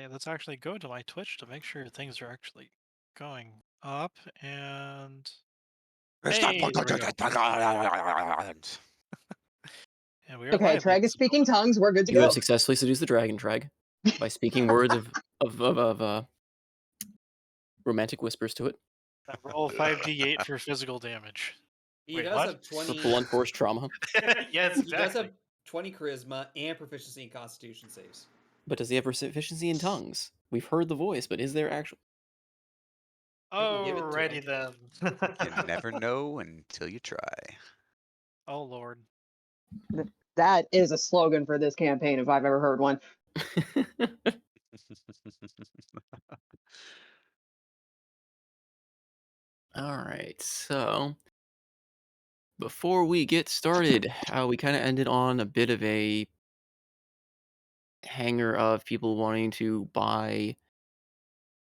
Okay, let's actually go to my Twitch to make sure things are actually going up. And hey, there we go. And we are Okay, live, Treg is ladies and speaking gentlemen. tongues. We're good to You have go. successfully seduced the dragon, Treg, by speaking words of romantic whispers to it Now roll 5d8 for physical damage. He Wait, does what? have for 20. blunt force trauma. Yes, He does exactly. have 20 charisma and proficiency in Constitution saves. But does he have proficiency in tongues? We've heard the voice, but is there actual? I can give it to Alrighty him. then. You never know until you try. Oh lord. That is a slogan for this campaign if I've ever heard one. All right, so before we get started, we kind of ended on a bit of a hanger of people wanting to buy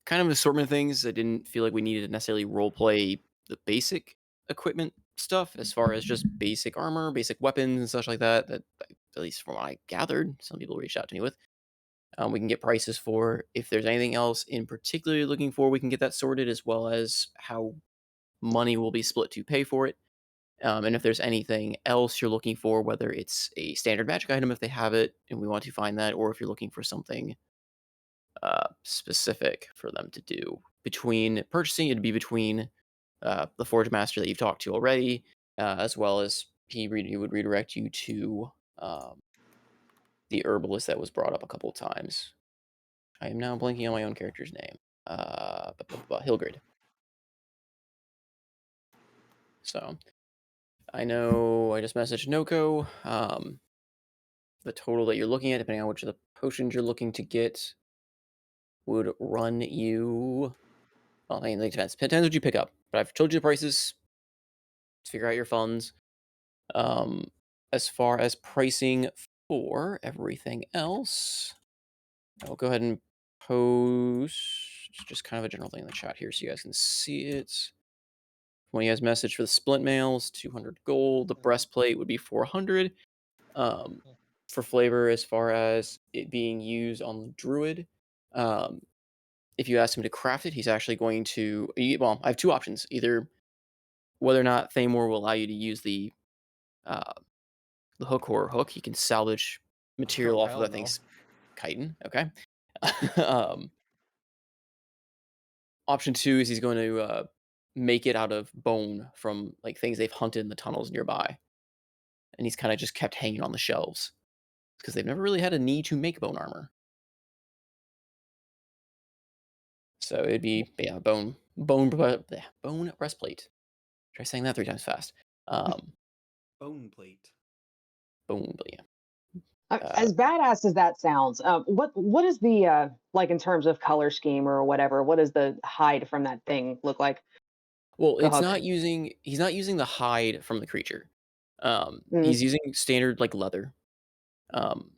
kind of an assortment of things. I didn't feel like we needed to necessarily role play the basic equipment stuff as far as just basic armor, basic weapons, and such like that. At least from what I gathered, some people reached out to me with. We can get prices for. If there's anything else in particular you're looking for, we can get that sorted, as well as how money will be split to pay for it. And if there's anything else you're looking for, whether it's a standard magic item if they have it and we want to find that, or if you're looking for something specific for them to do. Between purchasing, it'd be between the Forge Master that you've talked to already, as well as he would redirect you to the herbalist that was brought up a couple of times. I am now blanking on my own character's name. Hilgrid. So I know I just messaged Noko. The total that you're looking at, depending on which of the potions you're looking to get, would run you. Well, I mean, it depends. Depends what you pick up. But I've told you the prices. Let's figure out your funds. Um, as far as pricing for everything else, I will go ahead and post just kind of a general thing in the chat here so you guys can see it. When you guys message for the splint mails, 200 gold. The breastplate would be 400. Um, for flavor, as far as it being used on the druid, um, if you ask him to craft it, he's actually going to. Well, I have two options: either whether or not Thamor will allow you to use uh, the hook or hook, he can salvage material Oh, off of hell that no. thing's chitin. Okay. um, option two is he's going to make it out of bone from like things they've hunted in the tunnels nearby, and he's kind of just kept hanging on the shelves because they've never really had a need to make bone armor. So it'd be bone breastplate. Try saying that 3 times fast. Bone plate. Bone, yeah. As badass as that sounds, what is the like in terms of color scheme or whatever? What does the hide from that thing look like? Well, The it's hook. not using. He's not using the hide from the creature. Mm. He's using standard like leather. Um,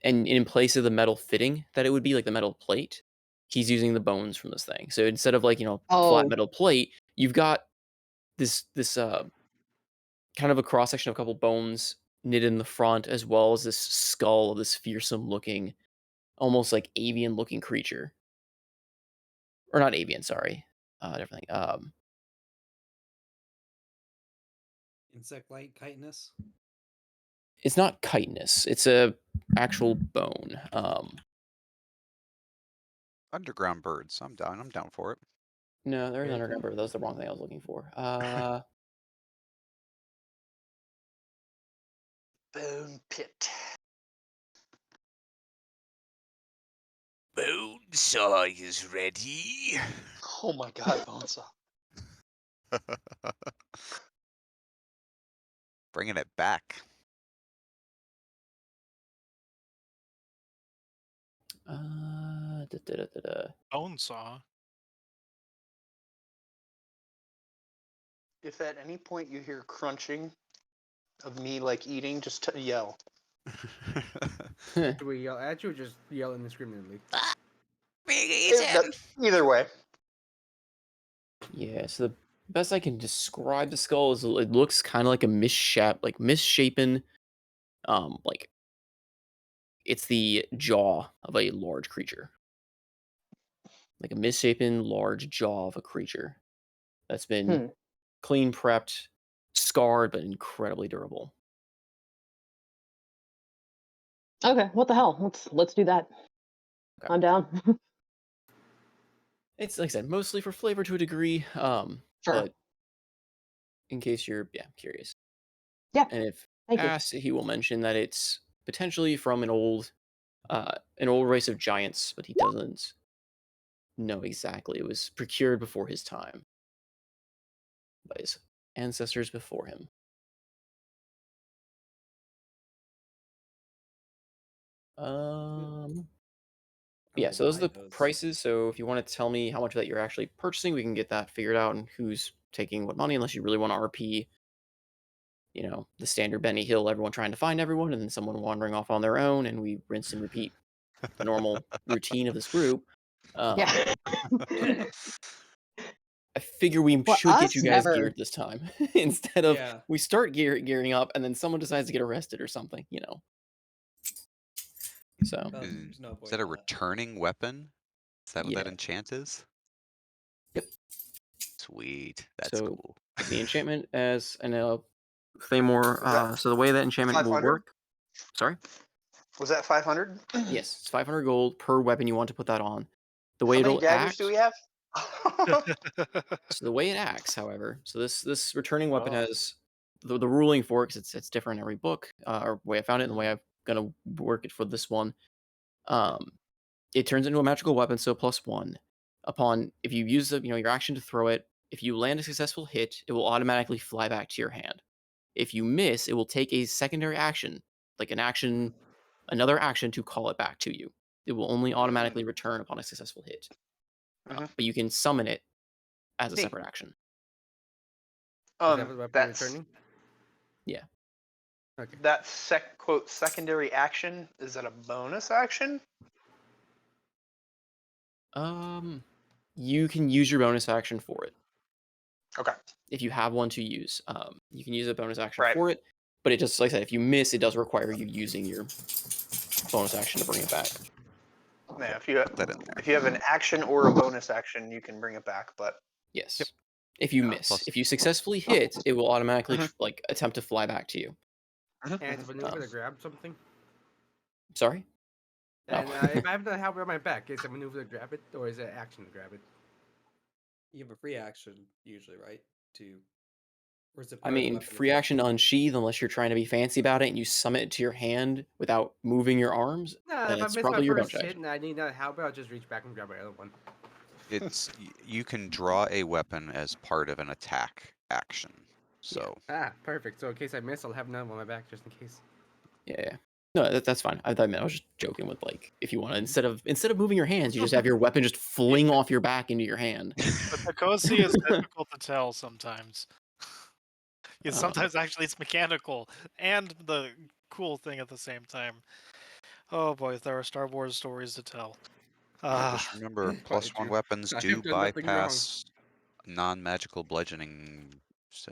and in place of the metal fitting that it would be like the metal plate, he's using the bones from this thing. So instead of like flat Oh, metal plate, you've got this kind of a cross section of a couple bones knit in the front, as well as this skull of this fearsome looking, almost like avian looking creature, or not avian, sorry, different thing. Insect light chitinous. It's not chitinous. It's a actual bone. Underground birds. I'm down. I'm down for it. No, there's an Very underground cool. bird. That was the wrong thing I was looking for. Bone pit. Bonesaw is ready. Oh my god, Bonesaw. Bringing it back. Bone saw. If at any point you hear crunching of me like eating, just yell. Do we yell at you or just yell indiscriminately? Either way. Yeah, so the best I can describe the skull is it looks kind of like a misshapen, like it's the jaw of a large creature. like a misshapen, large jaw of a creature that's been Hmm. clean prepped, scarred, but incredibly durable. Okay, what the hell? Let's do that. Okay. I'm down. It's like I said, mostly for flavor to a degree, Sure. but in case you're curious. Yeah. And if Thank you. asked, he will mention that it's potentially from an old race of giants, but he doesn't know exactly. It was procured before his time by his ancestors before him. Yeah, so those are the prices. So if you want to tell me how much of that you're actually purchasing, we can get that figured out and who's taking what money, unless you really want to RP, the standard Benny Hill, everyone trying to find everyone, and then someone wandering off on their own, and we rinse and repeat the normal routine of this group. Yeah. I figure we Well, should get us you guys never. geared this time instead of Yeah. we start gearing up and then someone decides to get arrested or something, So Well, Is, there's no is point that a in that. returning weapon? Is that what that yeah. enchant is? Yep. Sweet. That's So cool. the enchantment as an Claymore. Was that So the way that enchantment will 500? work. Sorry. Was that 500? Yes, it's 500 gold per weapon you want to put that on. The way How many it'll daggers do act. we have? So the way it acts, however, so this returning weapon Oh. has the ruling for it, 'cause it's different in every book, or way I found it, and the way I'm gonna work it for this one. It turns into a magical weapon, so +1. Upon if you use your action to throw it, if you land a successful hit, it will automatically fly back to your hand. If you miss, it will take a secondary action, like another action to call it back to you. It will only automatically return upon a successful hit. Mhm. But you can summon it as a Neat. separate action. Is that what weapon That's returning? Yeah. Okay. that quote secondary action. Is that a bonus action? You can use your bonus action for it. Okay. If you have one to use, you can use a bonus action Right. for it. But it just, like I said, if you miss, it does require you using your bonus action to bring it back. Yeah, Put that in there. if you have an action or a bonus action, you can bring it back. But Yes. If you Yeah, miss, plus- if you successfully hit, it will automatically Mhm. attempt to fly back to you. And it's a maneuver Oh. to grab something. Sorry. And Oh. if I have the help on my back, is it a maneuver to grab it or is it action to grab it? You have a free action usually, right? Or is it I part of the mean, weapon free attack? action to unsheath unless you're trying to be fancy about it and you summon it to your hand without moving your arms. No, Then if I it's miss my probably your first bonus hit action. and I need that help, I'll just reach back and grab my other one. You can draw a weapon as part of an attack action. So Ah, perfect. So in case I miss, I'll have another one on my back just in case. Yeah. No, that's fine. I was just joking with if you want to instead of moving your hands, you just have your weapon just fling off your back into your hand. But the cozy is difficult to tell sometimes. Because sometimes actually it's mechanical and the cool thing at the same time. Oh boy, there are Star Wars stories to tell. just remember, Quite +1 true. weapons I do have done nothing wrong. bypass non-magical bludgeoning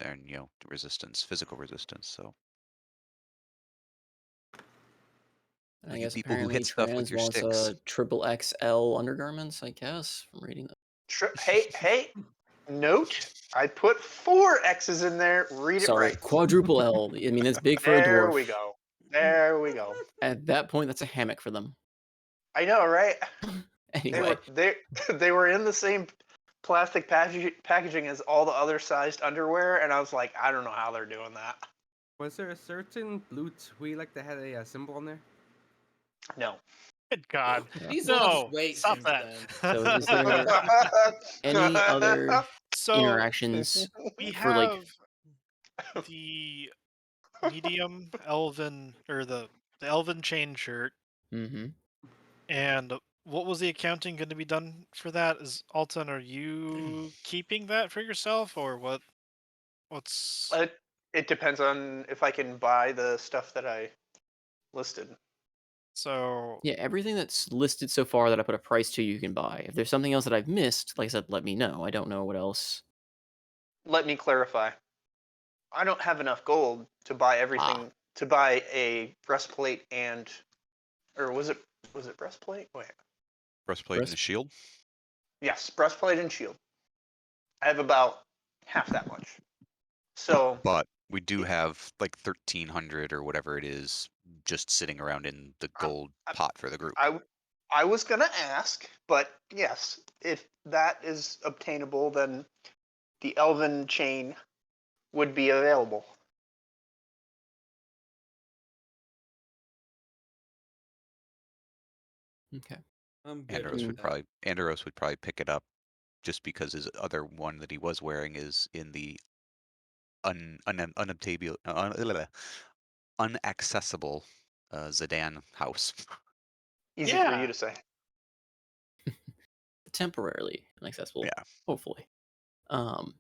and resistance, physical resistance. So And I you guess people who apparently hit stuff with trans your wants sticks. a triple XL undergarments, I guess, from reading that. hey, note. I put 4 X's in there. Read it Sorry, right. quadruple L. I mean, it's big for a There dwarf. we go. There we go. At that point, that's a hammock for them. I know, right? Anyway, They were in the same plastic packaging as all the other sized underwear, and I was like, I don't know how they're doing that. Was there a certain blue Twi'lek that had a symbol on there? No. Good God. These will just No, wait stop since that. then. so is there any other So interactions we for have the medium elven or the elven chain shirt, Mm-hmm. and what was the accounting going to be done for that? Is Alton, are you keeping that for yourself or what? What's It depends on if I can buy the stuff that I listed. so? Yeah, everything that's listed so far that I put a price to, you can buy. If there's something else that I've missed, like I said, let me know. I don't know what else. Let me clarify. I don't have enough gold to buy everything. To buy a breastplate or was it breastplate? Wait. Breastplate and a shield. Yes, breastplate and shield. I have about half that much. So But we do have like 1,300 or whatever it is just sitting around in the gold I- pot for the group. I was gonna ask, but yes, if that is obtainable, then the elven chain would be available. Okay. I'm good with Andros would probably pick it up just because his other one that he was wearing is in the unobtainable, unaccessible Zidane house. Easy for you Yeah. to say. Temporarily inaccessible. Yeah. Hopefully. Okay.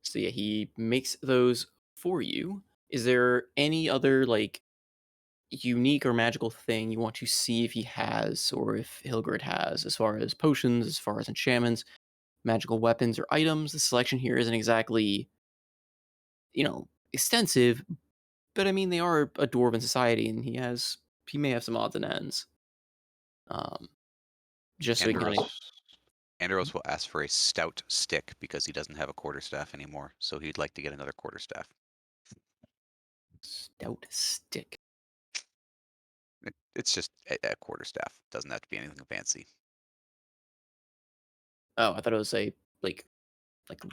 So yeah, he makes those for you. Is there any other like unique or magical thing you want to see if he has or if Hilgrid has, as far as potions, as far as enchantments, magical weapons or items? The selection here isn't exactly, extensive, but I mean they are a dwarven society, and he may have some odds and ends. Just so he can kind of. Andros will ask for a stout stick because he doesn't have a quarterstaff anymore, so he'd like to get another quarterstaff. Stout stick. It's just a quarterstaff. Doesn't have to be anything fancy. Oh, I thought it was a like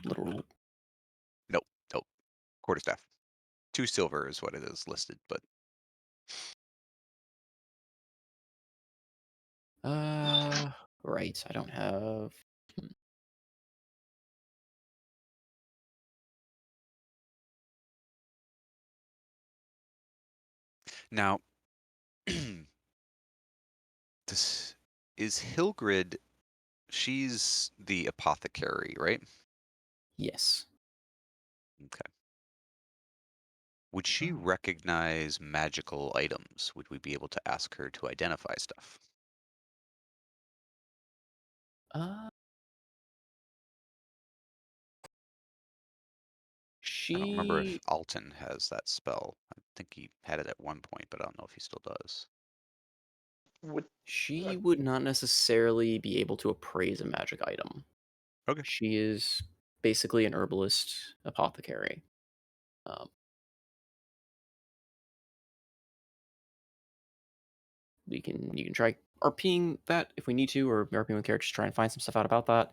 little. Nope. Quarterstaff. 2 silver is what it is listed, but Right. I don't have. now this is Hilgrid. She's the apothecary, right? Yes. Okay. Would she recognize magical items? Would we be able to ask her to identify stuff? Uh, I don't remember if she Alton has that spell. I think he had it at one point, but I don't know if he still does. Would she would not necessarily be able to appraise a magic item. Okay. She is basically an herbalist apothecary. You can try RPing that if we need to, or RPing with characters, try and find some stuff out about that.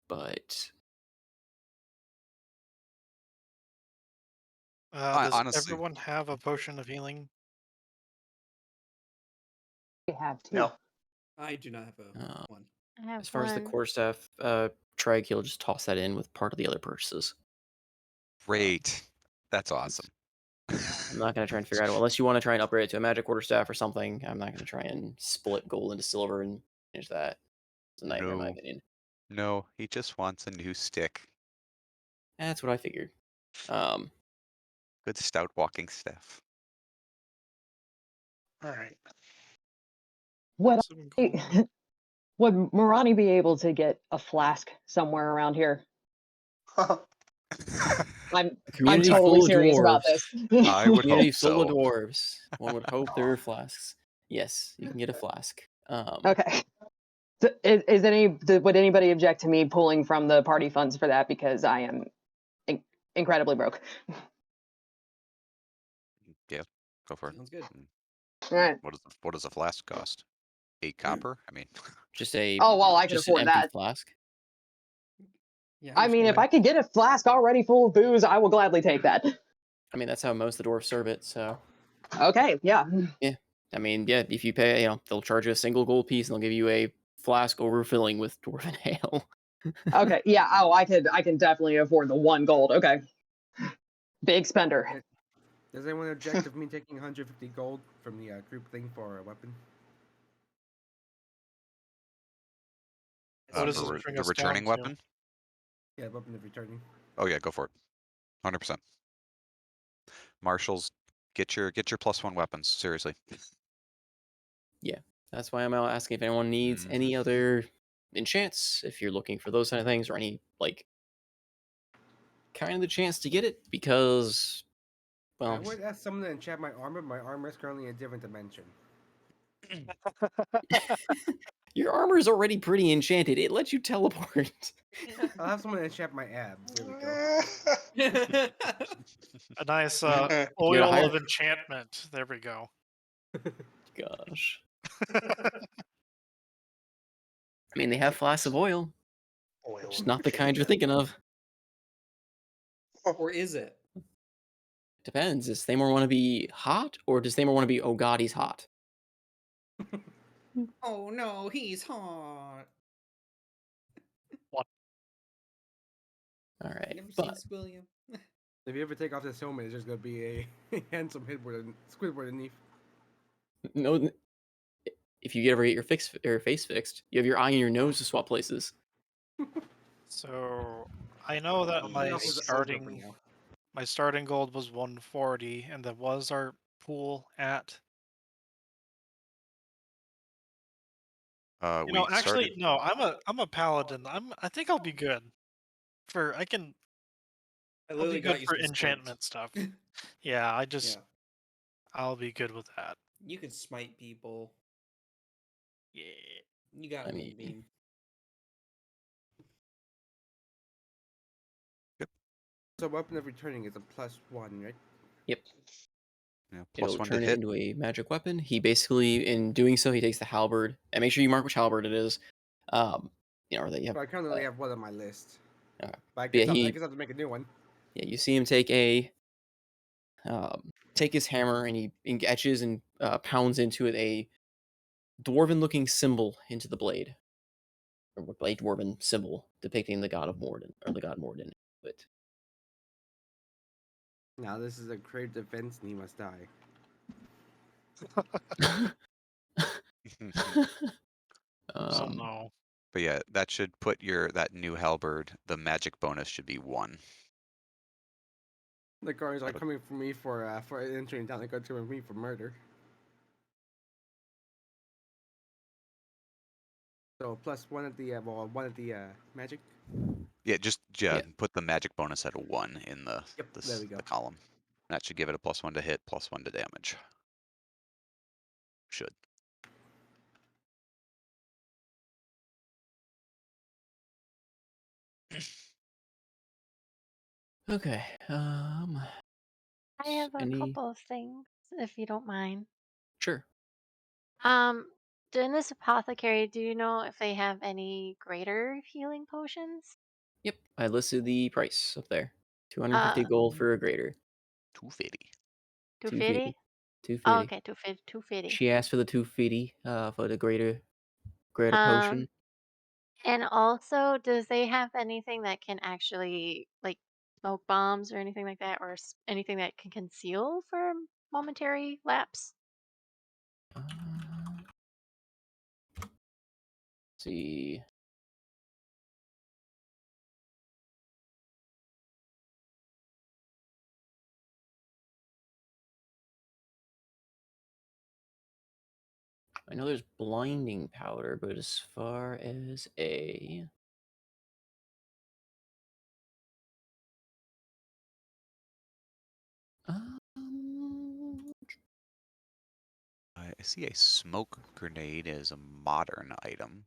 But Does Honestly, everyone have a potion of healing? We have two. no. I do not have a one. I have as far as the one. quarterstaff, Treg, he'll just toss that in with part of the other purchases. great. That's awesome. I'm not going to try and figure out, unless you want to try and upgrade it to a magic quarterstaff or something, I'm not going to try and split gold into silver and finish that. It's a nightmare, in my opinion. No, he just wants a new stick. That's what I figured. Good stout walking staff. All right. Would Some gold. would Marani be able to get a flask somewhere around here? I'm Community totally full of serious about dwarves. this. I would Community hope full of so. dwarves. One would hope there are flasks. Yes, you can get a flask. Okay. So would anybody object to me pulling from the party funds for that, because I am incredibly broke? Yeah, go for it. Sounds good. All right. What does a flask cost? 8 copper? I mean, Just a Oh well, I can just an afford empty that. flask. Yeah, I mean, if I could get a flask already full of booze, I will gladly take that. I mean, that's how most of the dwarves serve it. So Okay, yeah. I mean, yeah, if you pay, they'll charge you a single gold piece and they'll give you a flask overfilling with dwarven ale. Okay, yeah. Oh, I can definitely afford the 1 gold. Okay. Big spender. Does anyone object of me taking 150 gold from the group thing for a weapon? What does for this bring the us down returning to? weapon? Yeah, weapon of returning. Oh yeah, go for it. 100%. Marshals, get your +1 weapons. Seriously. Yeah, that's why I'm out asking if anyone needs any other enchants, if you're looking for those kind of things, or any kind of the chance to get it, because I would ask someone to enchant my armor. My armor is currently in a different dimension. Your armor is already pretty enchanted. It lets you teleport. I'll have someone enchant my abs. There we go. A nice You gotta oil hire. of enchantment. There we go. Gosh. I mean, they have flasks of oil, Oil just of not the kind you're thinking of. Or is it? Depends. Does Thamor want to be hot, or does Thamor want to be, oh god, he's hot? Oh no, he's hot. All right, Never seen but William. If you ever take off this helmet, it's just gonna be a handsome headboard and Squidward underneath. no, if you ever get your face fixed, you have your eye and your nose to swap places. So I know that I'll put it my off as an ogre for starting gold was 140, and that was our pool at. We started. Actually, no. I'm a paladin. I think I'll be good. I can. I I'll be literally good got you for some smite. enchantment stuff. Yeah, Yeah, I'll be good with that. you can smite people. Yeah. You got I Moonbeam. mean, So weapon of returning is a +1, right? yep. Yeah, It'll +1 to turn it hit. into a magic weapon. He basically, in doing so, he takes the halberd, and make sure you mark which halberd it is. Or that you have. So I currently only have one on my list. Okay. But I Yeah, guess, I guess I have to make a new one. Yeah, you see him take take his hammer, and he etches and pounds into it a dwarven-looking symbol into the blade, or a dwarven symbol depicting the god of Morden, or the god Morden. But Now this is a creative defense and he must die. Oh um, no. But yeah, that should put that new halberd. The magic bonus should be 1. The guards are That'll- coming for me for entering down. They're coming for me for murder. So +1 at the 1 at the magic. Yeah, just Yeah. put the magic bonus at a 1 in the Yep, there we go. the column. That should give it a +1 to hit, +1 to damage. Should. okay. I have a Any couple of things, if you don't mind. sure. Um, in this apothecary, do you know if they have any greater healing potions? Yep, I listed the price up there. 250 gold for a greater. 250. 250? 250. Oh, okay, 250. She asked for the 250 for the greater Um, potion. and also, does they have anything that can actually, like, smoke bombs or anything like that, or anything that can conceal for a momentary lapse? Uh, see. I know there's blinding powder, but as far as a um, I see a smoke grenade as a modern item.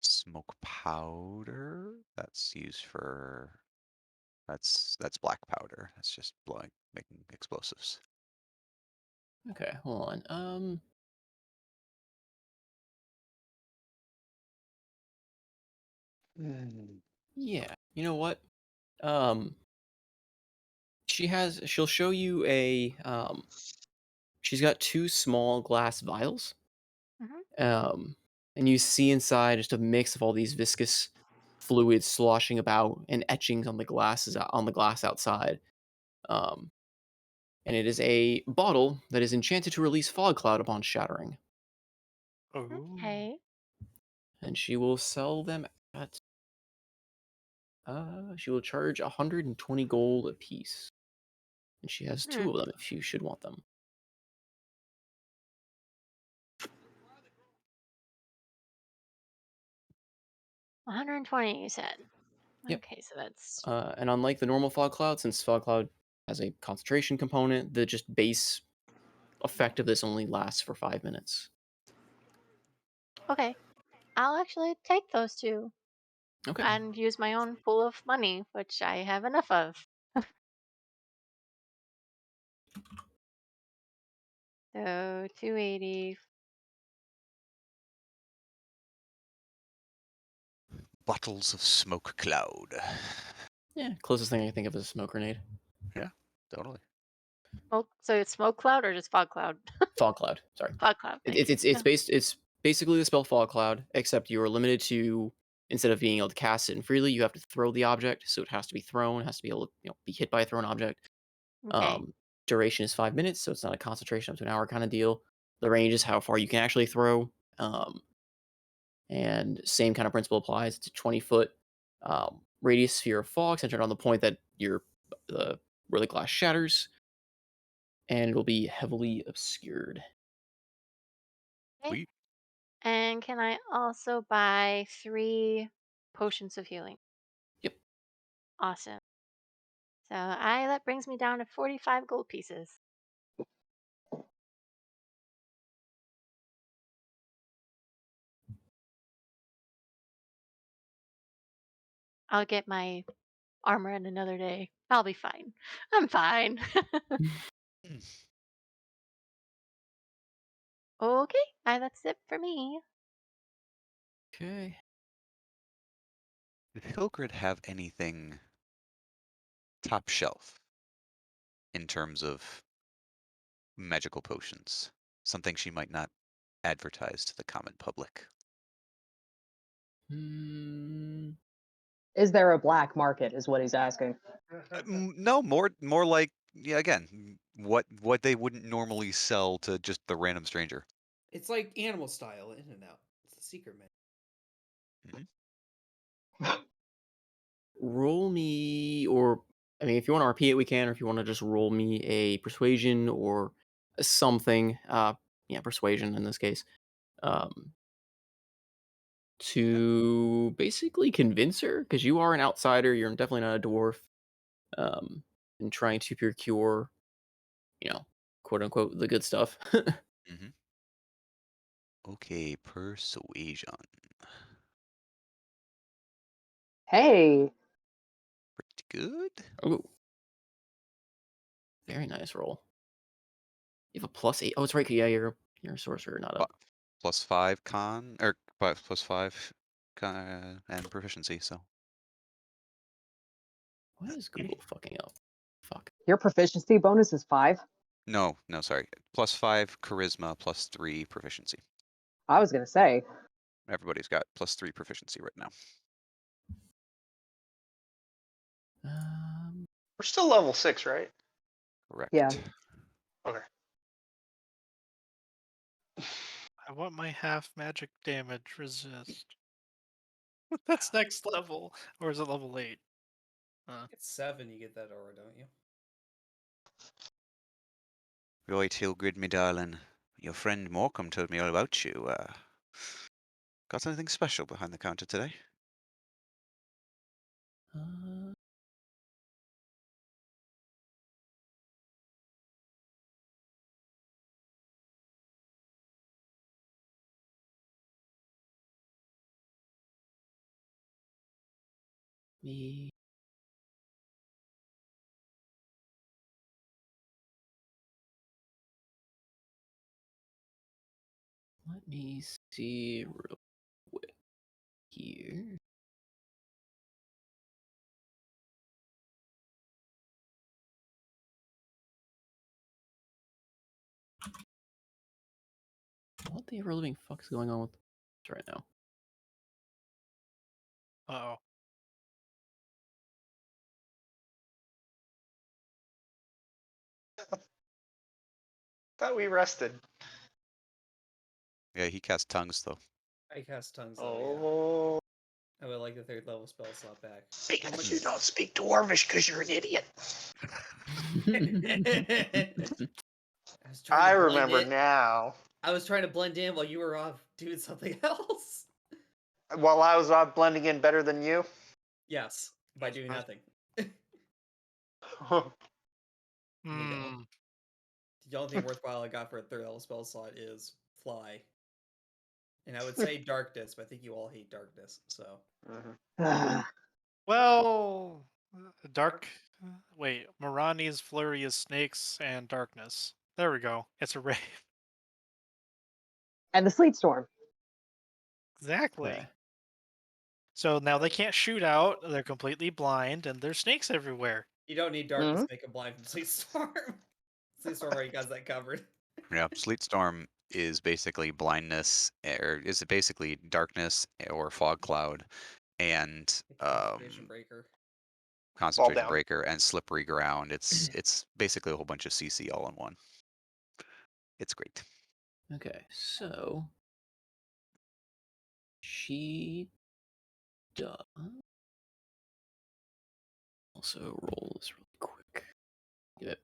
Smoke powder. That's used for. That's black powder. That's just blowing, making explosives. okay, hold on. Yeah, you know what? Um, she'll show you she's got 2 small glass vials. Mm-hmm. And you see inside just a mix of all these viscous fluids sloshing about and etchings on the glass outside. Um, and it is a bottle that is enchanted to release fog cloud upon shattering. Oh. Okay. And she will sell them at she will charge 120 gold a piece. And she has 2 of them if you should want them. $120, you said. Yep. Okay, so that's And unlike the normal fog cloud, since fog cloud has a concentration component, the just base effect of this only lasts for 5 minutes. Okay. I'll actually take those two Okay. and use my own pool of money, which I have enough of. So 280. Bottles of smoke cloud. Yeah, closest thing I can think of is a smoke grenade. Yeah, totally. Smoke. So it's smoke cloud or just fog cloud? Fog cloud. Sorry. Fog cloud. Thank you. It's basically the spell fog cloud, except you're limited to, instead of being able to cast it freely, you have to throw the object, so it has to be thrown, has to be able to be hit by a thrown object. Okay. Duration is 5 minutes, so it's not a concentration up to an hour kind of deal. The range is how far you can actually throw. And same kind of principle applies. It's a 20-foot radius sphere of fog centered on the point that where the glass shatters, and it'll be heavily obscured. Okay. Sweet. And can I also buy 3 potions of healing? Yep. Awesome. So that brings me down to 45 gold pieces. I'll get my armor in another day. I'll be fine. I'm fine. Okay, that's it for me. Okay. Did Hildred have anything top shelf in terms of magical potions? Something she might not advertise to the common public. Hmm. Is there a black market? Is what he's asking. No, more like, yeah, again, what they wouldn't normally sell to just the random stranger. It's like animal style, in and out. It's a secret menu. Roll me, or I mean, if you want to repeat it, we can, or if you want to just roll me a persuasion or something. Yeah, persuasion in this case. To basically convince her, because you are an outsider, you're definitely not a dwarf, and trying to procure, quote unquote, the good stuff. Mm-hmm. Okay, persuasion. Hey, Pretty good. Oh, very nice roll. You have a +8. Oh, it's right. Yeah, you're a sorcerer, not a. +5 con, or +5 con and proficiency, so. Why is Google fucking up? Fuck. your proficiency bonus is 5. No, sorry. +5 charisma, +3 proficiency. I was gonna say. Everybody's got +3 proficiency right now. We're still level 6, right? Correct. Yeah. Okay. I want my half magic damage resist. That's next level, or is it level 8? It's 7, you get that aura, don't you? Right, Hildred, me darling. Your friend Morecambe told me all about you. Got anything special behind the counter today? Uh, me. Let me see real quick here. What the ever living fuck is going on with this right now? Uh-oh. Thought we rested. Yeah, he cast tongues though. I cast tongues, though, Oh. yeah. I would like the 3rd level spell slot back. Because you don't speak Dwarvish because you're an idiot. I was trying I to blend remember in. now. I was trying to blend in while you were off doing something else. While I was off blending in better than you. Yes, by doing nothing. Hmm. The only thing worthwhile I got for a third level spell slot is fly. And I would say darkness, but I think you all hate darkness, so. Well, dark. Wait, Mirani's flurry is snakes and darkness. There we go. It's a rave. And the sleet storm. Exactly. Okay. So now they can't shoot out. They're completely blind, and there's snakes everywhere. You don't need darkness to make a blind from Sleet Storm. Sleet Storm already got that covered. Yeah, sleet storm is basically blindness, or is it basically darkness or fog cloud, and Concentration breaker. concentration down. breaker and slippery ground. It's basically a whole bunch of CC all in one. It's great. Okay, so she does. Also roll this really quick. Get it.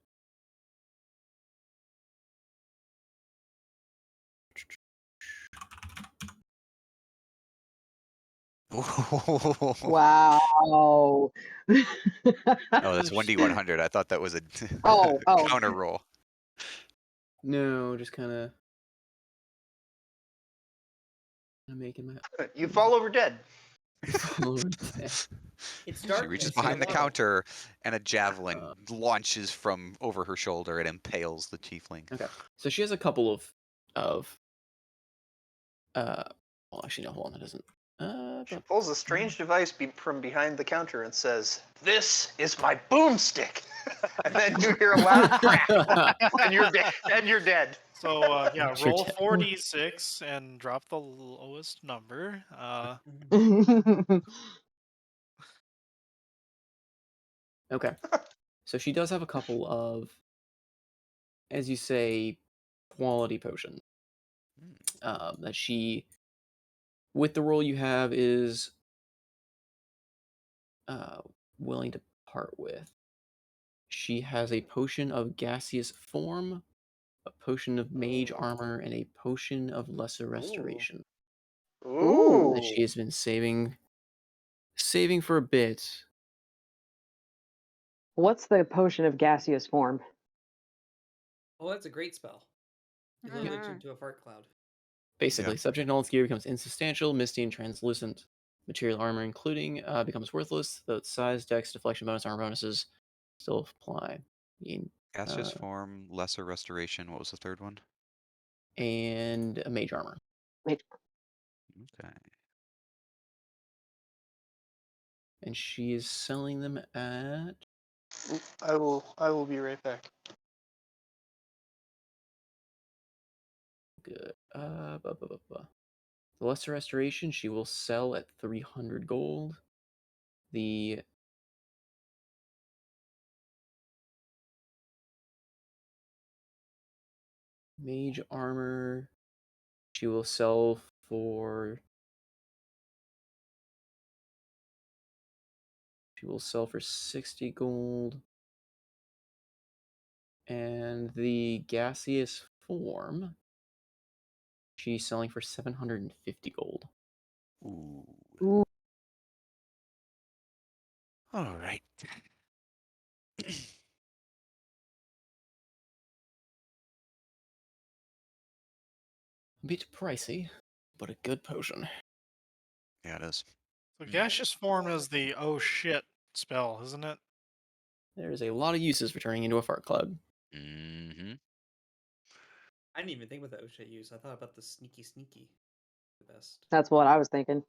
Wow. Oh, that's 1d100. I thought that was a Oh. counter roll. No, just kind of making my. You fall over dead. It's She darkness. reaches you're behind the low. counter, and a javelin launches from over her shoulder and impales the tiefling. Okay, so she has a couple of. Well, actually, no. Hold on, that doesn't. She pulls a strange device from behind the counter and says, "This is my boomstick." And then you hear a loud crack, and you're dead. And you're dead. So yeah, Sure roll did. 4d6 and drop the lowest number. Okay, so she does have a couple of, as you say, quality potions. That she, with the roll you have, is willing to part with. She has a potion of gaseous form, a potion of mage armor, and a potion of lesser restoration Ooh. that she has been saving for a bit. What's the potion of gaseous form? Oh, that's a great spell. You literally turn into a fart cloud. Basically, subject knowledge gear becomes insubstantial, misty, and translucent. Material armor, including, becomes worthless, though its size, dex, deflection bonus, armor bonuses still apply. Gaseous form, lesser restoration. What was the third one? And a mage armor. Okay. And she is selling them at. I will be right back. Good. The lesser restoration she will sell at 300 gold. The mage armor she will sell for 60 gold. And the gaseous form she's selling for 750 gold. Ooh. All right. A bit pricey, but a good potion. Yeah, it is. So gaseous form is the oh shit spell, isn't it? There's a lot of uses for turning into a fart cloud. Mm-hmm. I didn't even think about that O'Shea use. I thought about the sneaky. The best. That's what I was thinking.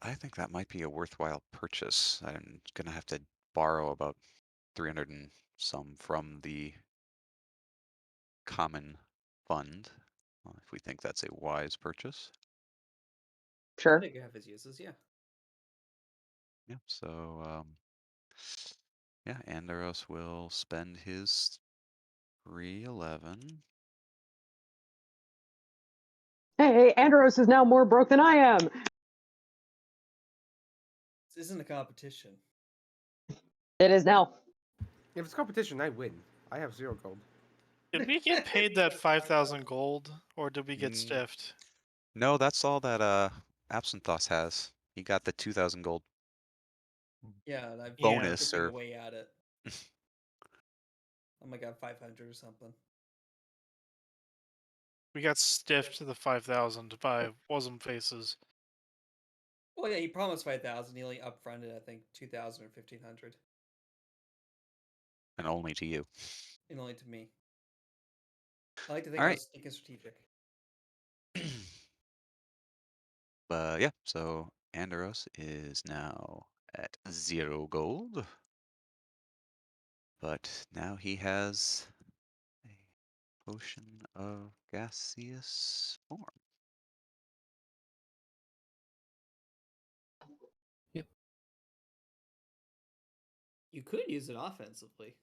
I think that might be a worthwhile purchase. I'm gonna have to borrow about 300 and some from the common fund, if we think that's a wise purchase. I Sure. think you have his uses, yeah. Yeah. So yeah, Andros will spend his 311. Hey, Andros is now more broke than I am. This isn't a competition. It is now. If it's competition, I win. I have 0 gold. Did we get paid that 5,000 gold, or did we get Mm. stiffed? No, that's all that Absinthoth has. He got the 2,000 gold Yeah, and I'm bonus chipping or away at it. Oh my god, 500 or something. We got stiffed to the 5,000 by Wasm Faces. Well, yeah, he promised 5,000. He only upfronted, I think, 2,000 or 1,500, And only to you. and only to me. I like to think All I right. was thinking strategic. But yeah, so Andros is now at 0 gold. But now he has a potion of gaseous form. Yep. You could use it offensively.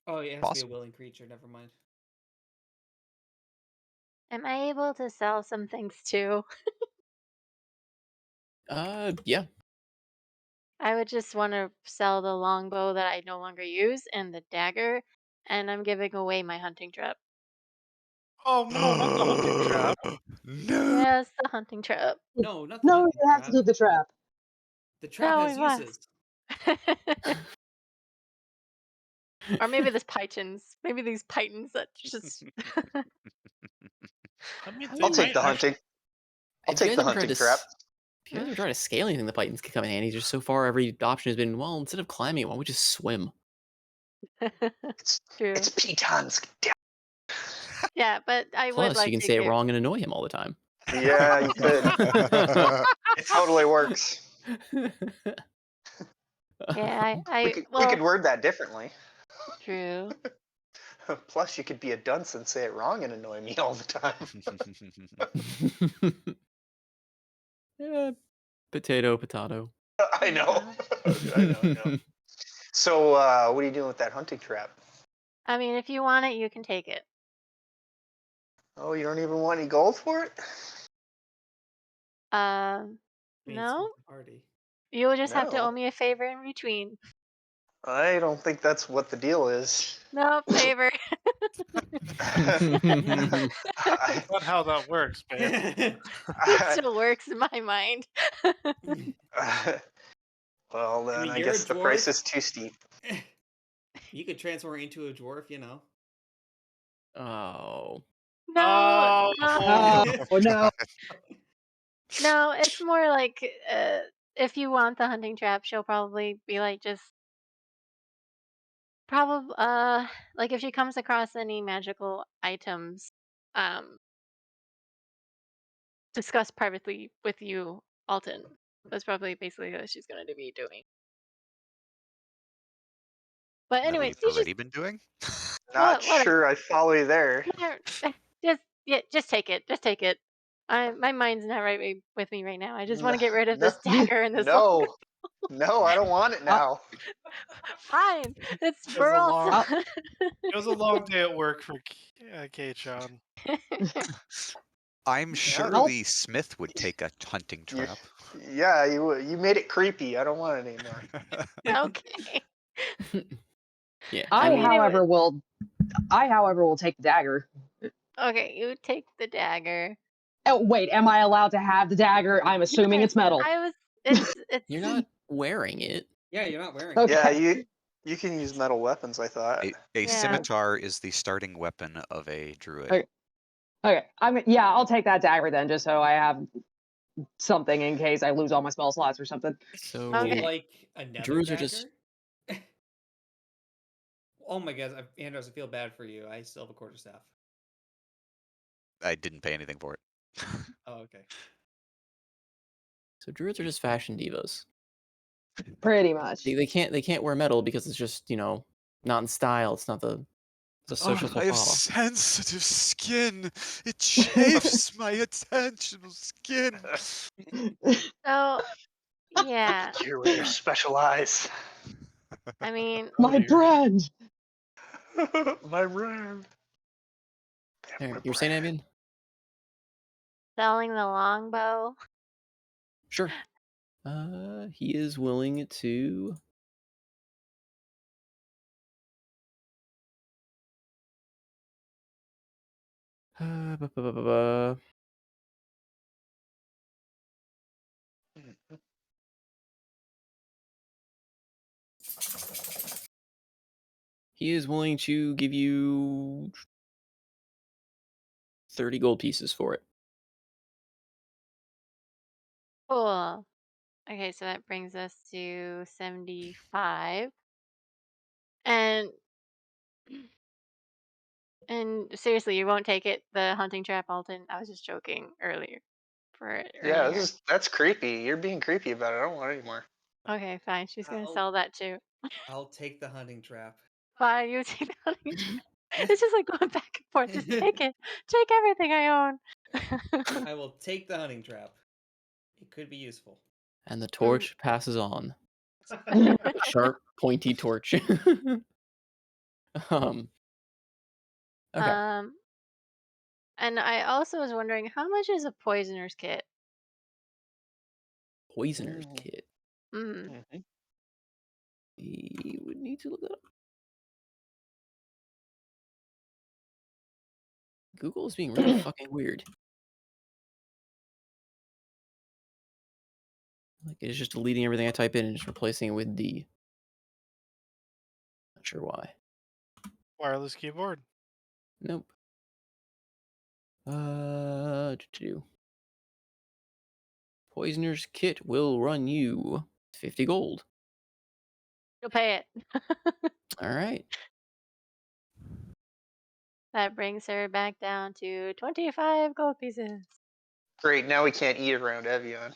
Oh, it has to be a Possible. willing creature. Never mind. Am I able to sell some things too? Yeah. I would just want to sell the longbow that I no longer use and the dagger, and I'm giving away my hunting trap. Oh no, not the hunting trap. No. Yes, the hunting trap. No, not the No, hunting you have to trap. keep the trap. The trap No, has we must. uses. Or maybe this pythons. Maybe these pythons that just. I mean, I'll they I'll take might the actually. hunting. I'll If you take guys the ever tried hunting to, trap. if you guys ever try to scale anything, the Pythons could come in handy. Just so far, every option has been, well, instead of climbing, why don't we just swim? True. It's pitons. Damn. Yeah, but I would Plus, like you can to say it get. wrong and annoy him all the time. Yeah, you could. It totally works. Yeah, We I could well, word that differently. true. Plus, you could be a dunce and say it wrong and annoy me all the time. Yeah, potato, potato. I know. I know. So, what are you doing with that hunting trap? I mean, if you want it, you can take it. Oh, you don't even want any gold for it? Means No, the party. you will just have to No. owe me a favor in between. I don't think that's what the deal is. No favor. I, Not how that works, babe. It I, still works in my mind. well, then mean, I you're a guess the price dwarf. is too steep. You could transform into a dwarf, you know. Oh. No, no, Oh no. no. It's more like if you want the hunting trap, she'll probably be like just probably like if she comes across any magical items, um, discuss privately with you, Alton. That's probably basically what she's gonna be doing. But Is that what anyways, you've you just already been doing? Not whatever. sure I follow you there. Just yeah, just take it. Just take it. My mind's not right with me right now. I just want to get rid of No, this dagger and this. no, no, I don't want it now. Fine, it's It was for a all. long. It was a long day at work for K-chan. I'm Yeah, sure I'll- the smith would take a hunting You- trap. Yeah, you made it creepy. I don't want it anymore. Okay. Yeah. I I, mean, it however, will. I, however, will take the dagger. Okay, you take the dagger. Oh, wait, am I allowed to have the dagger? I'm assuming Yes, it's metal. I was. It's. You're not wearing it. Yeah, you're not wearing Okay. Yeah, you can use metal weapons. I thought. A Yeah. scimitar is the starting weapon of a druid. Okay. Okay. Yeah, I'll take that dagger then, just so I have something in case I lose all my spell slots or something. So Would you Okay. like another druids are dagger? just Oh my god, Andros, I feel bad for you. I still have a quarterstaff. I didn't pay anything for it. Oh, okay. so druids are just fashion divas. Pretty much. They can't wear metal because it's just, not in style. It's not it's a social faux pas. sensitive skin. It chafes my attentional skin. So, yeah. Here with your special eyes. I mean, My brand. My brand. There, you're saying, Ambien? selling the longbow. Sure. He is willing to. Ba, ba, ba, ba, ba. He is willing to give you 30 gold pieces for it. Cool. Okay, so that brings us to 75. And seriously, you won't take it, the hunting trap, Alton? I was just joking earlier. Yeah, Earlier. that's creepy. You're being creepy about it. I don't want it anymore. Okay, fine. She's gonna I'll sell that too. I'll take the hunting trap. Fine, you take the hunting trap. It's just like going back and forth. Just take it. Take everything I own. I will take the hunting trap. It could be useful. And the torch passes on. Mm. A sharp, pointy torch. Okay. Um, and I also was wondering how much is a poisoner's kit? Poisoner's kit. Mm. Mhm. We would need to look that up. Google is being really fucking weird. Like it is just deleting everything I type in and just replacing it with D. Not sure why. Wireless keyboard. Nope. Do. Poisoner's kit will run you 50 gold. You'll pay it. All right. That brings her back down to 25 gold pieces. Great. Now we can't eat around Evian.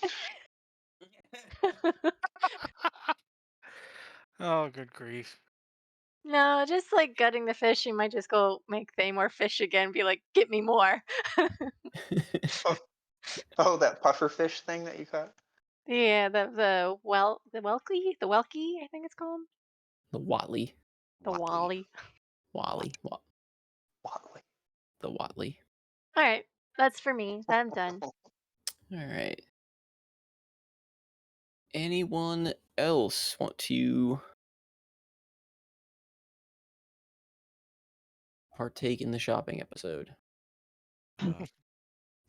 Oh, good grief. No, just like gutting the fish, you might just go make Thamor fish again, be like, get me more. Oh, that puffer fish thing that you caught. Yeah, the Welkie, I think it's called. The Watley. The Watley. Wally. Wally. Watley. The Watley. All right, that's for me. I'm done. All right. Anyone else want to partake in the shopping episode? If you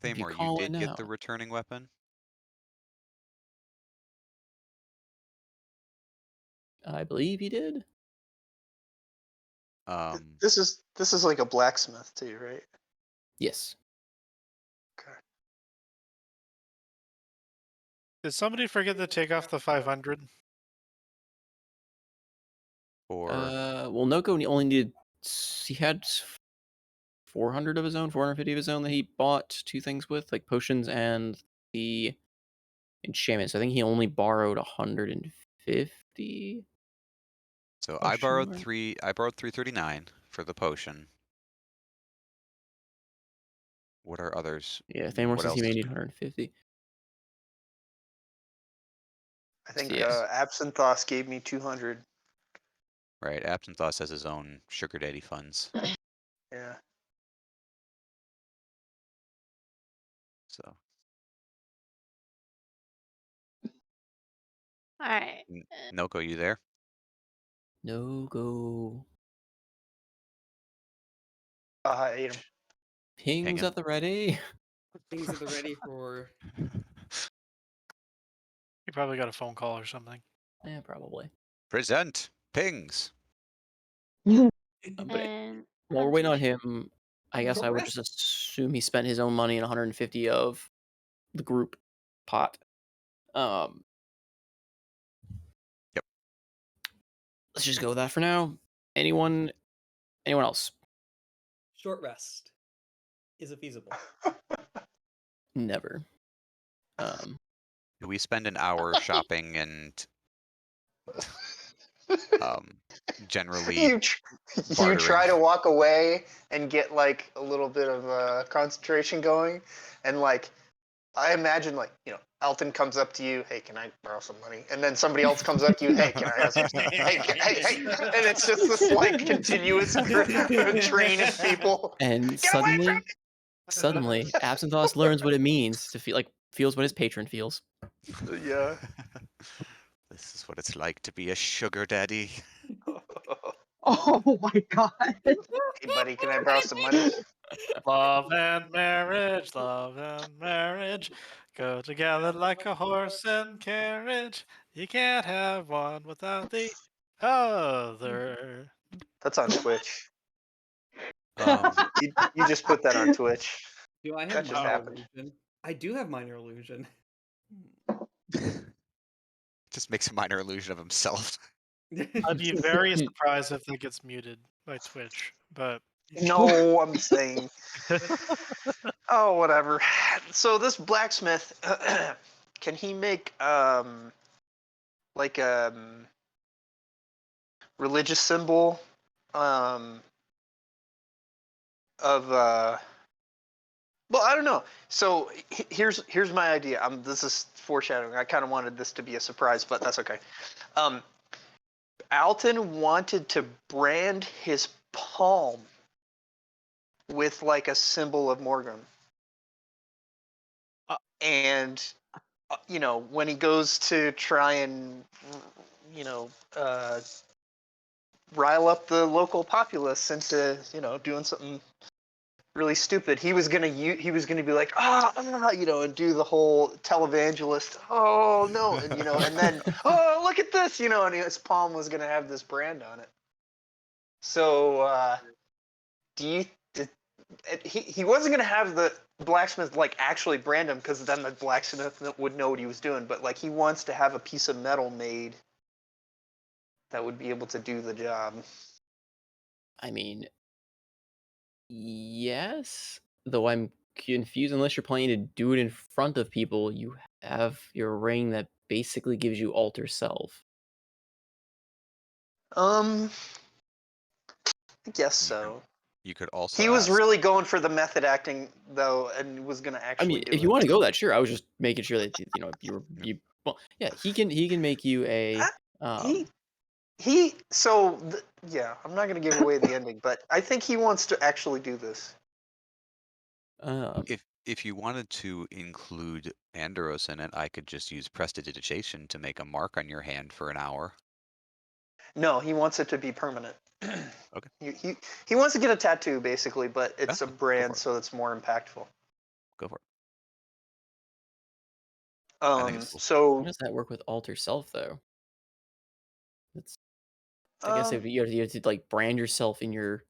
Thamor, you call did it get the now. returning weapon? I believe he did. This is like a blacksmith too, right? Yes. Okay. Did somebody forget to take off the 500? Or Well, Noko only needed. He had 400 of his own, 450 of his own that he bought two things with, like potions and the enchantment. So I think he only borrowed 150. so I Question borrowed mark? 339 for the potion. What are others? Yeah, Thamor What says he else? may need 150. I think Yes. Absinthoth gave me 200. Right, Absinthoth has his own sugar daddy funds. Yeah. So All right. Noko, you there? No go. I ate him. Pings Hanging. at the ready. Things at the ready for. You probably got a phone call or something. Yeah, probably. Present pings. But And while we're waiting on hunting him, I guess I would just assume he spent his own money and 150 of the group pot. Yep. Let's just go with that for now. Anyone else? Short rest. Is it feasible? Never. Do we spend an hour shopping and generally You try to bartering? walk away and get like a little bit of concentration going, and like I imagine like Alton comes up to you, hey, can I borrow some money? And then somebody else comes up to you, hey, can I have some? Hey, hey, and it's just this like continuous train of people. And Get away from suddenly, Absinthoth learns what it means to feel feels what his patron feels. me! Yeah. This is what it's like to be a sugar daddy. Oh my god. Hey, buddy, can I borrow some money? Love and marriage, love and marriage go together like a horse and carriage. You can't have one without the other. That's on Twitch. Um, You just put that on Twitch. Do I That have just minor happened. illusion? I do have minor illusion. just makes a minor illusion of himself. I'd be very surprised if that gets muted by Twitch, but No, I'm saying. Oh, whatever. So this blacksmith, can he make like a religious symbol of well, I don't know. So here's my idea. This is foreshadowing. I kind of wanted this to be a surprise, but that's okay. Alton wanted to brand his palm with like a symbol of Morgan. And you know, when he goes to try and you know, rile up the local populace into, you know, doing something really stupid, he was gonna be like, you know, and do the whole televangelist, oh no, and you know, and then oh look at this, you know, and his palm was gonna have this brand on it. So do you? He wasn't gonna have the blacksmith like actually brand him, because then the blacksmith would know what he was doing. But like he wants to have a piece of metal made that would be able to do the job. I mean, yes. Though I'm confused. Unless you're planning to do it in front of people, you have your ring that basically gives you alter self. I guess so. You could also He was ask. really going for the method acting though, and was gonna I actually mean, do if it. you want to go that, sure. I was just making sure that you know you. Well, yeah, he can make you a. Yeah, I'm not gonna give away the ending, but I think he wants to actually do this. If you wanted to include Andros in it, I could just use prestidigitation to make a mark on your hand for an hour. No, he wants it to be permanent. Okay. He wants to get a tattoo basically, but it's That's a fine. Go brand, for it. so it's more impactful. Go for it. I think it's cool. So How does that work with alter self though? It's. I guess um, you have to like brand yourself in your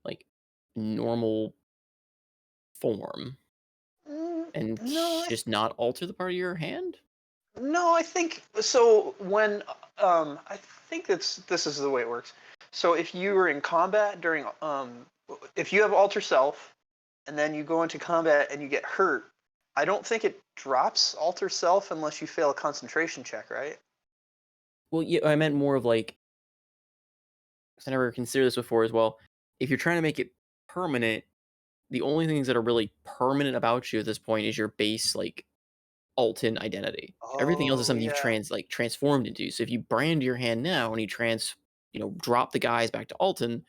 like normal form and no, just not alter the part of your hand. no, I think so. When I think this is the way it works. So if you were in combat during if you have alter self, and then you go into combat and you get hurt, I don't think it drops alter self unless you fail a concentration check, right? Well, yeah, I meant more of like. 'Cause I never considered this before as well. If you're trying to make it permanent, the only things that are really permanent about you at this point is your base like Alton identity. Everything else is Oh something you've yeah. transformed into. So if you brand your hand now and you drop the guys back to Alton,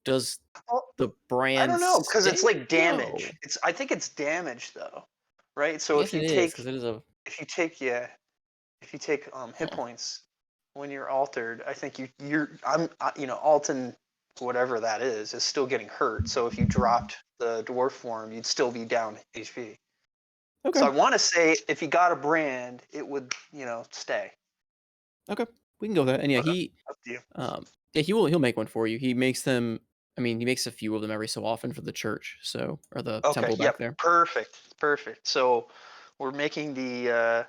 does Well, the I brand don't know, because it's stay? like damage. No. I think it's damage though, right? I So guess it is because it is a. if you take hit points when you're altered, I think you know, Alton, whatever that is still getting hurt. So if you dropped the dwarf form, you'd still be down HP. Okay. So I want to say if you got a brand, it would, you know, stay. Okay, we can go with that. And yeah, Up to you. he'll make one for you. He makes them. I mean, he makes a few of them every so often for the church, or the Okay. temple back there. Perfect. So we're making the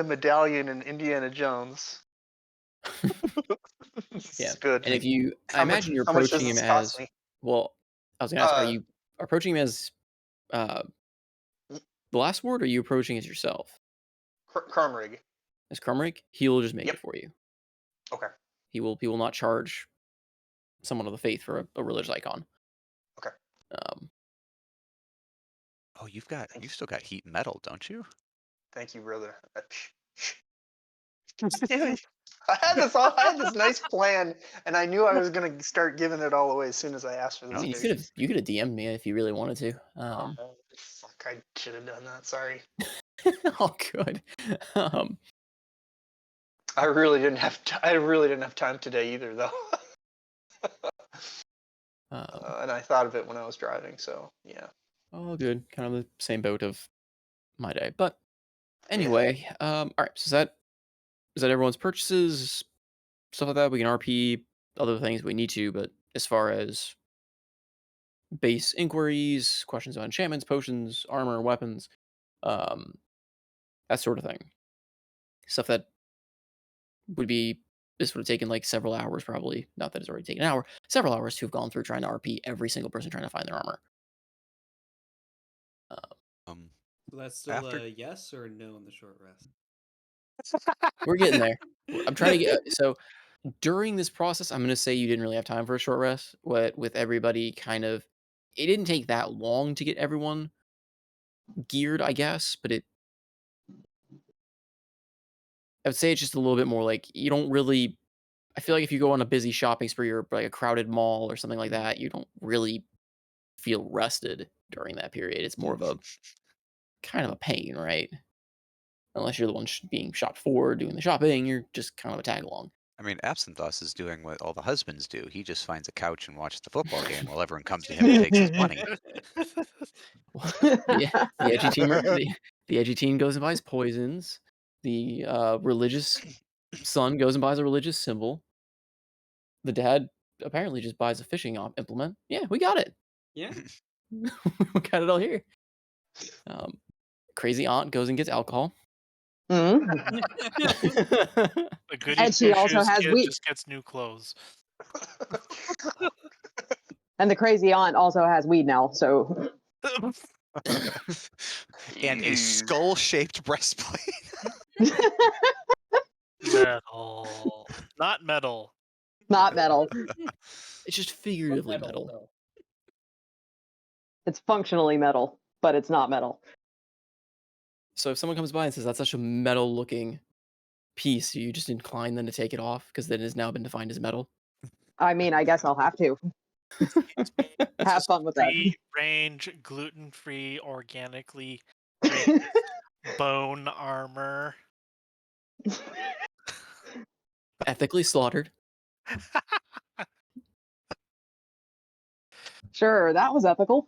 medallion in Indiana Jones. This Yeah, is good. and if you, I imagine you're How much does approaching him this cost as me? well. I was gonna ask, are you approaching him as the last ward, or are you approaching as yourself? Crumrig. As Crumrig, he'll just make Yep. it for you. Okay. He will not charge someone of the faith for a religious icon. Okay. Oh, you've still got heat metal, don't you? Thank you, brother. I had this nice plan, and I knew I was gonna start giving it all away as soon as I asked for I this. mean, space. you could have DM'd me if you really wanted to. Fuck, I should have done that. Sorry. Oh, good. I really didn't have time today either, though. And I thought of it when I was driving, so yeah. Oh, good. Kind of the same boat of my day, but anyway. All right. So is that everyone's purchases? stuff like that. We can RP other things we need to, but as far as base inquiries, questions on enchantments, potions, armor, weapons, um, that sort of thing. Stuff that would be this would have taken like several hours, probably. Not that it's already taken an hour, several hours to have gone through trying to RP every single person trying to find their armor. Um, So that's still After a yes or a no in the short rest. We're getting there. I'm trying to get so during this process, I'm gonna say you didn't really have time for a short rest. What with everybody kind of, it didn't take that long to get everyone geared, I guess, but I would say it's just a little bit more like you don't really. I feel like if you go on a busy shopping spree or like a crowded mall or something like that, you don't really feel rested during that period. It's more of a kind of a pain, right? Unless you're the one being shopped for, doing the shopping, you're just kind of a tag along. I mean, Absinthoss is doing what all the husbands do. He just finds a couch and watches the football game while everyone comes to him and takes his money. The edgy team, the edgy teen goes and buys poisons. The religious son goes and buys a religious symbol. The dad apparently just buys a fishing implement. Yeah, we got it. Yeah. We got it all here. Crazy aunt goes and gets alcohol. Mhm. The goody And she also two-shoes has kid wheat. just gets new clothes. And the crazy aunt also has weed now. So And a skull-shaped breastplate. Metal. Not metal. not metal. It's just But figuratively metal, metal. though. It's functionally metal, but it's not metal. So if someone comes by and says that's such a metal looking piece, you just incline them to take it off because then it has now been defined as metal. I mean, I guess I'll have to. Have fun with that. Free range, gluten-free, organically raised bone armor. Ethically slaughtered. Sure, that was ethical.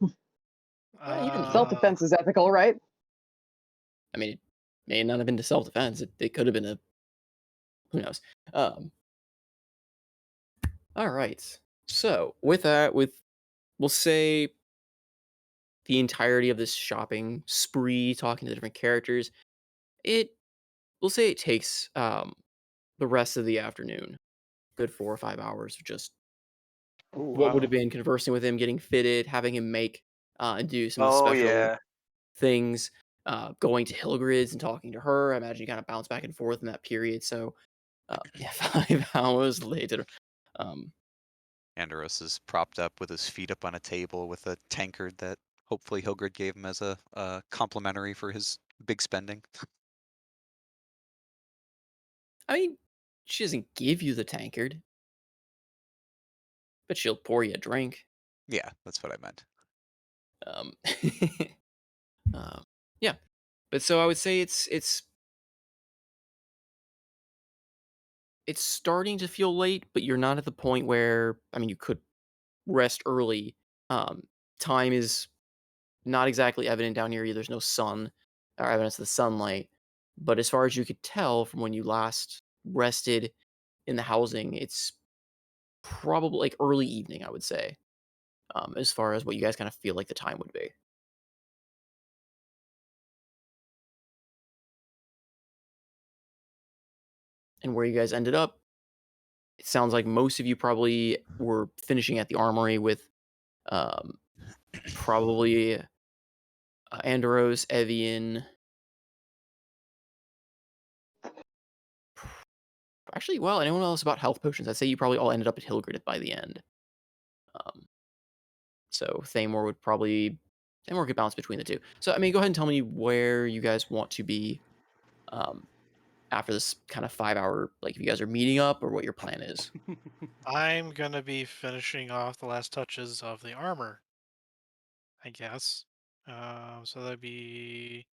know. Self-defense is ethical, right? I mean, it may not have been to self-defense. It could have been a, who knows. All right. So with that, we'll say the entirety of this shopping spree, talking to different characters, we'll say it takes the rest of the afternoon, good 4 or 5 hours of just Ooh, what would wow. have been conversing with him, getting fitted, having him make and do some of the Oh special yeah. things, going to Hildred's and talking to her. I imagine you kind of bounce back and forth in that period. So, yeah, 5 hours later. Andros is propped up with his feet up on a table with a tankard that hopefully Hilgrid gave him as a complimentary for his big spending. I mean, she doesn't give you the tankard, but she'll pour you a drink. Yeah, that's what I meant. Um, yeah, but so I would say it's starting to feel late, but you're not at the point where I mean you could rest early. Time is not exactly evident down here. There's no sun or evidence of the sunlight, but as far as you could tell from when you last rested in the housing, it's probably like early evening. I would say, as far as what you guys kind of feel like the time would be. And where you guys ended up, it sounds like most of you probably were finishing at the armory with um, probably Andros, Evian. Actually, well, anyone else about health potions? I'd say you probably all ended up at Hildred by the end. So Thamor would probably Thamor could bounce between the two. So I mean, go ahead and tell me where you guys want to be after this kind of 5 hour. Like, if you guys are meeting up or what your plan is. I'm gonna be finishing off the last touches of the armor, I guess. So that'd be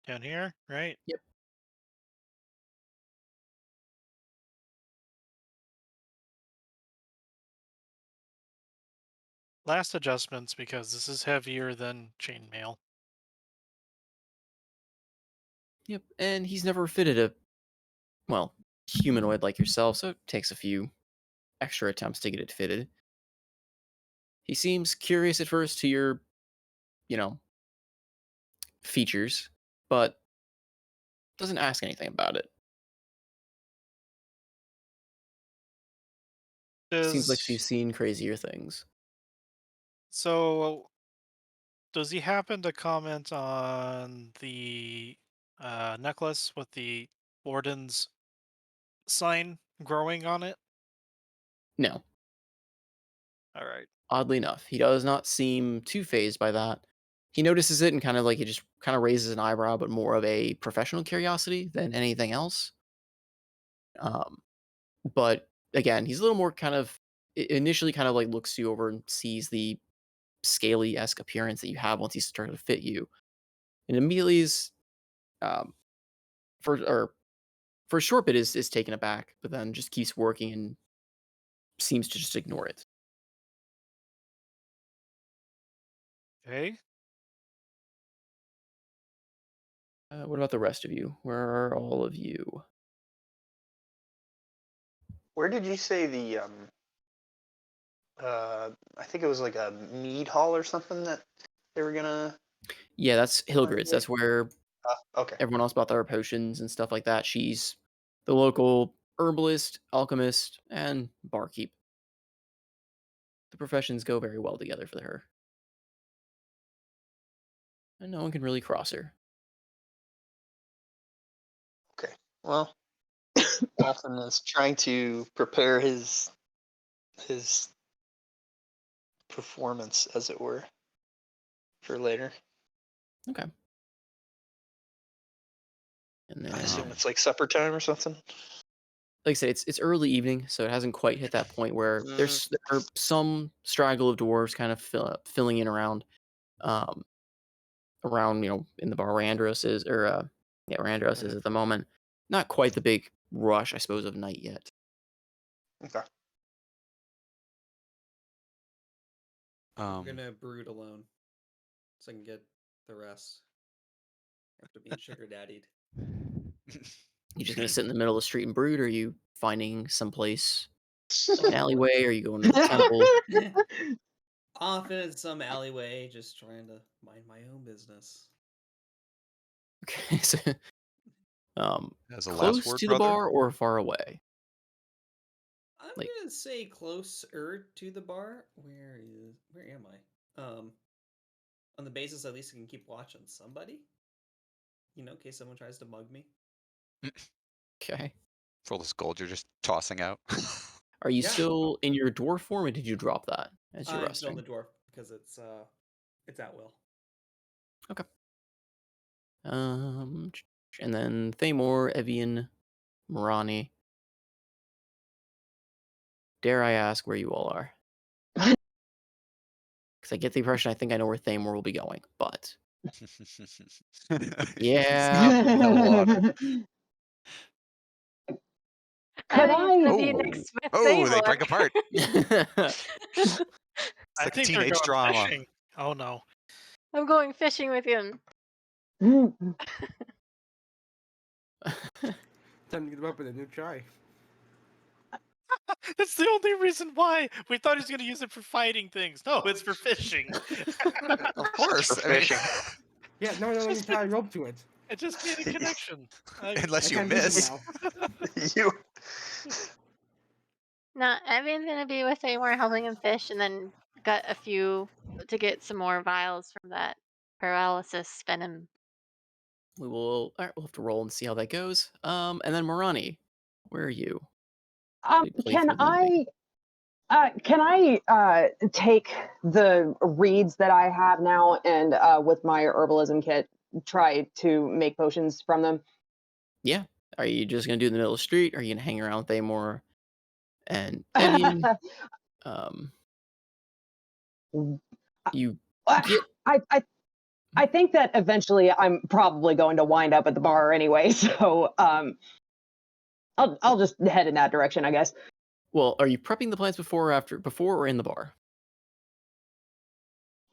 down here, right? Yep. Last adjustments because this is heavier than chainmail. Yep. And he's never fitted a. Well, humanoid like yourself, so it takes a few extra attempts to get it fitted. He seems curious at first to your, you know, features, but doesn't ask anything about it. Seems like he's Does seen crazier things. so? Does he happen to comment on the necklace with the warden's sign growing on it? No, All right. oddly enough, he does not seem too phased by that. He notices it and kind of like he just kind of raises an eyebrow, but more of a professional curiosity than anything else. Um, but again, he's a little more kind of initially kind of like looks you over and sees the scaly esque appearance that you have once he's started to fit you, and immediately is um, for a short bit is taken aback, but then just keeps working and seems to just ignore it. Okay. What about the rest of you? Where are all of you? Where did you say the I think it was like a mead hall or something that they were gonna Yeah, that's Hildred's. find? That's where Okay. everyone else bought their potions and stuff like that. She's the local herbalist, alchemist, and barkeep. The professions go very well together for her. And no one can really cross her. Okay. Well, Alton is trying to prepare his performance, as it were, for later. Okay. And I then, assume it's like supper time or something. like I say, it's early evening, so it hasn't quite hit that point where Mm, there are some straggle of dwarves kind of filling in um, around in the bar where Andros is, or yeah, where Andros is at the moment. Not quite the big rush, I suppose, of night yet. okay. I'm Um, gonna brood alone, so I can get the rest after being sugar daddied. You just gonna sit in the middle of the street and brood, or are you finding someplace like an alleyway? Or are you going to the temple? Off in some alleyway, just trying to mind my own business. Okay, so, as a last close word, to the brother. bar or far away? I'm Like, gonna say closer to the bar. Where am I? On the basis at least I can keep watch on somebody. In case someone tries to mug me. okay. For all this gold you're just tossing out. Are you Yeah. still in your dwarf form, or did you drop that as you're I'm still in resting? the dwarf because it's at will. Okay. And then Thamor, Evian, Morani. Dare I ask where you all are? Because I get the impression I think I know where Thamor will be going, but yeah, the water. Can Evan's gonna I? be Oh, next with oh, they Seymour. break apart. It's I like a think they're teenage going drama. fishing. Oh no. I'm going fishing with him. Time to get him up with a new try. That's the only reason why. We thought he was going to use it for fighting things. No, it's for fishing. Of course. For I mean, fishing. Yeah, no, let me Just tie a rope to it. It just made a connection. unless I you can't lose it miss. now. You. No, Evan's gonna be with Seymour helping him fish, and then got a few to get some more vials from that paralysis venom. we will. All right, we'll have to roll and see how that goes. And then Morani, where are you? We play Can through the evening. can I take the reeds that I have now and with my herbalism kit try to make potions from them? Yeah. Are you just gonna do it in the middle of the street? Or are you gonna hang around with Thamor and Evian? Um, you get I think that eventually I'm probably going to wind up at the bar anyway, so I'll just head in that direction, I guess. well. Are you prepping the plants before or after? Before or in the bar?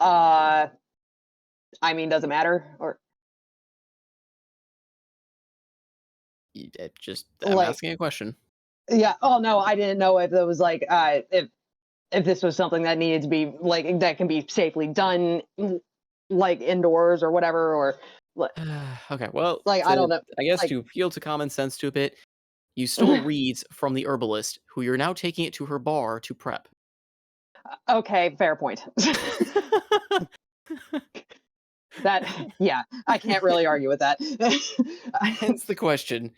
I mean, does it matter? Or I'm Like- asking a question. Yeah. Oh no, I didn't know if it was like if this was something that needed to be like that can be safely done, like indoors or whatever, or Okay, well, like I don't know. I guess Like, to appeal to common sense to a bit, you stole reeds from the herbalist, who you're now taking it to her bar to prep. okay, fair point. That yeah, I can't really argue with that. Hence the question.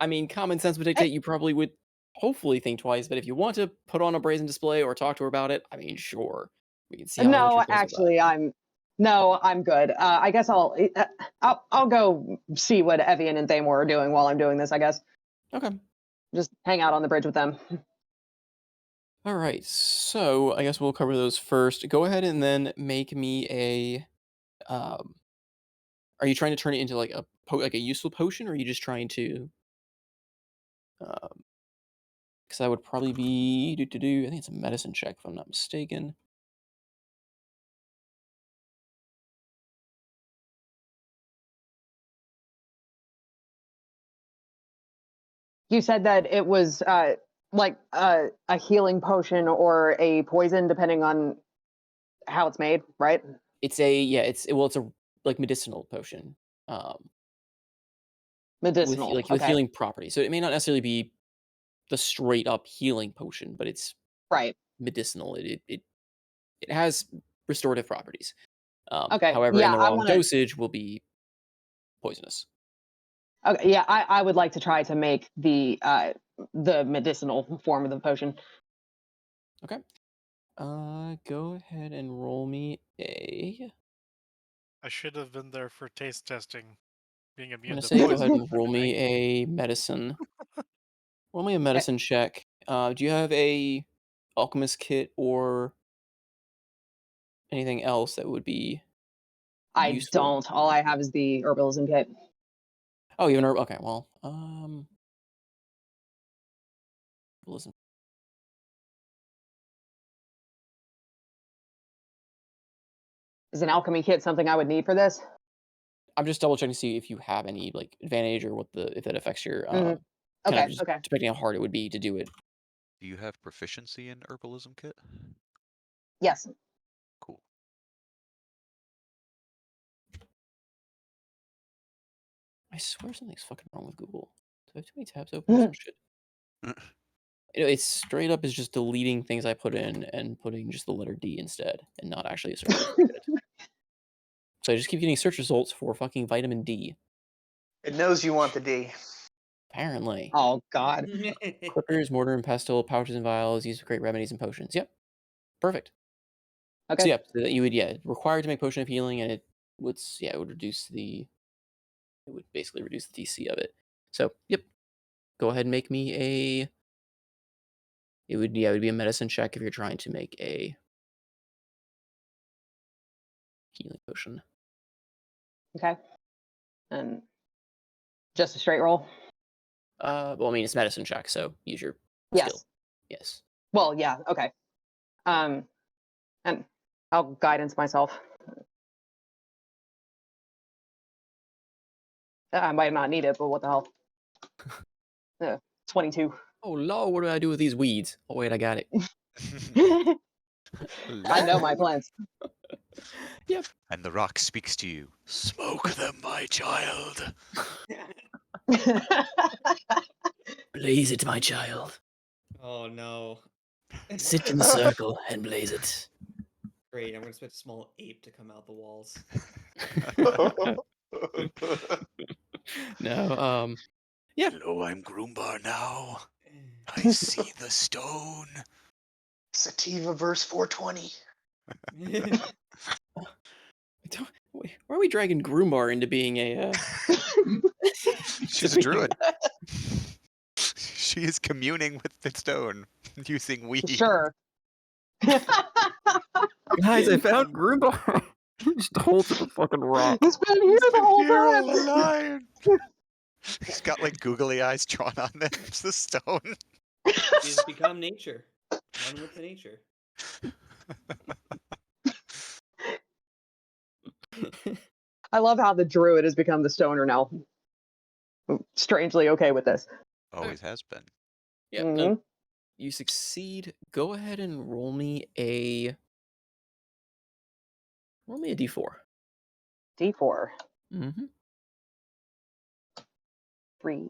I mean, common sense would dictate you probably would hopefully think twice, but if you want to put on a brazen display or talk to her about it, I mean, sure. We can see how the No, nature goes with that. actually, I'm good. I guess I'll go see what Evian and Thamor are doing while I'm doing this. I guess Okay. just hang out on the bridge with them. All right. So I guess we'll cover those first. Go ahead and then make me a. Are you trying to turn it into like a useful potion, or are you just trying to? Because that would probably be I think it's a medicine check if I'm not mistaken. You said that it was like a healing potion or a poison, depending on how it's made, right? It's a like medicinal potion. Medicinal. With Okay. healing properties. So it may not necessarily be the straight up healing potion, but it's Right. medicinal. It has restorative properties. Okay. However, in Yeah, the I wrong want to. dosage will be poisonous. Okay. Yeah, I would like to try to make the medicinal form of the potion. Okay. Go ahead and roll me a. I should have been there for taste testing. Being I'm immune gonna to say go poison. ahead and would roll be me nice. a medicine. Roll me a medicine check. Do you have a alchemist kit or anything else that would be I useful? don't. All I have is the herbalism kit. Oh, you have an okay. Well, listen. Is an alchemy kit something I would need for this? I'm just double checking to see if you have any like advantage or if it affects your Mhm. kind Okay. of just Okay. depending on how hard it would be to do it. Do you have proficiency in herbalism kit? Yes. Cool. I swear something's fucking wrong with Google. Do I have too many tabs open or some shit? It's straight up is just deleting things I put in and putting just the letter D instead, and not actually a search result. So I just keep getting search results for fucking vitamin D. It knows you want the D. Apparently. Oh God. Clippers, mortar and pestle, pouches and vials, used for great remedies and potions. Yep. Perfect. Okay. So yeah, you would required to make potion of healing, and it would it would basically reduce the DC of it. So yep. Go ahead and make me a. It would be a medicine check if you're trying to make a healing potion. Okay. And just a straight roll. Well, I mean it's medicine check, so use your Yes. skill. Yes. Well, yeah. Okay. And I'll guidance myself. I might not need it, but what the hell? 22. Oh Lord, what do I do with these weeds? Oh wait, I got it. I know my plans. Yep. And the rock speaks to you. Smoke them, my child. Blaze it, my child. Oh no. Sit in the circle and blaze it. Great, I'm gonna expect a small ape to come out the walls. No, yeah. Hello, I'm Groombar now. I see the stone. Sativa verse 420. Why are we dragging Grumar into being a? She's a druid. She is communing with the stone using weed. Sure. Guys, I found Grumar. Just holds up a fucking rock. He's been here the whole time. Alive. He's got like googly eyes drawn on them. It's the stone. She's become nature. One with the nature. I love how the druid has become the stoner now. strangely okay with this. Always has been. Yeah. Hmm. You succeed. Go ahead and roll me a d4. D4. Mm-hmm. 3.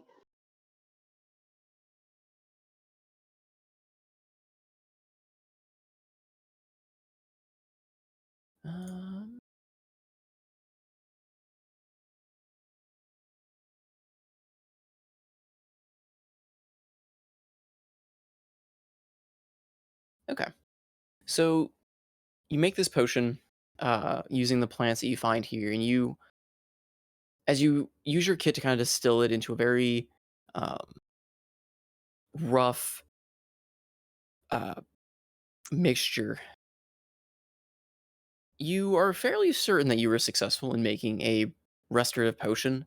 Um, okay. So you make this potion using the plants that you find here, and as you use your kit to kind of distill it into a very rough mixture, you are fairly certain that you were successful in making a restorative potion.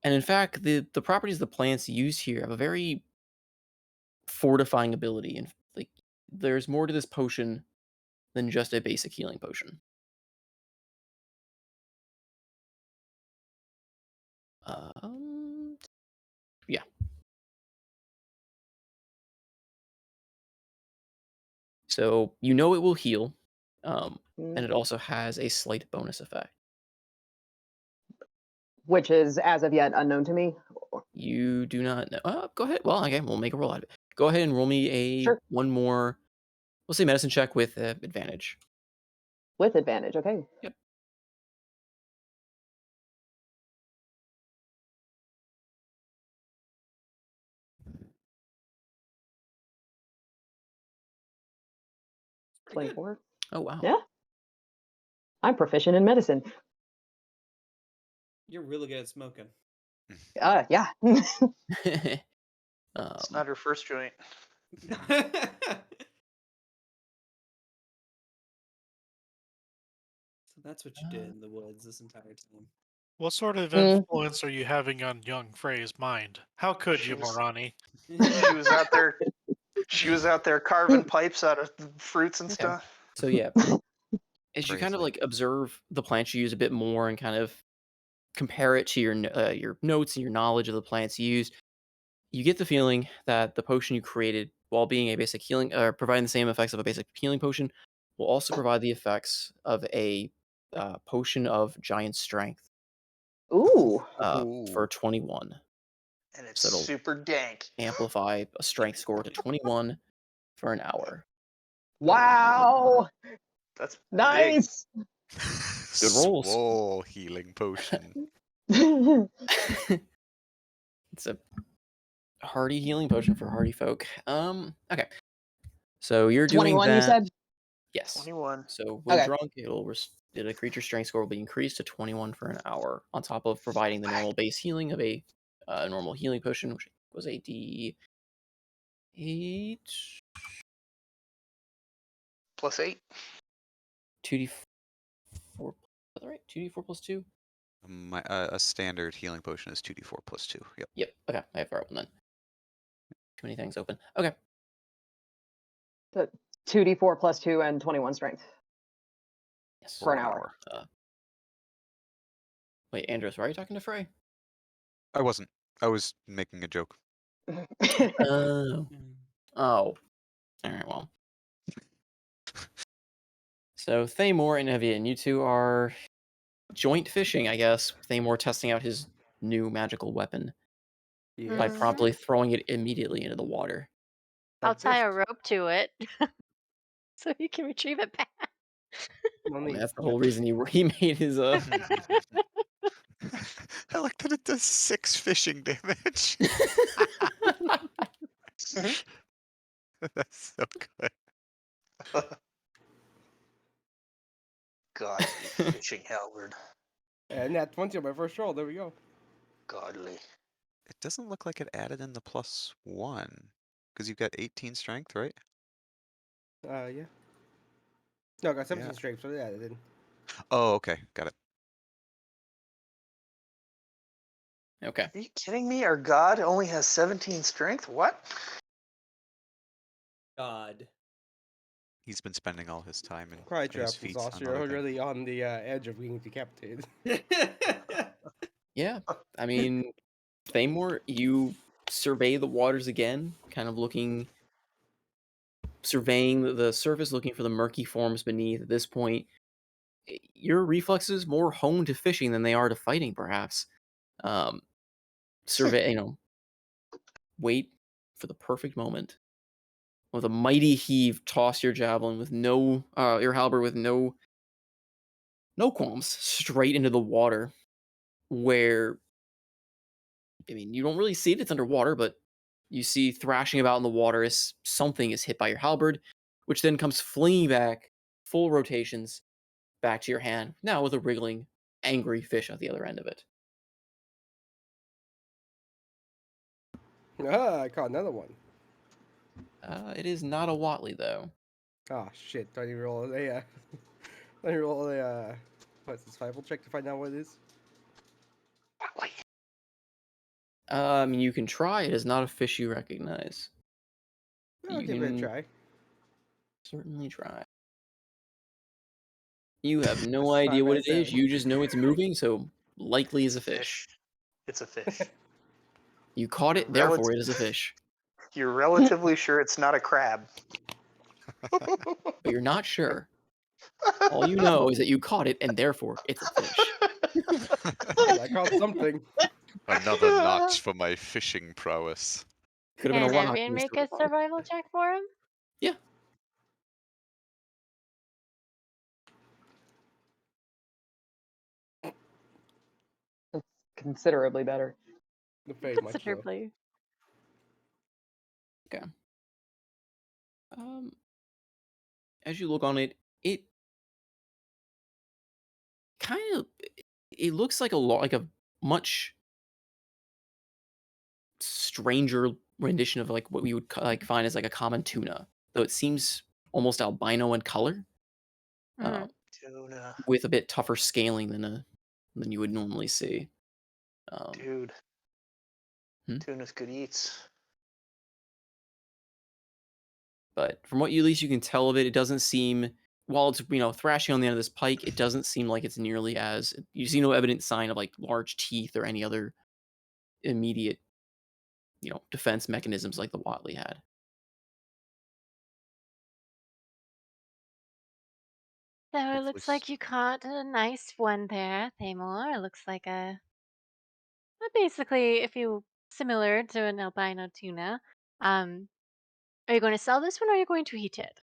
And in fact, the properties of the plants used here have a very fortifying ability, and like there's more to this potion than just a basic healing potion. Yeah. So you know it will heal, and it also has a slight bonus effect. Which is as of yet unknown to me. You do not know. Go ahead. Well, okay, we'll make a roll out of it. Go ahead and roll me a Sure. one more. We'll say medicine check with advantage. With advantage, okay. Yep. Pretty good. 24. Oh wow. Yeah. I'm proficient in medicine. You're really good at smoking. Yeah. It's not her first joint. So that's what you did in the woods this entire time. What sort of Mm. influence are you having on young Frey's mind? How could She you, was- Morani? She was out there. She was out there carving pipes out of fruits and Okay. stuff. So yeah, as you kind of Crazy. like observe the plants you use a bit more and kind of compare it to your notes and your knowledge of the plants you used, you get the feeling that the potion you created, while being a basic healing, providing the same effects of a basic healing potion, will also provide the effects of a potion of giant strength Ooh. for 21. And it's So it'll super dank. amplify a strength score to 21 for an hour. Wow. That's big. Nice. Good rolls. Swole healing potion. It's a hardy healing potion for hardy folk. Okay. So you're doing 21, that. you said? Yes. 21. So when Okay. drunk, the creature strength score will be increased to 21 for an hour, on top of providing the normal base healing of a normal healing potion, which was a D8 Plus 8. 2d4. Is that right? 2d4 plus 2? A standard healing potion is 2d4 plus 2. Yep. Yep. Okay. I have the right one then. Too many things open. Okay. So 2d4 plus 2 and 21 strength. Yes. For an hour. Wait, Andros, why are you talking to Frey? I wasn't. I was making a joke. Oh. Oh. Alright, well. So Thamor and Evian, you two are joint fishing, I guess. Thamor testing out his new magical weapon by Yes. promptly throwing it immediately into the water. I'll tie a Fished. rope to it so you can retrieve it back. No I mean, need. that's the whole reason he made his I like that it does 6 fishing damage. That's so good. God, fishing halberd. And that's 20 on my first roll. There we go. Godly. It doesn't look like it added in the plus 1. Because you've got 18 strength, right? Yeah. No, I got 17 Yeah. strength, so yeah, it didn't. Oh, okay. Got it. Okay. Are you kidding me? Our god only has 17 strength? What? God. He's been spending all his time in Cry his trap was feats also on other you're things. really on the edge of being decapitated. Yeah. I mean, Thamor, you survey the waters again, kind of surveying the surface, looking for the murky forms beneath. At this point, your reflexes more honed to fishing than they are to fighting, perhaps. Survey, wait for the perfect moment. With a mighty heave, toss your javelin with your halberd with no qualms, straight into the water, where, you don't really see it, it's underwater, but you see thrashing about in the water as something is hit by your halberd, which then comes flinging back, full rotations, back to your hand, now with a wriggling, angry fish at the other end of it. Ah, I caught another one. It is not a Watley, though. Oh shit! Do I need to roll a? Let me roll a. What's the survival check to find out what it is? You can try. It is not a fish you recognize. I'll You give it a can try. certainly try. You have no That's idea fine what by it is. sound. You just know it's moving, so likely is a It's fish. It's a fish. You caught it, therefore it is a fish. You're relatively sure it's not a crab. But you're not sure. All you know is that you caught it, and therefore it's a fish. I caught something. Another notch for my fishing prowess. Could have been a Can lot. everyone make a survival check for him? Yeah. It's considerably better. Very much so. Considerably. Okay. As you look on it, it kind of it looks like a much stranger rendition of like what we would find as like a common tuna, though it seems almost albino in color, Mhm. Tuna. with a bit tougher scaling than you would normally see. Dude. Hmm? Tuna's good eats. But from what at least you can tell of it, it doesn't seem, while it's thrashing on the end of this pike, it doesn't seem like it's nearly as, you see no evident sign of like large teeth or any other immediate defense mechanisms like the Watley had. So it Hopefully looks like you caught a nice one there, Thamor. It looks like basically, if you similar to an albino tuna. Are you going to sell this one or are you going to eat it?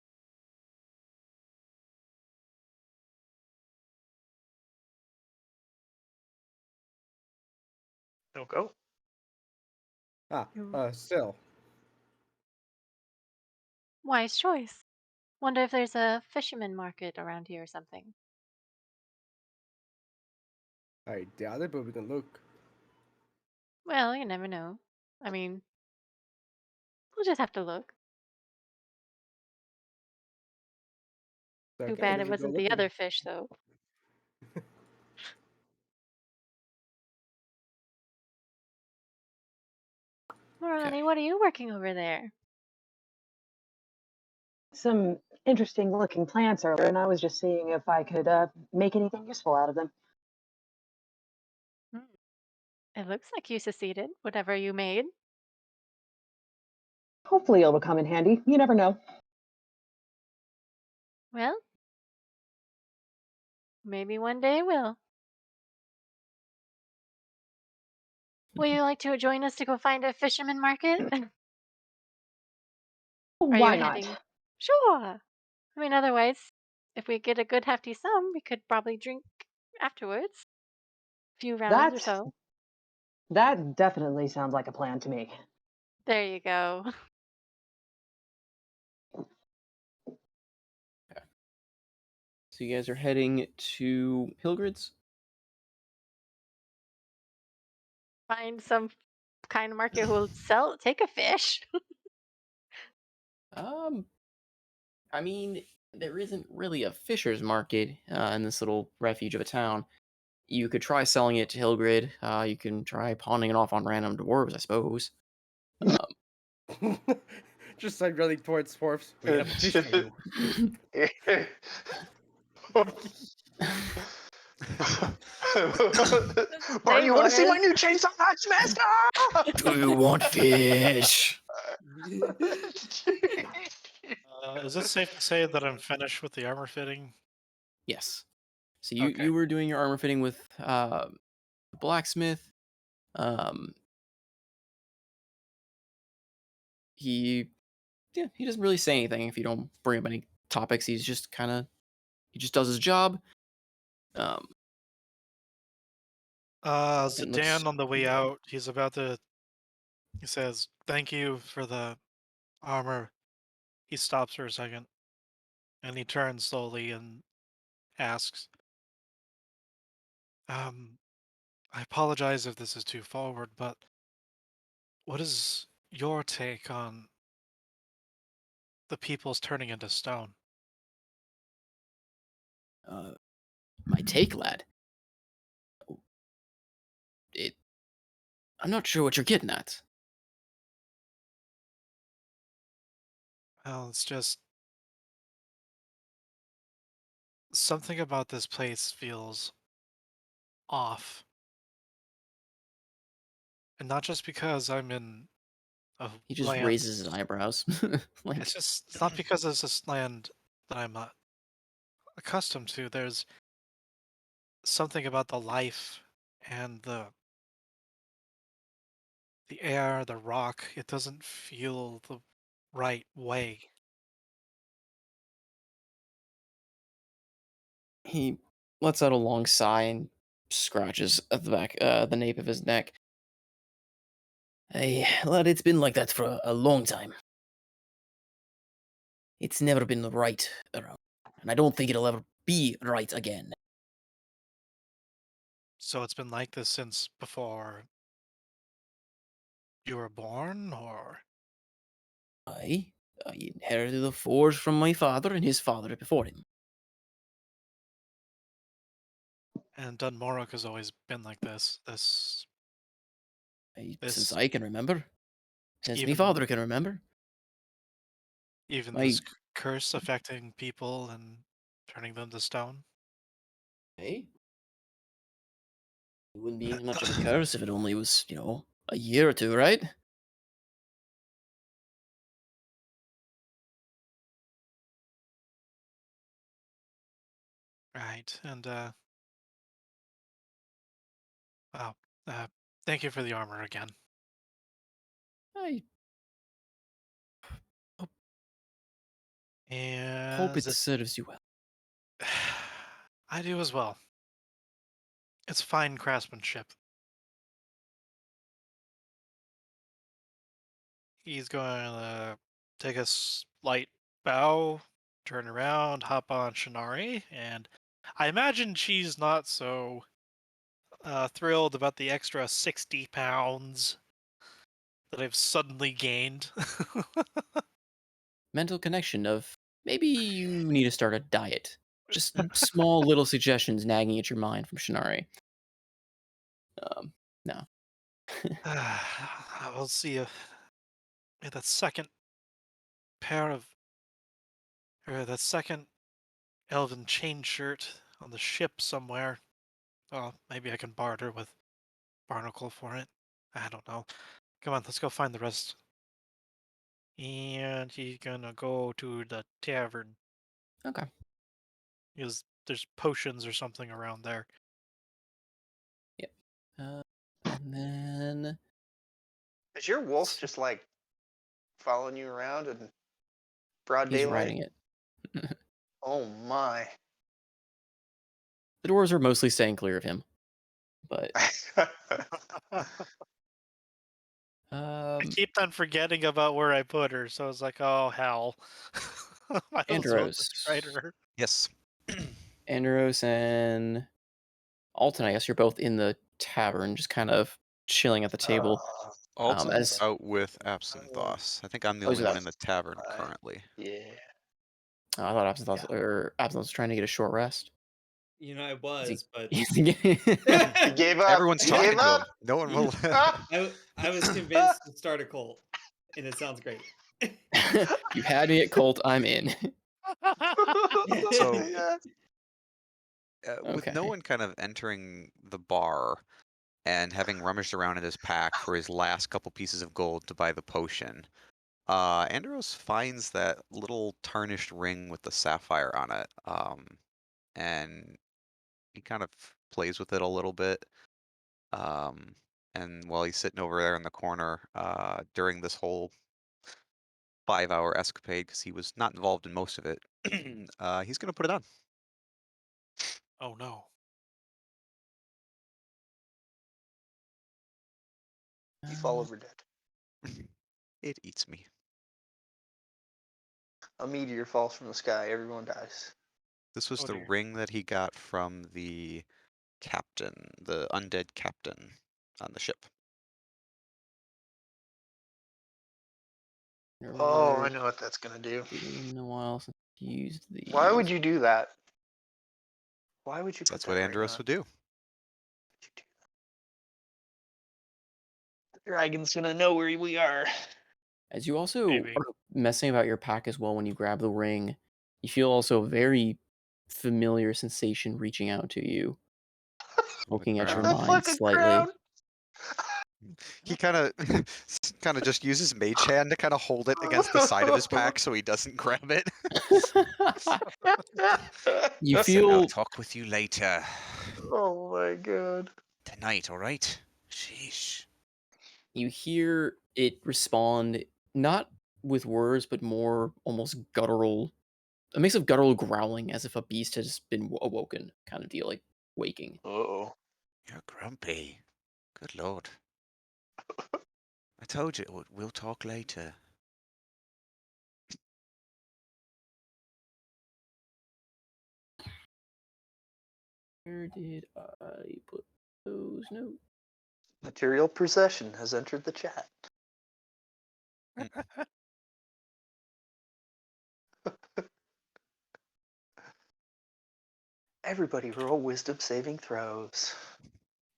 Don't go. Still. Wise choice. Wonder if there's a fisherman market around here or something. I doubt it, but we can look. Well, you never know. I mean, we'll just have to look. Too Okay, bad we it can go wasn't the looking. other fish, though. Morani, what are you working over there? Some interesting looking plants earlier, and I was just seeing if I could make anything useful out of them. It looks like you succeeded, whatever you made. Hopefully it'll come in handy. You never know. Well, maybe one day it will. Would you like to join us to go find a fisherman market? Are you Why not? heading? Sure. I mean, otherwise, if we get a good hefty sum, we could probably drink afterwards. A few rounds or so. That definitely sounds like a plan to me. There you go. So you guys are heading to Hildred's? Find some kind of market who will take a fish. I mean, there isn't really a fisher's market in this little refuge of a town. You could try selling it to Hildred. You can try pawning it off on random dwarves, I suppose. Just like running towards Swarfs. We have a fish for you. Barney, you want to see my Wars. new chainsaw axe mask? Do you want fish? Is it safe to say that I'm finished with the armor fitting? Yes. So Okay. you were doing your armor fitting with the blacksmith. Um, he he doesn't really say anything if you don't bring up any topics. He just does his job. It looks Zidane on the way out, he says, "Thank you for the armor." He stops for a second, and he turns slowly and asks, "Um, I apologize if this is too forward, but what is your take on the people's turning into stone?" my take, lad. It. I'm not sure what you're getting at. Well, it's just something about this place feels off. And not just because I'm in a He just land. raises his eyebrows. Like, It's not because it's this land that I'm accustomed to. There's something about the life and the air, the rock. It doesn't feel the right way. he lets out a long sigh and scratches at the nape of his neck. Hey, lad, it's been like that for a long time. It's never been right around, and I don't think it'll ever be right again. So it's been like this since before you were born, or I, I inherited the forge from my father and his father before him. and Dunmorok has always been like this. Since This I can remember, since my even father can remember. even My, this curse affecting people and turning them to stone. hey, it wouldn't be much of a curse if it only was, a year or two, right? Right, and wow, uh, thank you for the armor again. I hope And it serves you well. I do as well. It's fine craftsmanship. He's going to take a slight bow, turn around, hop on Shinari, and I imagine she's not so thrilled about the extra 60 pounds that I've suddenly gained. Mental connection of maybe you need to start a diet. Just small little suggestions nagging at your mind from Shinari. No. We'll see if that second pair of, or that second elven chain shirt on the ship somewhere. Well, maybe I can barter with Barnacle for it. I don't know. Come on, let's go find the rest. And he's gonna go to the tavern Okay. because there's potions or something around there. Yep. And then Is your wolf just like following you around in broad he's daylight? riding it. Oh my. The dwarves are mostly staying clear of him. But I keep on forgetting about where I put her, so it's like, oh hell. I was supposed to try Andros. her. Yes. Andros and Alton, I guess you're both in the tavern, just kind of chilling at the table. Alton's As out with Absinthoth. I think I'm the Oh, he's only with one in the Absinthe. tavern currently. Yeah. I thought Absinthe was trying to get a short rest. You know, I Is he- was, but is he getting- He gave up. Everyone's He talking gave to up. him. No one will. I was convinced to start a cult, and it sounds great. You had me at Colt, I'm in. So- Yeah. with no Okay. one kind of entering the bar and having rummaged around in his pack for his last couple pieces of gold to buy the potion, Andros finds that little tarnished ring with the sapphire on it, and he kind of plays with it a little bit. And while he's sitting over there in the corner, during this whole 5-hour escapade, because he was not involved in most of it, he's gonna put it on. Oh no. You fall over dead. It eats me. A meteor falls from the sky. Everyone dies. This was Oh the dear. ring that he got from the captain, the undead captain on the ship. Oh, I Remember, know what that's gonna do. been a while since you used Why would these. you do that? Why would you put That's that what ring Andros on? would do. The dragon's gonna know where we are. As you also Maybe. are messing about your pack as well when you grab the ring, you feel also a very familiar sensation reaching out to you, The poking at your crown. The mind fucking slightly. crown. He kind of kind of just uses mage hand to kind of hold it against the side of his pack so he doesn't grab it. You Listen, I'll feel talk with you later. Oh my god. Tonight, all right? Sheesh. you hear it respond not with words but more almost guttural, a mix of guttural growling as if a beast has been awoken kind of deal, like waking. Uh-oh. You're grumpy. Good lord. I told you we'll talk later. Where did I put those notes? Material possession has entered the chat. Everybody roll wisdom saving throws.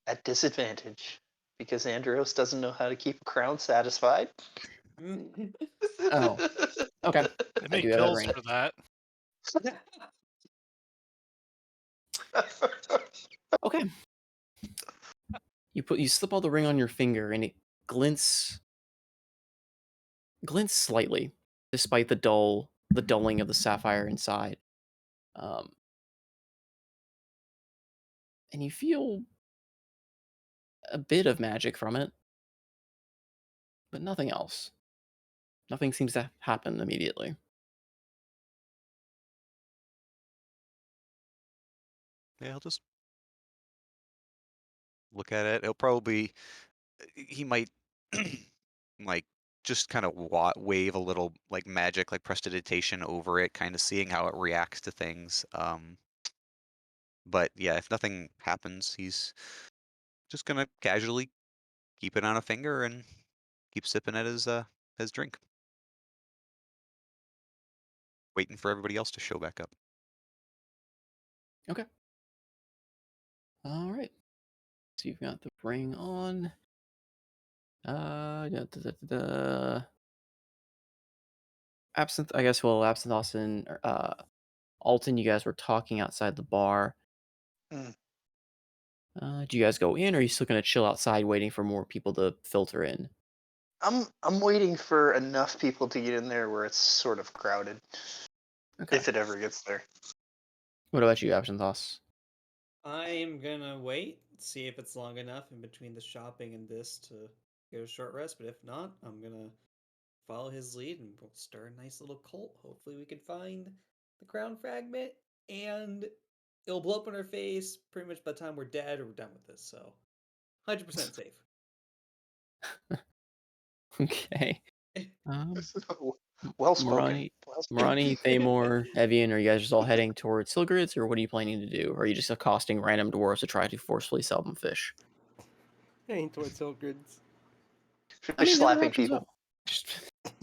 At disadvantage. Because Andros doesn't know how to keep a crown satisfied. Oh, okay. They I make do have that pills ring. for that. Okay. You slip all the ring on your finger and it glints slightly, despite the dulling of the sapphire inside. And you feel a bit of magic from it, but nothing else. Nothing seems to happen immediately. Yeah, he'll just look at it. He'll probably he might like just kind of wave a little like magic, like prestidigitation over it, kind of seeing how it reacts to things. But yeah, if nothing happens, he's just gonna casually keep it on a finger and keep sipping at his drink, waiting for everybody else to show back up. Okay. All right. So you've got the ring on. Absinthe, I guess. Well, Absinthe, Austin, Alton, you guys were talking outside the bar. Mm. Do you guys go in, or are you still gonna chill outside, waiting for more people to filter in? I'm waiting for enough people to get in there where it's sort of crowded. Okay. If it ever gets there. What about you, Absinthe? I'm gonna wait, see if it's long enough in between the shopping and this to get a short rest, but if not, I'm gonna follow his lead and we'll start a nice little cult. Hopefully we can find the crown fragment and it'll blow up in our face pretty much by the time we're dead or we're done with this, so 100% safe. Okay. Well spoken. Marani, Thamor, Evian, are you guys just all heading towards Silgrids, or what are you planning to do? Or are you just accosting random dwarves to try to forcefully sell them fish? Heading towards Silgrids. I mean, there are Slapping options. people.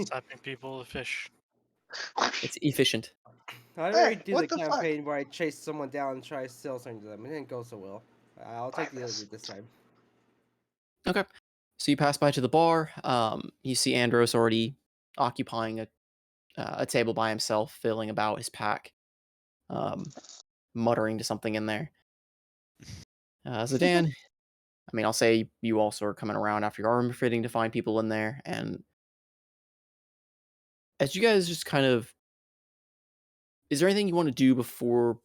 Slapping people with fish. It's efficient. I Hey, already did what the the fuck? campaign where I chased someone down and tried to sell something to them. It didn't go so well. I'll take the other route this time. Okay. So you pass by to the bar. You see Andros already occupying a table by himself, filling about his pack. muttering to something in there. So Dan, I mean, I'll say you also are coming around after your armor fitting to find people in there, and as you guys just kind of, is there anything you want to do before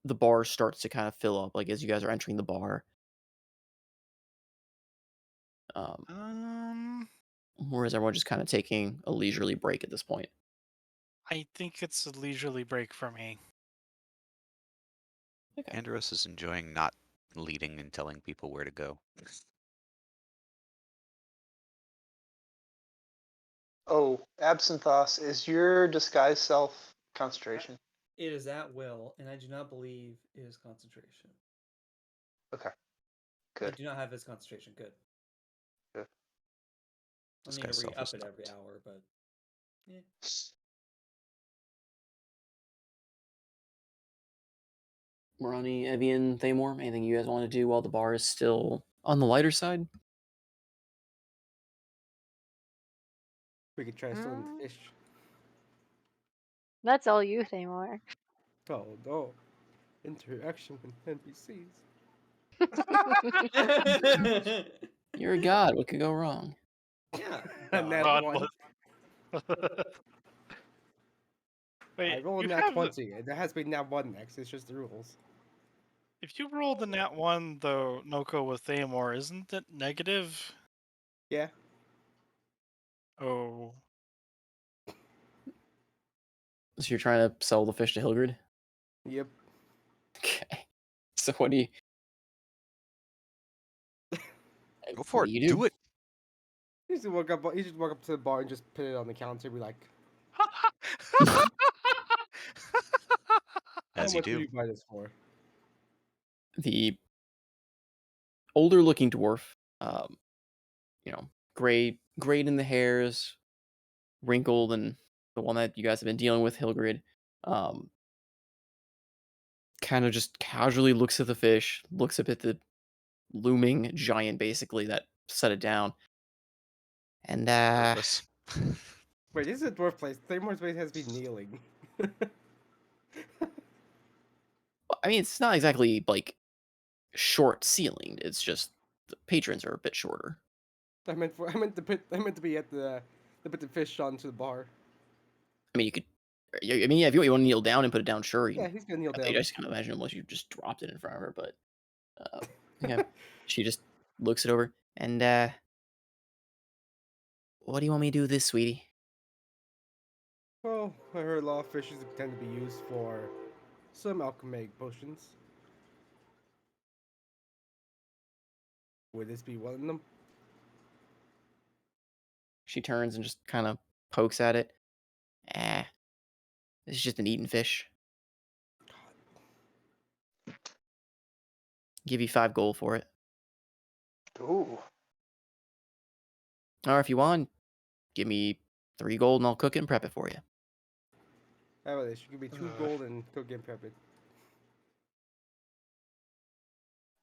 the bar starts to kind of fill up? Like as you guys are entering the bar, um, Um, or is everyone just kind of taking a leisurely break at this point? I think it's a leisurely break for me. Okay. Andros is enjoying not leading and telling people where to go. Oh, Absynthos, is your disguise self concentration? It is at will, and I do not believe it is concentration. Okay, I good. do not have his concentration. Good. Good. I'll This need to guy's self re-up is it every not. hour, but yeah. Morani, Evian, Thamor, anything you guys want to do while the bar is still on the lighter side? We could try stealing Mm, the fish. that's all you, Thamor. Oh no. Interaction with NPCs. You're a god. What could go wrong? Yeah. Nat God, 1. I wait, rolled you nat have 20. There has to be nat 1 next. It's just the rules. if you rolled the nat one though, Noko with Thamor, isn't it negative? Yeah. Oh, So you're trying to sell the fish to Hilgrid? Yep. Okay. So what do you Go what for do it. you do? Do it. He just walk up to the bar and just put it on the counter and be like, how As you much will do. you buy this for? The older looking dwarf, grayed in the hairs, wrinkled, and the one that you guys have been dealing with, Hilgrid, um, kind of just casually looks at the fish, looks up at the looming giant, basically, that set it down, and Shirtless. Wait, this is a dwarf place. Thamor's place has to be kneeling. I mean, it's not exactly like short ceilinged. It's just the patrons are a bit shorter. I meant to be at to put the fish onto the bar. I mean, you could. I mean, yeah, if you want to kneel down and put it down, sure. You Yeah, can, he's gonna kneel I down. just kind of imagine unless you just dropped it in front of her, but okay. She just looks it over and what do you want me to do with this, sweetie? Well, I heard a lot of fishes tend to be used for some alchemic potions. Would this be one of them? She turns and just kind of pokes at it. Eh, this is just an eaten fish. Give you 5 gold for it. Ooh. Or if you want, give me 3 gold and I'll cook it and prep it for you. How about this? You give me 2 gold and cook and prep it.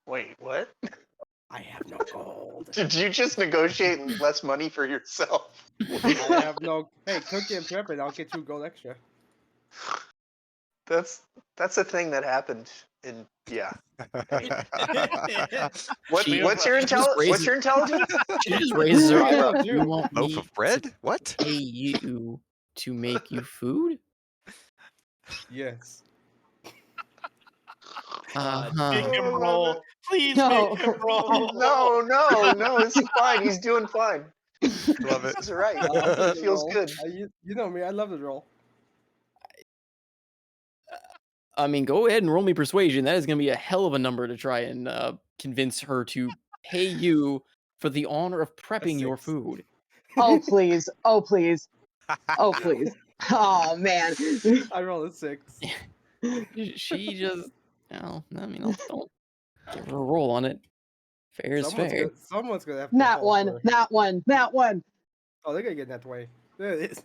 Wait, what? I have no gold. Did you just negotiate less money for yourself? I have no. Hey, cook and prep it. I'll get 2 gold extra. That's a thing that happened in yeah. She What's your intelligence? She just raises her I eyebrow. love You you. want Loaf me of to bread? What? pay you to make you food? Yes. Uh-huh. make Oh, I him love roll. it. Please No. make him roll. No, it's fine. He's doing fine. Love This it. is right. I'll take It the feels roll. good. You know me. I love the roll. I mean, go ahead and roll me persuasion. That is going to be a hell of a number to try and convince her to pay you for the honor of A prepping your 6. food. Oh please. Oh please. Oh please. Oh man. I roll a 6. She just, well, I mean, don't give her a roll on it. Fair is fair. Someone's gonna have to That fall one. for. That one. That one. Oh, they're gonna get that way. There it is.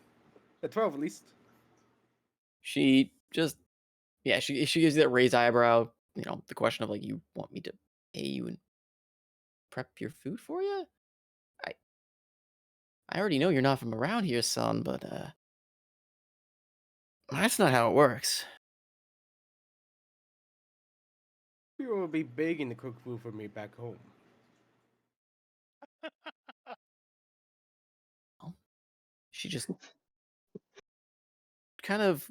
A 12 at least. She just, yeah, she gives you that raised eyebrow. You know, the question of like, you want me to pay you and prep your food for you? I already know you're not from around here, son, but that's not how it works. People will be begging to cook food for me back home. She just kind of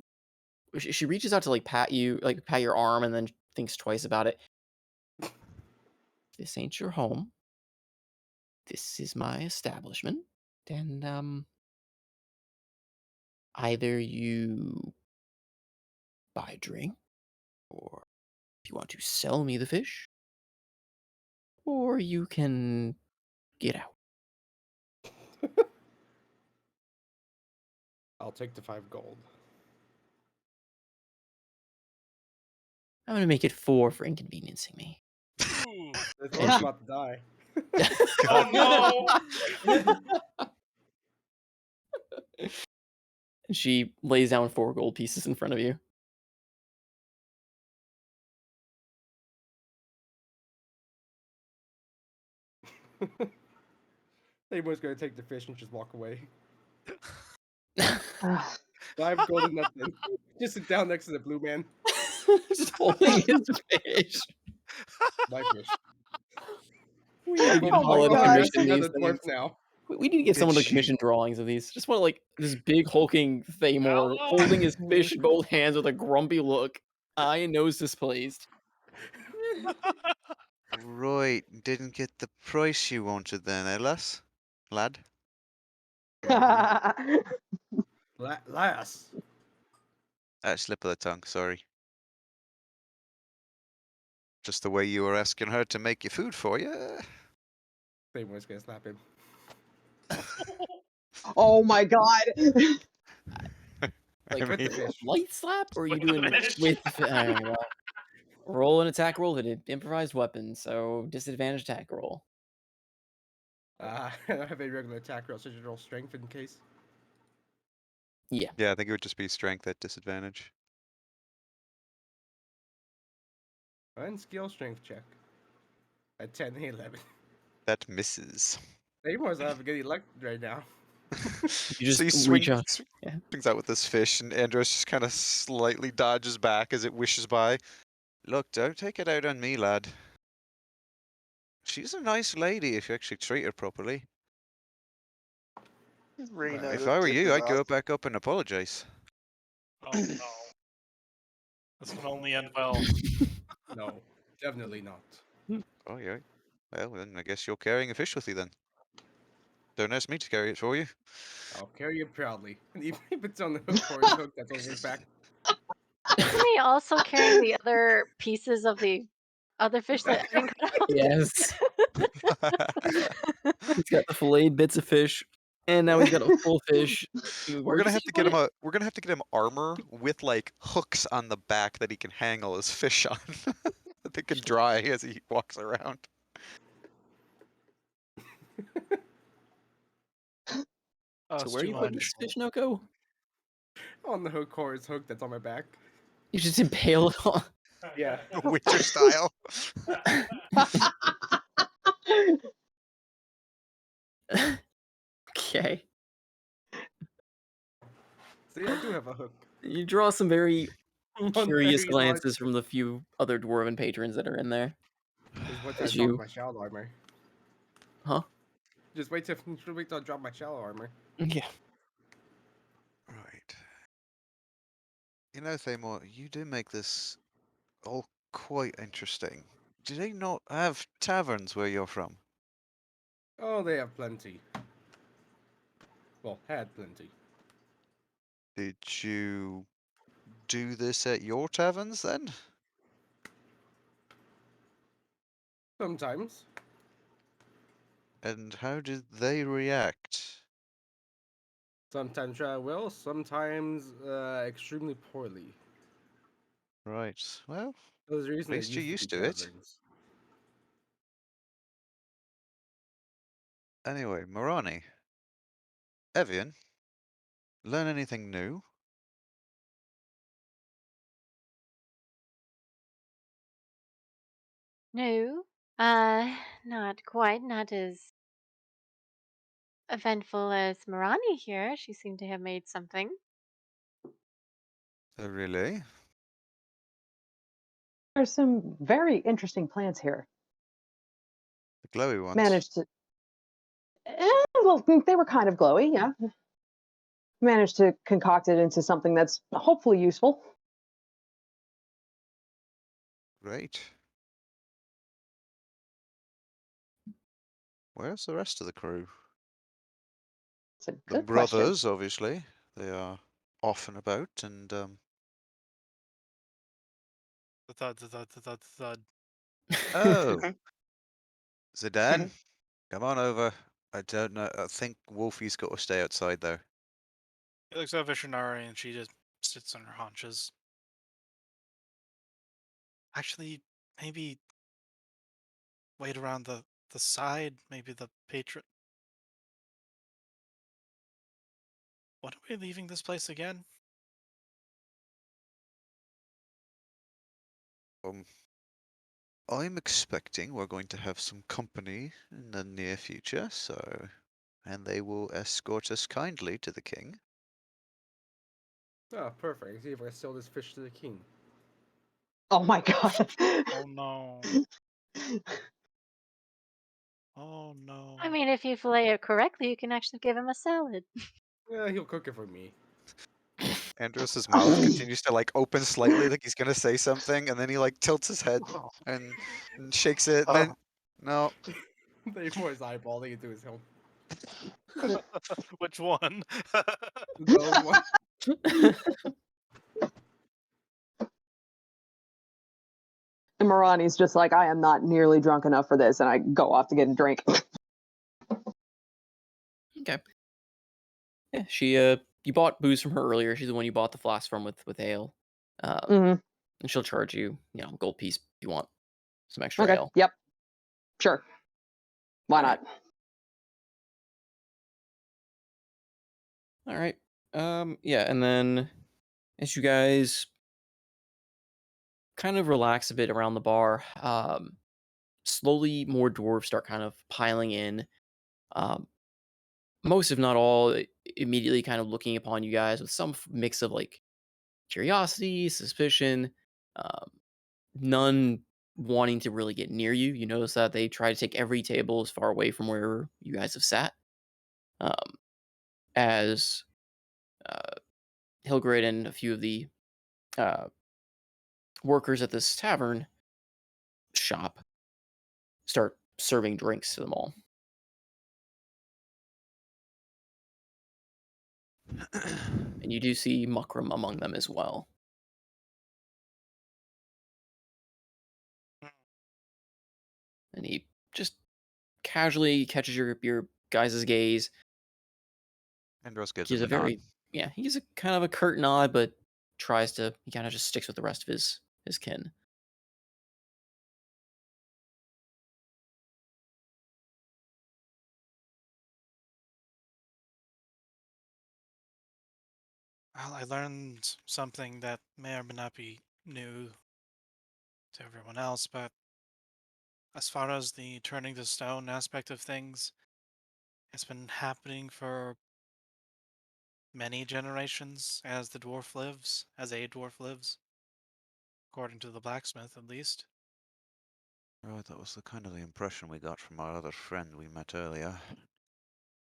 she reaches out to like pat you, like pat your arm, and then thinks twice about it. This ain't your home. This is my establishment, and either you buy a drink, or if you want to sell me the fish, or you can get out. I'll take the 5 gold. I'm gonna make it 4 for inconveniencing me. Ooh. This And one's she- about to die. Oh no! And she lays down 4 gold pieces in front of you. Everyone's gonna take the fish and just walk away. Ugh. 5 gold and nothing. Just sit down next to the blue man. Just holding his fish. My fish. We need to get Oh my Hollow to God. commission Another these dwarf things. now. We need to get Did someone to she- commission drawings of these. Just want like this big hulking Thamor Hello? holding his fish in both hands with a grumpy look, eye and nose displaced. Right, didn't get the price you wanted then, eh, lad? Lass. Slip of the tongue, sorry. Just the way you were asking her to make your food for you. Everyone's gonna slap him. Oh my God. Like With the mean, fish. light slap, or are you With the doing fish. with the fish? All right, well, roll an attack roll with an improvised weapon, so disadvantage attack roll. I don't have a regular attack roll, so just roll strength in case. Yeah. yeah, I think it would just be strength at disadvantage. And skill strength check. At 10 and 11. That misses. Everyone's having good luck right now. You just So you reach out. Yeah. swings out with this fish, and Andros just kind of slightly dodges back as it wishes by. Look, don't take it out on me, lad. She's a nice lady if you actually treat her properly. Rena, If the I were tip you, is I'd go off. back up and apologize. Oh no! This can only end well. No, definitely not. Oh, yeah. Well, then I guess you're carrying a fish with you then. Don't ask me to carry it for you. I'll carry it proudly. And even if it's on the hook or his hook that's over his back. Isn't he also carrying the other pieces of the other fish that I didn't cut out? Yes. He's got the filleted bits of fish, and now he's got a full fish. We're Where'd gonna you say have you to get put him it? a we're gonna have to get him armor with like hooks on the back that he can hang all his fish on. That they can dry as he walks around. Oh, So it's where are too you putting much. this fish, Noko? On the hook or his hook that's on my back. You just impale it on. Yeah. Witcher style. Okay. See, I do have a hook. You draw some very One curious very large- glances from the few other dwarven patrons that are in there. Just wait till I As drop you- my shallow armor. Huh? Just wait till I drop my shallow armor. Yeah. Right. You know, Thamor, you do make this all quite interesting. Do they not have taverns where you're from? Oh, they have plenty. Well, had plenty. Did you do this at your taverns then? Sometimes. And how did they react? Sometimes well, sometimes extremely poorly. Right. Well, There's a reason At they least you're used used to to be it. taverns. anyway, Morani. Evian, learn anything new? No, not quite. Not as eventful as Marani here. She seemed to have made something. Really? There's some very interesting plants here. The glowy ones. Managed to. Well, they were kind of glowy, yeah. Managed to concoct it into something that's hopefully useful. Great. Where's the rest of the crew? It's a The good question. brothers, obviously. They are off and about, and The thud, the thud, the thud, the thud. oh, Zidane, come on over. I don't know. I think Wolfie's got to stay outside though. He looks over Shinari and she just sits on her haunches. Actually, maybe wait around the side, maybe the patron. What are we leaving this place again? I'm expecting we're going to have some company in the near future, and they will escort us kindly to the king. Oh, perfect. See if I sell this fish to the king. Oh my god. Oh no. Oh no. I mean, if you fillet it correctly, you can actually give him a salad. Yeah, he'll cook it for me. Andros's mouth continues to like open slightly, like he's gonna say something, and then he like tilts his head Oh. and shakes it, and then no. Then he pour his eyeballing into his helm. Which one? Those one. And Marani's just like, I am not nearly drunk enough for this, and I go off to get a drink. Okay. Yeah, she you bought booze from her earlier. She's the one you bought the flask from with ale. Mhm. And she'll charge you, a gold piece if you want some extra Okay. ale. Yep. Sure. Why All right. not? All right. Yeah, and then as you guys kind of relax a bit around the bar, slowly more dwarves start kind of piling in. Um, most, if not all, immediately kind of looking upon you guys with some mix of like curiosity, suspicion, um, none wanting to really get near you. You notice that they try to take every table as far away from where you guys have sat. As Hilgrid and a few of the uh, workers at this tavern shop start serving drinks to them all. And you do see Mukram among them as well. And he just casually catches your guys' gaze. Andros gives He's him a a nod. very he's a kind of a curt nod, but he kind of just sticks with the rest of his kin. Well, I learned something that may or may not be new to everyone else, but as far as the turning to stone aspect of things, it's been happening for many generations as the dwarf lives, as a dwarf lives, according to the blacksmith at least. Right, that was the kind of the impression we got from our other friend we met earlier.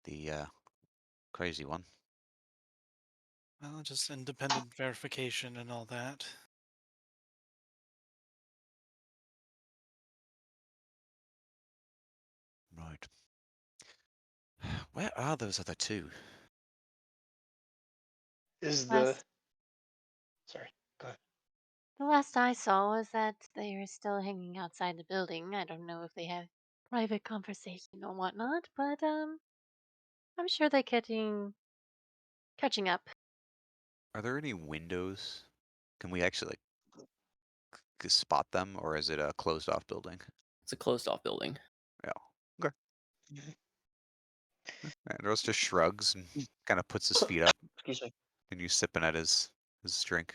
The crazy one. Well, just independent verification and all that. Right. Where are those other two? Is the Last, sorry. Go ahead. the last I saw was that they are still hanging outside the building. I don't know if they have private conversation or whatnot, but I'm sure they're catching up. Are there any windows? Can we actually like spot them, or is it a closed off building? It's a closed off building. Yeah. Okay. Andros just shrugs and kind of puts his feet up, Excuse me. and you sipping at his drink.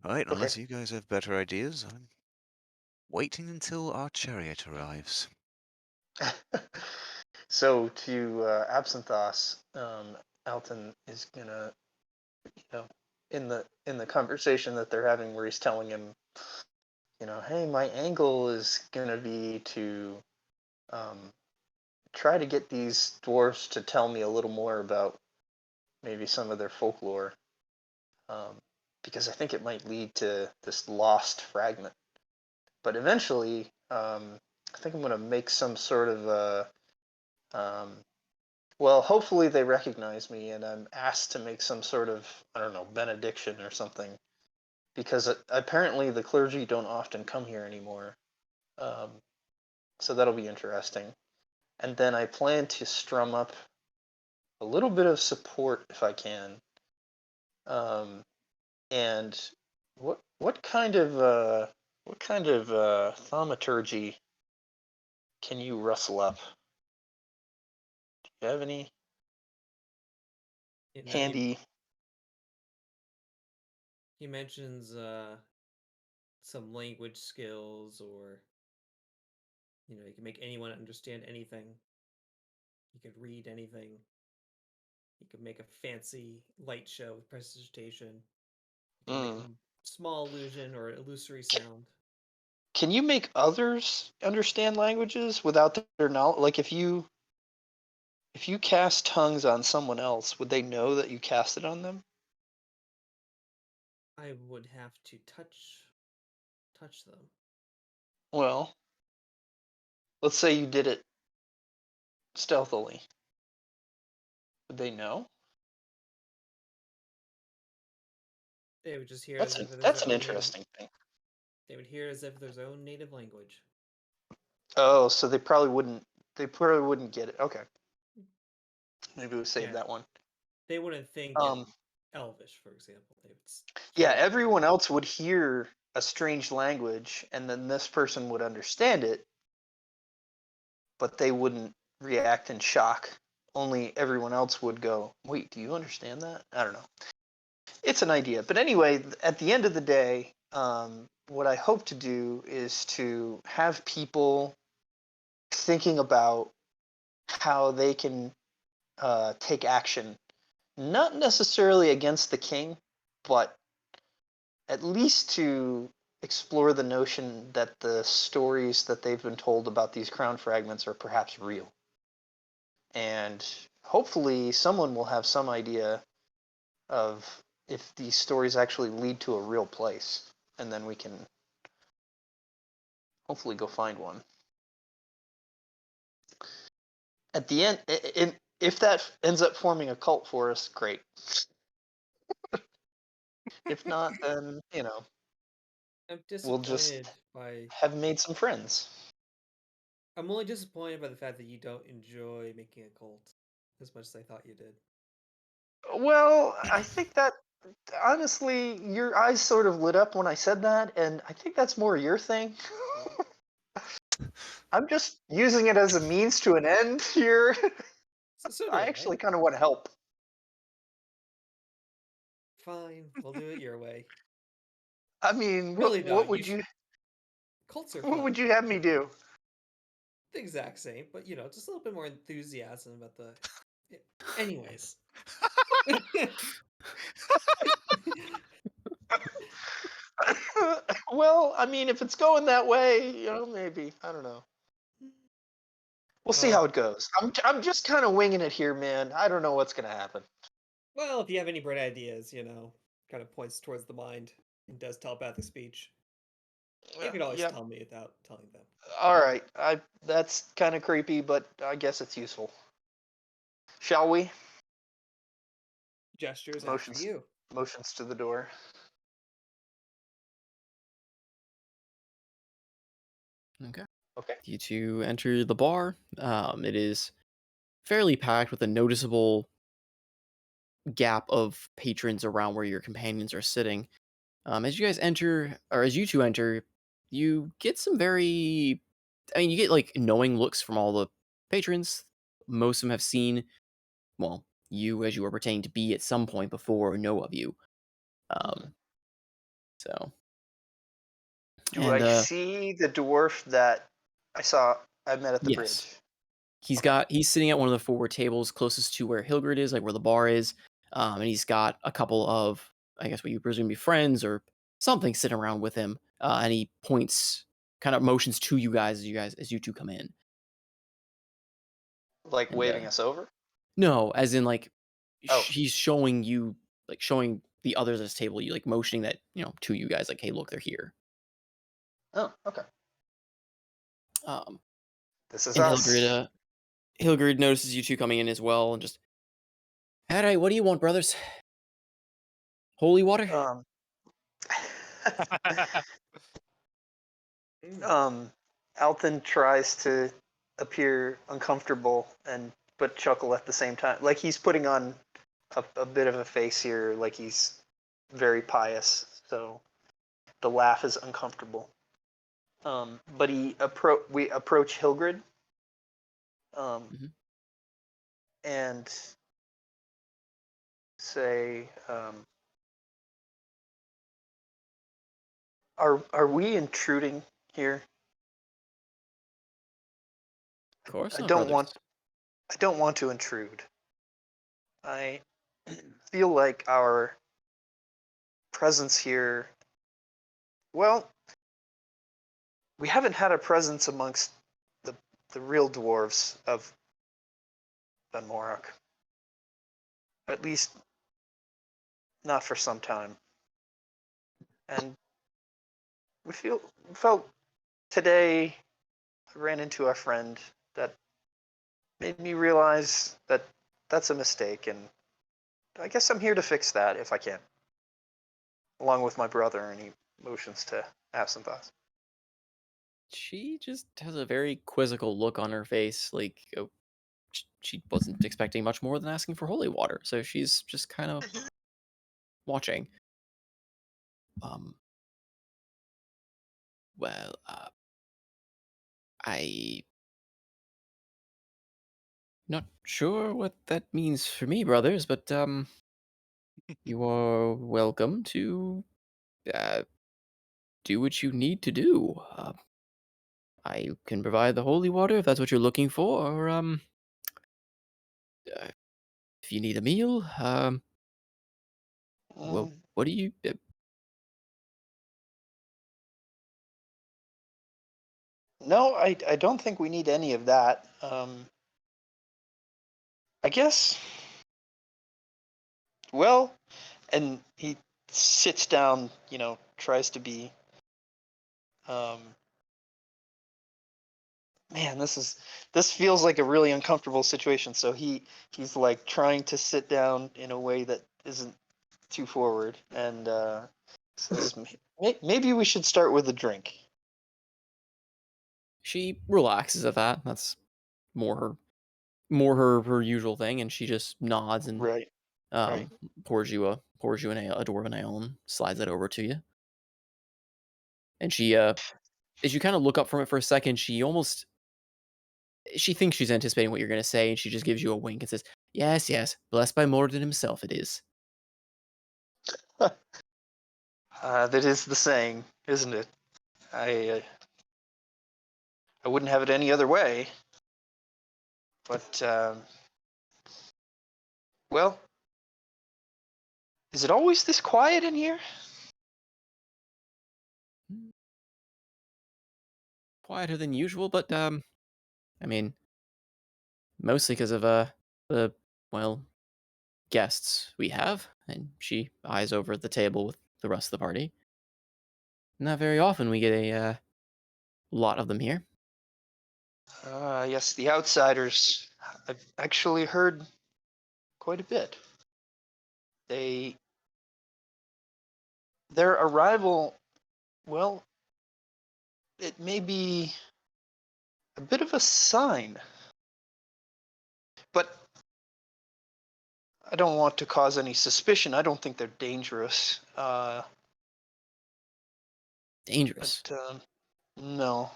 All right, Okay. unless you guys have better ideas, I'm waiting until our chariot arrives. So to Absintho's, Alton is gonna, in the conversation that they're having, where he's telling him, hey, my angle is gonna be to try to get these dwarves to tell me a little more about maybe some of their folklore, because I think it might lead to this lost fragment. But eventually, I think I'm going to make some sort of well, hopefully they recognize me, and I'm asked to make some sort of, I don't know, benediction or something, because apparently the clergy don't often come here anymore. So that'll be interesting. And then I plan to strum up a little bit of support if I can. And what kind of thaumaturgy can you rustle up? Do you have any handy? He mentions some language skills, or you can make anyone understand anything. You could read anything. You could make a fancy light show with prestidigitation. You can make a small illusion or illusory sound. Can you make others understand languages without their knowledge? Like if you cast tongues on someone else, would they know that you cast it on them? I would have to touch them. Well, let's say you did it stealthily. Would they know? They would just hear That's as if it was that's their an own native. interesting thing. They would hear as if their own native language. Oh, so they probably wouldn't. They probably wouldn't get it. Okay. Maybe we save that one. They wouldn't think it Elvish, for example. They would yeah, everyone else would hear a strange language, and then this person would understand it, but they wouldn't react in shock. Only everyone else would go, wait, do you understand that? I don't know. It's an idea. But anyway, at the end of the day, what I hope to do is to have people thinking about how they can take action, not necessarily against the king, but at least to explore the notion that the stories that they've been told about these crown fragments are perhaps real. And hopefully someone will have some idea of if these stories actually lead to a real place, and then we can hopefully go find one. At the end, if that ends up forming a cult for us, great. If not, then, I'm we'll just disappointed by. have made some friends. I'm only disappointed by the fact that you don't enjoy making a cult as much as I thought you did. Well, I think that honestly, your eyes sort of lit up when I said that, and I think that's more your thing. I'm just using it as a means to an end here. So I actually kind of want to help. Fine, we'll do it your way. I mean, Really, what would you? Cults are What fun. would you have me do? The exact same, but just a little bit more enthusiasm about the. Anyways. Well, I mean, if it's going that way, maybe. I don't know. We'll see how it goes. I'm just kind of winging it here, man. I don't know what's gonna happen. Well, if you have any bright ideas, kind of points towards the mind and does telepathic speech. You could always tell me without telling them. All right, that's kind of creepy, but I guess it's useful. Shall we? Gestures after you. Motions to the door. Okay. Okay. You two enter the bar. It is fairly packed with a noticeable gap of patrons around where your companions are sitting. As you guys enter, or as you two enter, you get some you get like knowing looks from all the patrons. Most of them have seen, well, you as you were pretending to be at some point before or know of you. So. Do I see the dwarf that I met at the bridge? he's sitting at one of the forward tables closest to where Hilgrid is, like where the bar is, and he's got a couple of, I guess what you presume to be friends or something sitting around with him, and he points, kind of motions to you guys as you two come in. Like And, waving us over? No, as in like Oh. he's showing you, like showing the others at his table, you like motioning that, to you guys, like, hey, look, they're here. Oh, okay. Um, This is and us. Hilgrid notices you two coming in as well, and just, all right, what do you want, brothers? Holy water? Um, Mm. Alton tries to appear uncomfortable but chuckle at the same time. Like he's putting on a bit of a face here, like he's very pious. So the laugh is uncomfortable. But we approach Hilgrid, Mhm. and say, "Are we intruding here? Of course I not, don't brothers. want I don't want to intrude. I feel like our presence here. Well, we haven't had a presence amongst the the real dwarves of Benmorak. At least not for some time. And felt today I ran into a friend that made me realize that that's a mistake, and I guess I'm here to fix that if I can, along with my brother, and he motions to have some thoughts. She just has a very quizzical look on her face, like, she wasn't expecting much more than asking for holy water, so she's just kind of watching. Um, well, I not sure what that means for me, brothers, but you are welcome to uh, do what you need to do. I can provide the holy water if that's what you're looking for, or uh, if you need a meal, well, Mm, what do you? no, I don't think we need any of that. I guess. Well, and he sits down. Tries to be. Um, Man, this feels like a really uncomfortable situation. So he's like trying to sit down in a way that isn't too forward, and says, Maybe we should start with a drink." She relaxes at that. That's more her her usual thing, and she just nods and Right, right. pours you a dwarven ale and slides that over to you. And she as you kind of look up from it for a second, she thinks she's anticipating what you're going to say, and she just gives you a wink and says, "Yes, yes, blessed by Morden himself, it is." That is the saying, isn't it? I I wouldn't have it any other way. But well, is it always this quiet in here? Quieter than usual, but I mean, mostly because of the, well, guests we have. And she eyes over at the table with the rest of the party. Not very often we get a lot of them here. Yes, the outsiders. I've actually heard quite a bit. They Their arrival, well, it may be a bit of a sign, but I don't want to cause any suspicion. I don't think they're dangerous. Dangerous. But no.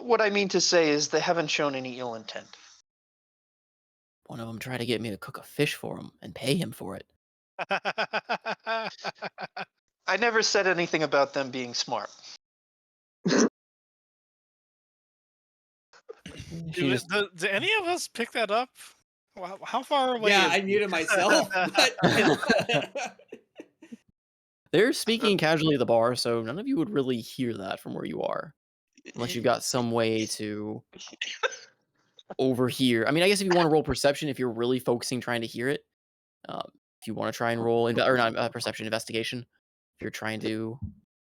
What I mean to say is they haven't shown any ill intent. One of them tried to get me to cook a fish for him and pay him for it. I never said anything about them being smart. She just Do any of us pick that up? How far away Yeah, is I he? muted myself, but they're speaking casually at the bar, so none of you would really hear that from where you are, unless you've got some way to overhear. I mean, I guess if you want to roll perception, if you're really focusing trying to hear it, if you want to try and roll or not perception, investigation, if you're trying to,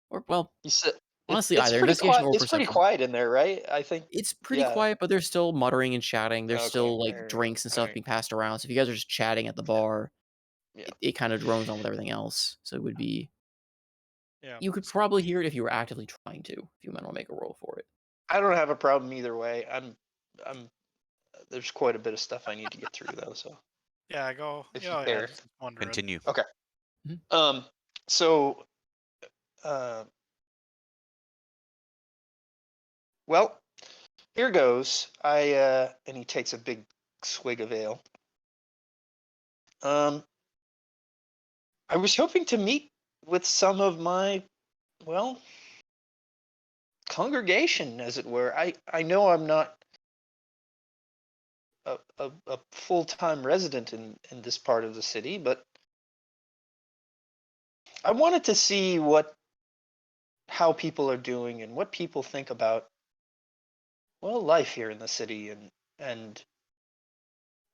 or well, You said honestly, it's either pretty investigation quiet. or It's pretty perception. quiet in there, right? I think. It's pretty Yeah. quiet, but there's still muttering and chatting. There's Okay. still like Alright, drinks and stuff alright. being passed around. So if you guys are just chatting at the bar, Yeah. it kind of drones on with everything else. So it would be Yeah. you could probably hear it if you were actively trying to. If you might want to make a roll for it. I don't have a problem either way. I'm. There's quite a bit of stuff I need to get through though. So Yeah, go. if Yeah, you yeah, care. just wondering. Continue. Okay. Mhm. So. Well, here goes. And he takes a big swig of ale. I was hoping to meet with some of my, well, congregation, as it were. I know I'm not a full-time resident in this part of the city, but I wanted to see how people are doing and what people think about, well, life here in the city, and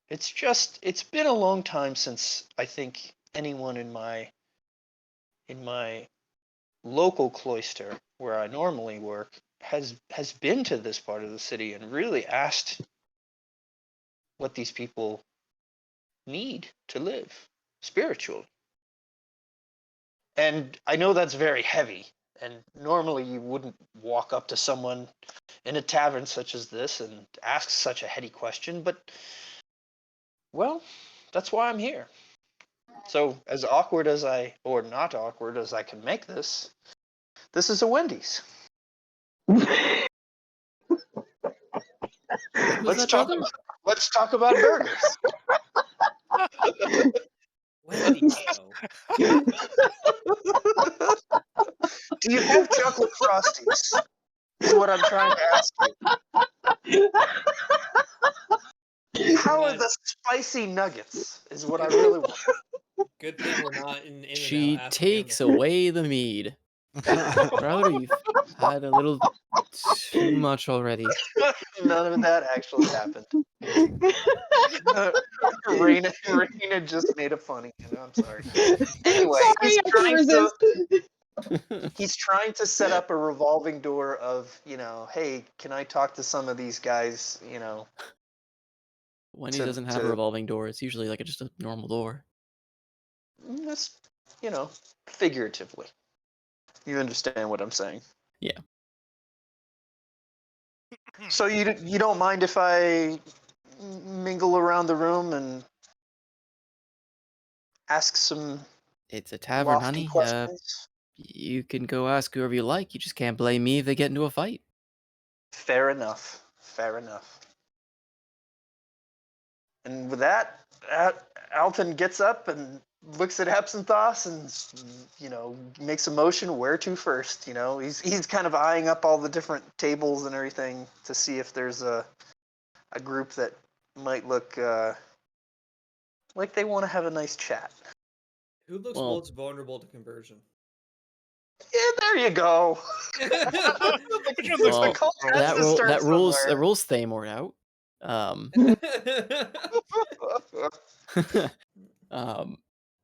it's been a long time since I think anyone in my local cloister where I normally work has been to this part of the city and really asked what these people need to live spiritually. And I know that's very heavy, and normally you wouldn't walk up to someone in a tavern such as this and ask such a heady question, but well, that's why I'm here. So as awkward as or not awkward as I can make this is a Wendy's. What was that, brother? Let's talk about burgers. Wendy's though. Do you have chocolate frosties? Is what I'm trying to ask you. How are the spicy nuggets? Is what I really want. Good thing we're not in In-N-Out She asking him takes to- away the mead. Brother, you've had a little too much already. None of that actually happened. Raina just made it funny. I'm sorry. Anyway, Sorry, I couldn't resist. he's trying to set up a revolving door of, hey, can I talk to some of these guys, Wendy doesn't have a revolving door. It's usually like just a normal door. That's, figuratively. You understand what I'm saying? Yeah. So you don't mind if I mingle around the room and ask some It's a tavern, lofty honey. questions? You can go ask whoever you like. You just can't blame me if they get into a fight. Fair enough. Fair enough. And with that, Alton gets up and looks at Hepsenthos and, makes a motion where to first. He's kind of eyeing up all the different tables and everything to see if there's a group that might look like they want to have a nice chat. Who looks Well- most vulnerable to conversion? Yeah, there you go. Which one looks Well, like cult has that to rule start that rules that somewhere. rules Thamor out.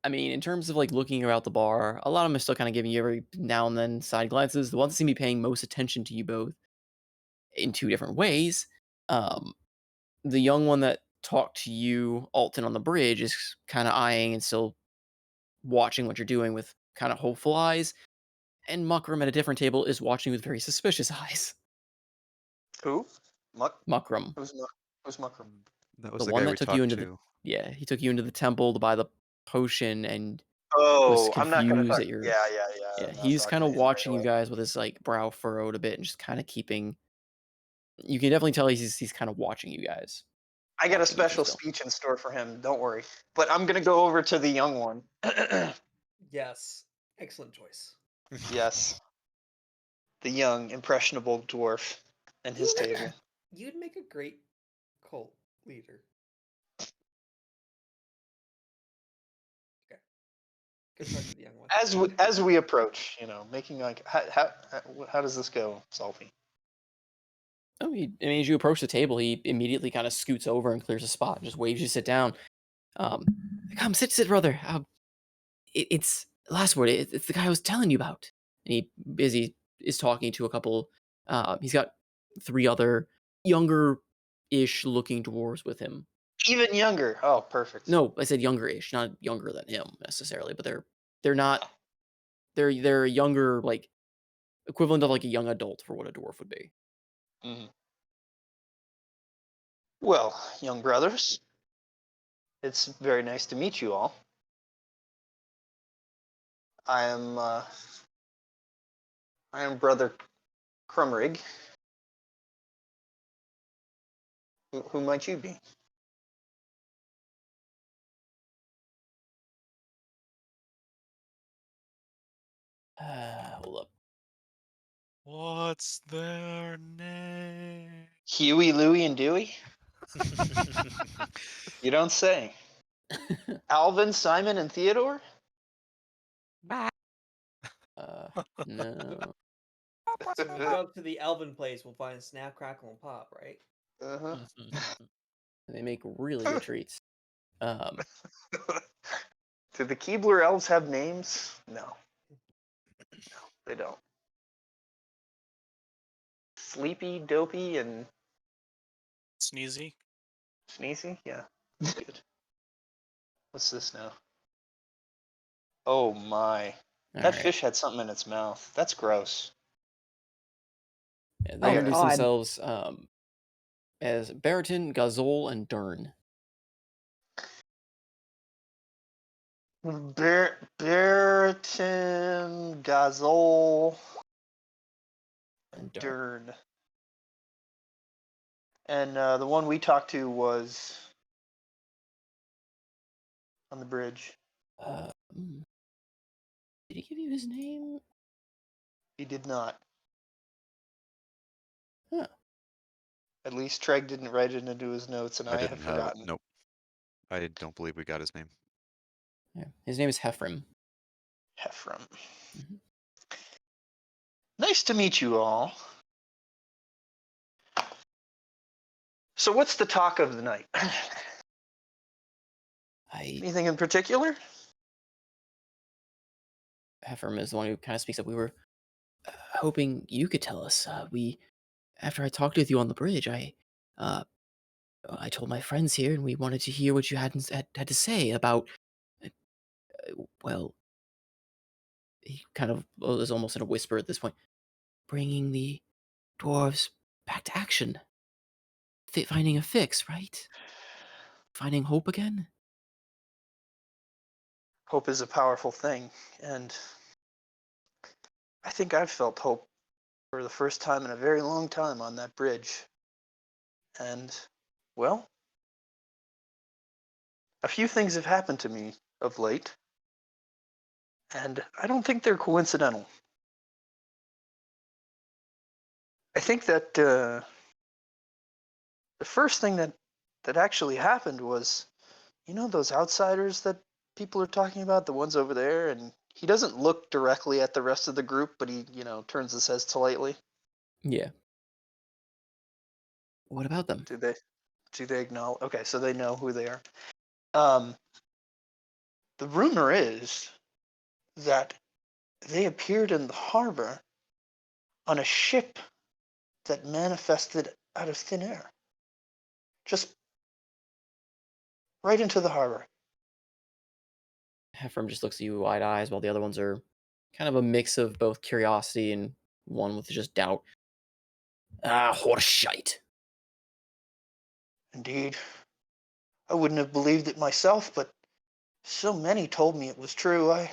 I mean, in terms of like looking around the bar, a lot of them are still kind of giving you every now and then side glances. The ones that seem to be paying most attention to you both in two different ways. The young one that talked to you, Alton, on the bridge is kind of eyeing and still watching what you're doing with kind of hopeful eyes. And Mukram at a different table is watching with very suspicious eyes. Who? Mukram. Who's Mukram? That was The the one guy that we took you talked into to. Yeah, he took you into the temple to buy the potion and Oh, was I'm not gonna confused talk. at your. Yeah. Yeah, I'm not he's talking kind to of him right watching you away. guys with his like brow furrowed a bit and just kind of keeping. You can definitely tell he's kind of watching you guys. I got a watching you special still. speech in store for him. Don't worry. But I'm gonna go over to the young one. Yes. Excellent choice. Yes. The young, impressionable dwarf and his table. You'd make a great cult leader. Okay. Go talk to the young one. As we approach, making like how does this go, Salty? Oh, as you approach the table, he immediately kind of scoots over and clears a spot, just waves you to sit down. Come, sit, brother. It's last word. It's the guy I was telling you about. And he is talking to a couple. He's got 3 other younger-ish looking dwarves with him. Even younger. Oh, perfect. No, I said younger-ish, not younger than him necessarily, but they're not. They're younger, like equivalent of like a young adult for what a dwarf would be. Mhm. Well, young brothers, it's very nice to meet you all. I am Brother Crumrig. Who might you be? Hold up. What's their name? Huey, Louie, and Dewey? You don't say. Alvin, Simon, and Theodore? No. So we go up to the Elven place, we'll find Snap, Crackle, and Pop, right? Uh-huh. They make really good treats. Do the Keebler elves have names? No, they don't. Sleepy, Dopey, and Sneezy. Sneezy? Yeah, good. What's this now? Oh my. All That right. fish had something in its mouth. That's gross. Yeah, they Oh, introduce God. themselves as Baratin, Gazol, and Dern. Baratin, Gazol, And and Dern. Dern. And the one we talked to was on the bridge. Did he give you his name? He did not. Huh. At least Treg didn't write it into his notes, and I have didn't have it. forgotten. Nope. I don't believe we got his name. Yeah. His name is Hefrim. Heffram. Mhm. Nice to meet you all. So what's the talk of the night? Anything in particular? Hefrim is the one who kind of speaks up. We were hoping you could tell us. After I talked with you on the bridge, I told my friends here, and we wanted to hear what you had to say about. Well, he kind of is almost in a whisper at this point. Bringing the dwarves back to action. Finding a fix, right? Finding hope again. Hope is a powerful thing, and I think I've felt hope for the first time in a very long time on that bridge. And, well, a few things have happened to me of late, and I don't think they're coincidental. I think that the first thing that actually happened was, those outsiders that people are talking about, the ones over there, and he doesn't look directly at the rest of the group, but he, turns his head slightly. Yeah. What about them? Do they acknowledge? Okay, so they know who they are. The rumor is that they appeared in the harbor on a ship that manifested out of thin air. Just right into the harbor. Hefrim just looks at you wide eyes, while the other ones are kind of a mix of both curiosity and one with just doubt. Horseshite. Indeed. I wouldn't have believed it myself, but so many told me it was true. I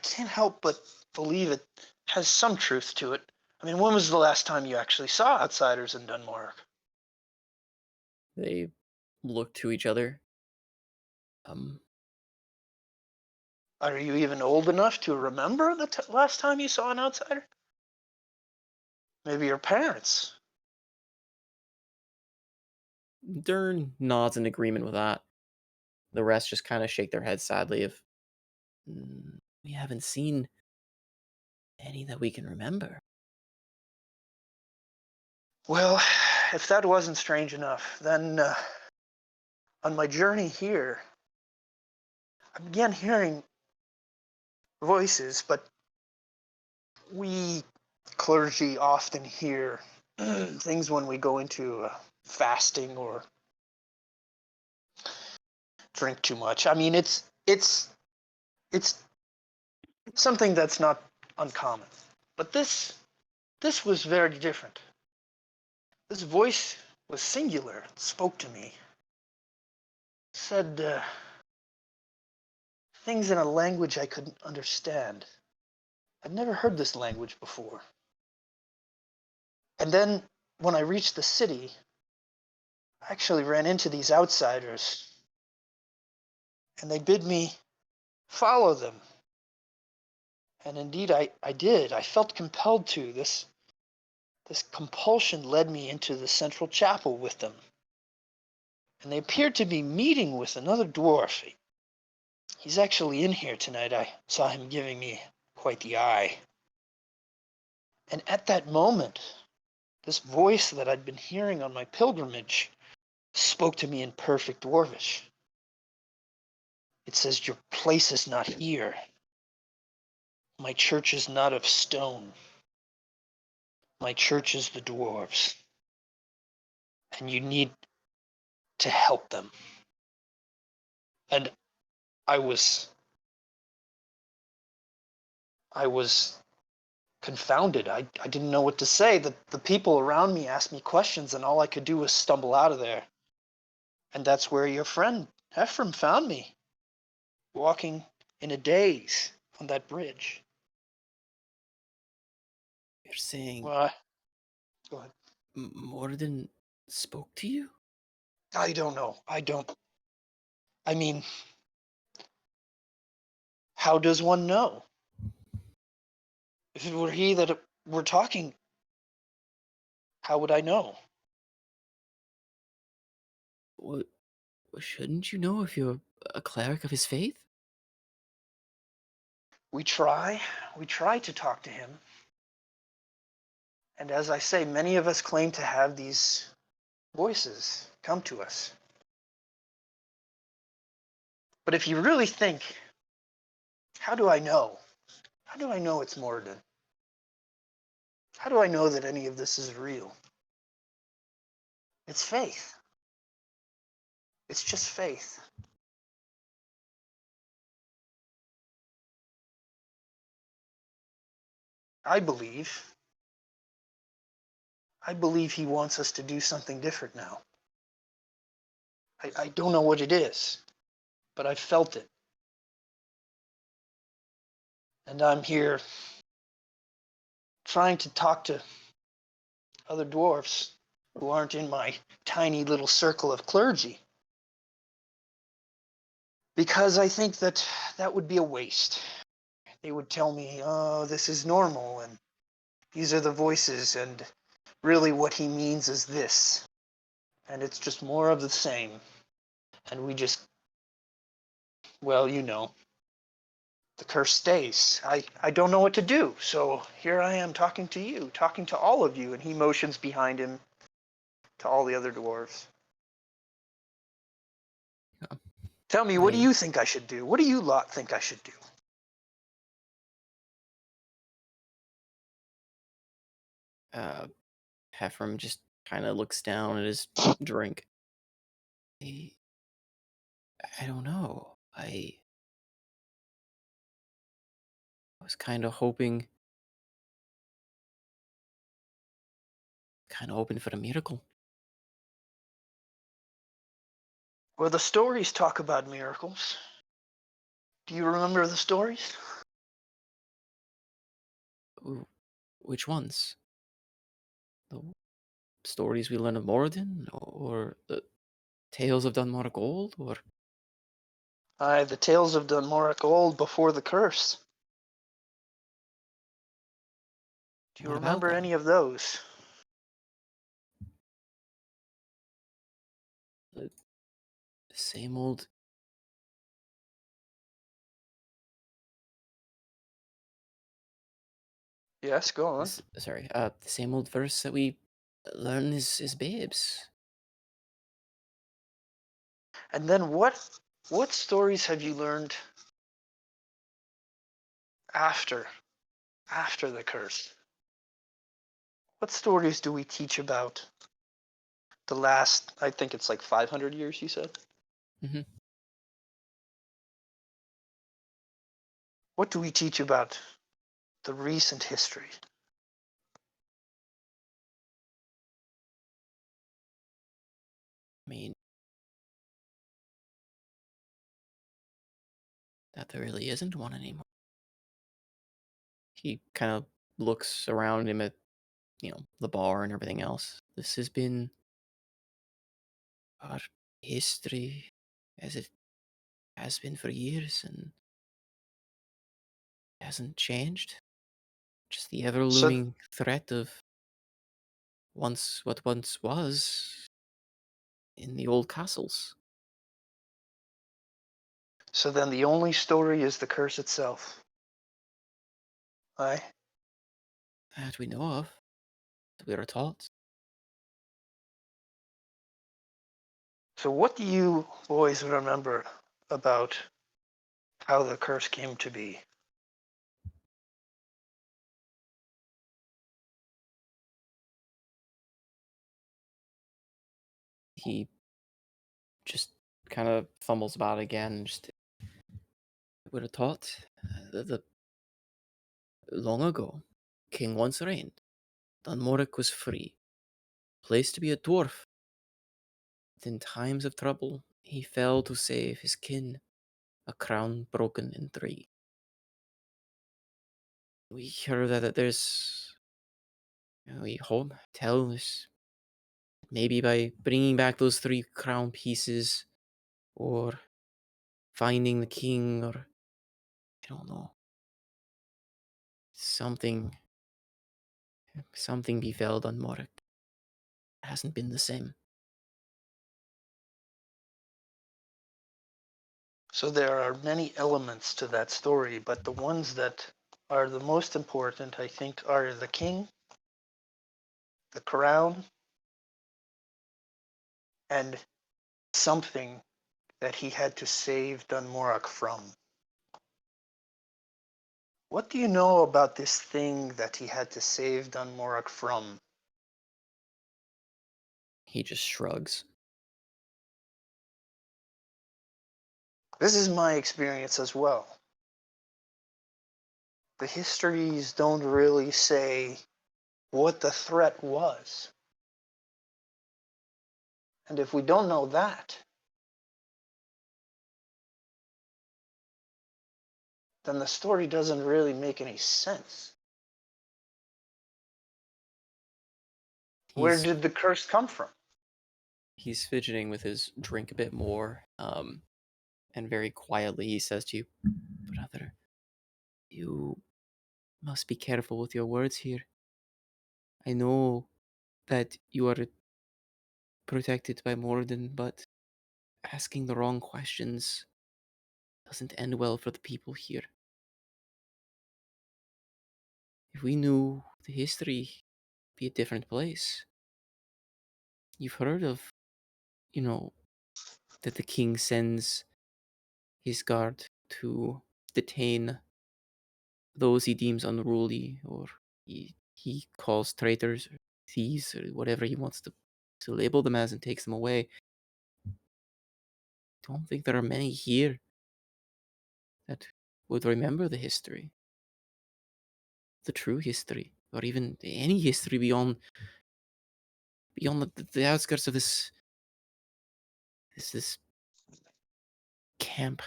can't help but believe it has some truth to it. I mean, when was the last time you actually saw outsiders in Denmark? They look to each other. Are you even old enough to remember the last time you saw an outsider? Maybe your parents. Dern nods in agreement with that. The rest just kind of shake their heads sadly of, we haven't seen any that we can remember. Well, if that wasn't strange enough, then on my journey here, I began hearing voices, but we clergy often hear things when we go into fasting or drink too much. I mean, it's something that's not uncommon, but this was very different. This voice was singular. It spoke to me. Said things in a language I couldn't understand. I'd never heard this language before. And then when I reached the city, I actually ran into these outsiders, and they bid me follow them. And indeed, I did. I felt compelled to. This compulsion led me into the central chapel with them. And they appeared to be meeting with another dwarf. He's actually in here tonight. I saw him giving me quite the eye. And at that moment, this voice that I'd been hearing on my pilgrimage spoke to me in perfect Dwarvish. It says, "Your place is not here. My church is not of stone. My church is the dwarves. And you need to help them." And I was confounded. I didn't know what to say. The people around me asked me questions, and all I could do was stumble out of there. And that's where your friend Ephraim found me, walking in a daze on that bridge. You're saying Well, go ahead. Morden spoke to you? I don't know. I mean, how does one know? If it were he that were talking, how would I know? Well, shouldn't you know if you're a cleric of his faith? We try to talk to him. And as I say, many of us claim to have these voices come to us. But if you really think, how do I know? How do I know it's Morden? How do I know that any of this is real? It's faith. It's just faith. I believe he wants us to do something different now. I don't know what it is, but I felt it. And I'm here trying to talk to other dwarfs who aren't in my tiny little circle of clergy. Because I think that would be a waste. They would tell me, "Oh, this is normal, and these are the voices, and really what he means is this." And it's just more of the same. And we just, well, you know, the curse stays. I don't know what to do. So here I am talking to you, talking to all of you, and he motions behind him to all the other dwarves. Yeah. Tell me, what do you think I should do? What do you lot think I should do? Ephraim just kind of looks down at his drink. I don't know. I was kind of hoping for the miracle. Well, the stories talk about miracles. Do you remember the stories? Ooh, which ones? The stories we learn of Moradin, or the Tales of Dunmore Gold, or Aye, the tales of Dunmoric old before the curse. Do you What about remember them? any of those? The same old. Yes, go on. The same old verse that we learn as babes. And then what stories have you learned after the curse? What stories do we teach about the last, I think it's like 500 years, you said? Mm-hmm. What do we teach about the recent history? I mean, that there really isn't one anymore. He kind of looks around him at, the bar and everything else. This has been our history as it has been for years and hasn't changed. Just the ever So looming threat of what once was in the old castles so then the only story is the curse itself. Aye. that we know of, that we are taught. So what do you boys remember about how the curse came to be? He just kind of fumbles about again. Just would have taught that long ago, king once reigned. Dunmoric was free, placed to be a dwarf. But in times of trouble, he fell to save his kin, a crown broken in three. We heard that there's, we hope, tell us, maybe by bringing back those three crown pieces, or finding the king, or I don't know, something befell Dunmoric. It hasn't been the same. So there are many elements to that story, but the ones that are the most important, I think, are the king, the crown, and something that he had to save Dunmorok from. What do you know about this thing that he had to save Dunmorok from? He just shrugs. This is my experience as well. The histories don't really say what the threat was. And if we don't know that, then the story doesn't really make any sense. Where He's did the curse come from? he's fidgeting with his drink a bit more, and very quietly he says to you, "Brother, you must be careful with your words here. I know that you are protected by Morden, but asking the wrong questions doesn't end well for the people here. If we knew the history, it'd be a different place. You've heard of, that the king sends his guard to detain those he deems unruly, or he calls traitors or thieves or whatever he wants to label them as, and takes them away. Don't think there are many here that would remember the history, the true history, or even any history beyond the outskirts of this camp."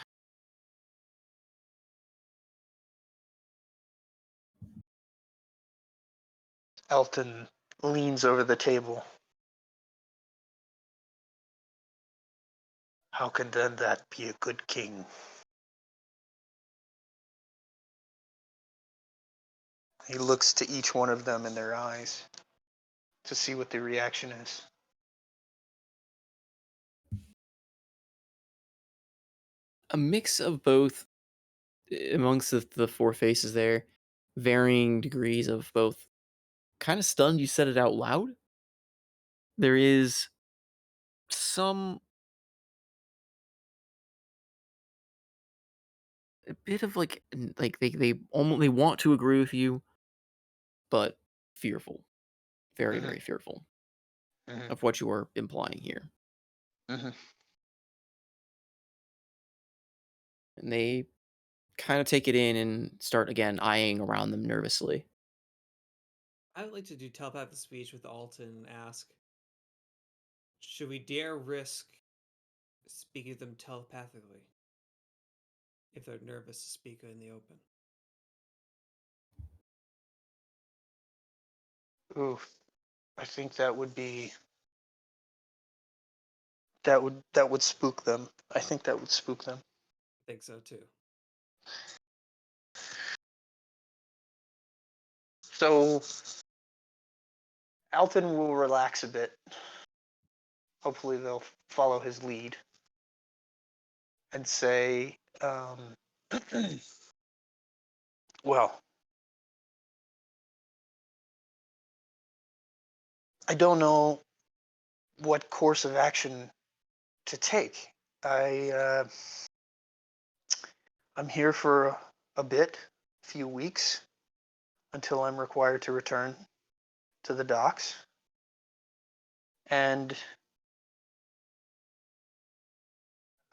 Elton leans over the table. How can then that be a good king? He looks to each one of them in their eyes to see what the reaction is. A mix of both amongst the four faces there, varying degrees of both kind of stunned you said it out loud. There is some a bit of like they want to agree with you, but fearful, very Mhm. very fearful Mhm. of what you are implying here, Mhm. and they kind of take it in and start again eyeing around them nervously. I would like to do telepathic speech with Alton and ask, should we dare risk speaking to them telepathically if they're nervous to speak in the open? Oof. I think that would spook them. I think that would spook them. I think so too. So Alton will relax a bit. Hopefully they'll follow his lead and say, well, I don't know what course of action to take. I'm here for a bit, a few weeks, until I'm required to return to the docks. And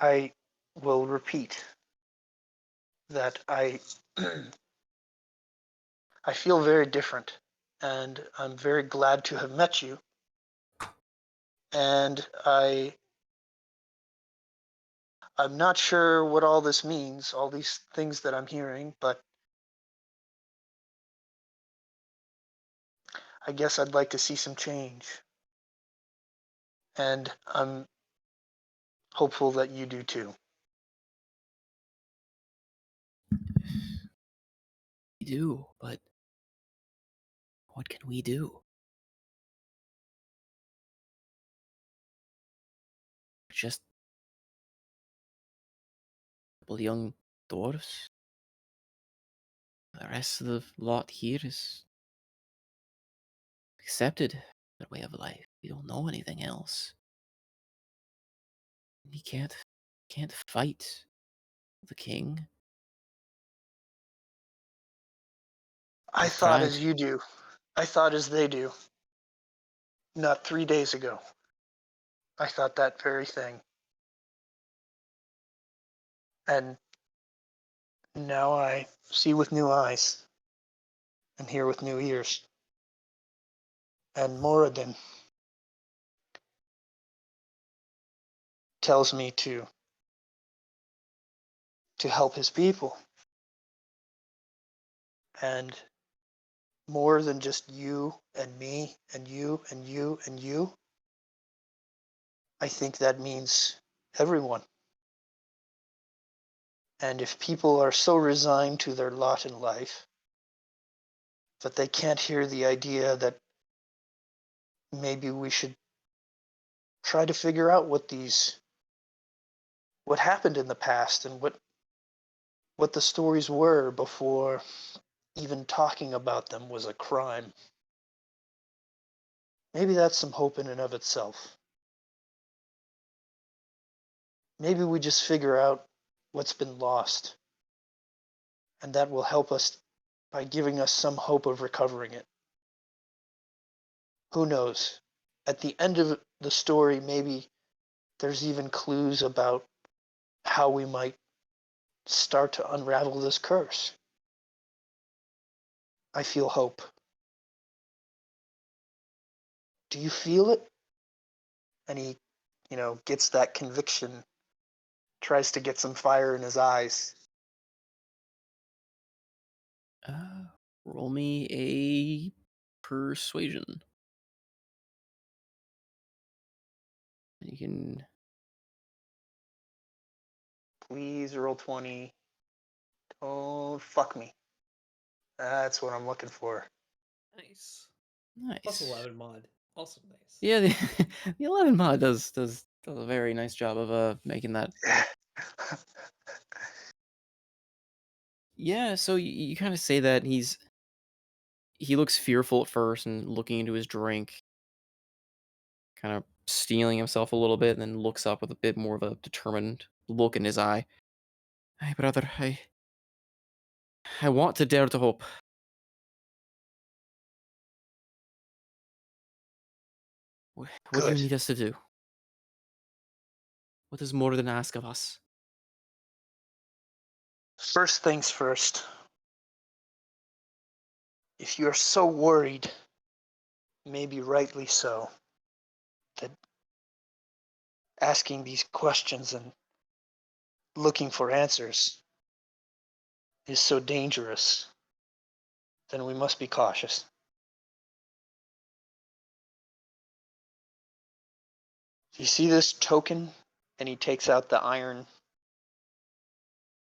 I will repeat that I feel very different, and I'm very glad to have met you. And I'm not sure what all this means, all these things that I'm hearing, but I guess I'd like to see some change. And I'm hopeful that you do too. We do, but what can we do? Just a couple young dwarves. The rest of the lot here is accepted their way of life. We don't know anything else. We can't fight the king. I We've thought tried. as you do. I thought as they do. Not 3 days ago. I thought that very thing. And now I see with new eyes and hear with new ears. And Moradin tells me to help his people. And more than just you and me and you and you and you, I think that means everyone. And if people are so resigned to their lot in life that they can't hear the idea that maybe we should try to figure out what happened in the past and what the stories were before even talking about them was a crime. Maybe that's some hope in and of itself. Maybe we just figure out what's been lost, and that will help us by giving us some hope of recovering it. Who knows? At the end of the story, maybe there's even clues about how we might start to unravel this curse. I feel hope. Do you feel it? And he, gets that conviction, tries to get some fire in his eyes. Roll me a persuasion. You can. Please roll 20. Oh, fuck me. That's what I'm looking for. Nice. Nice. Plus 11 mod. Also nice. Yeah, the 11 mod does a very nice job of making that. Yeah, so you kind of say that he looks fearful at first and looking into his drink, kind of stealing himself a little bit, and then looks up with a bit more of a determined look in his eye. Hey, brother, I want to dare to hope. What do you Good. need us to do? What is more than ask of us? First things first. If you're so worried, maybe rightly so, that asking these questions and looking for answers is so dangerous, then we must be cautious. You see this token? And he takes out the iron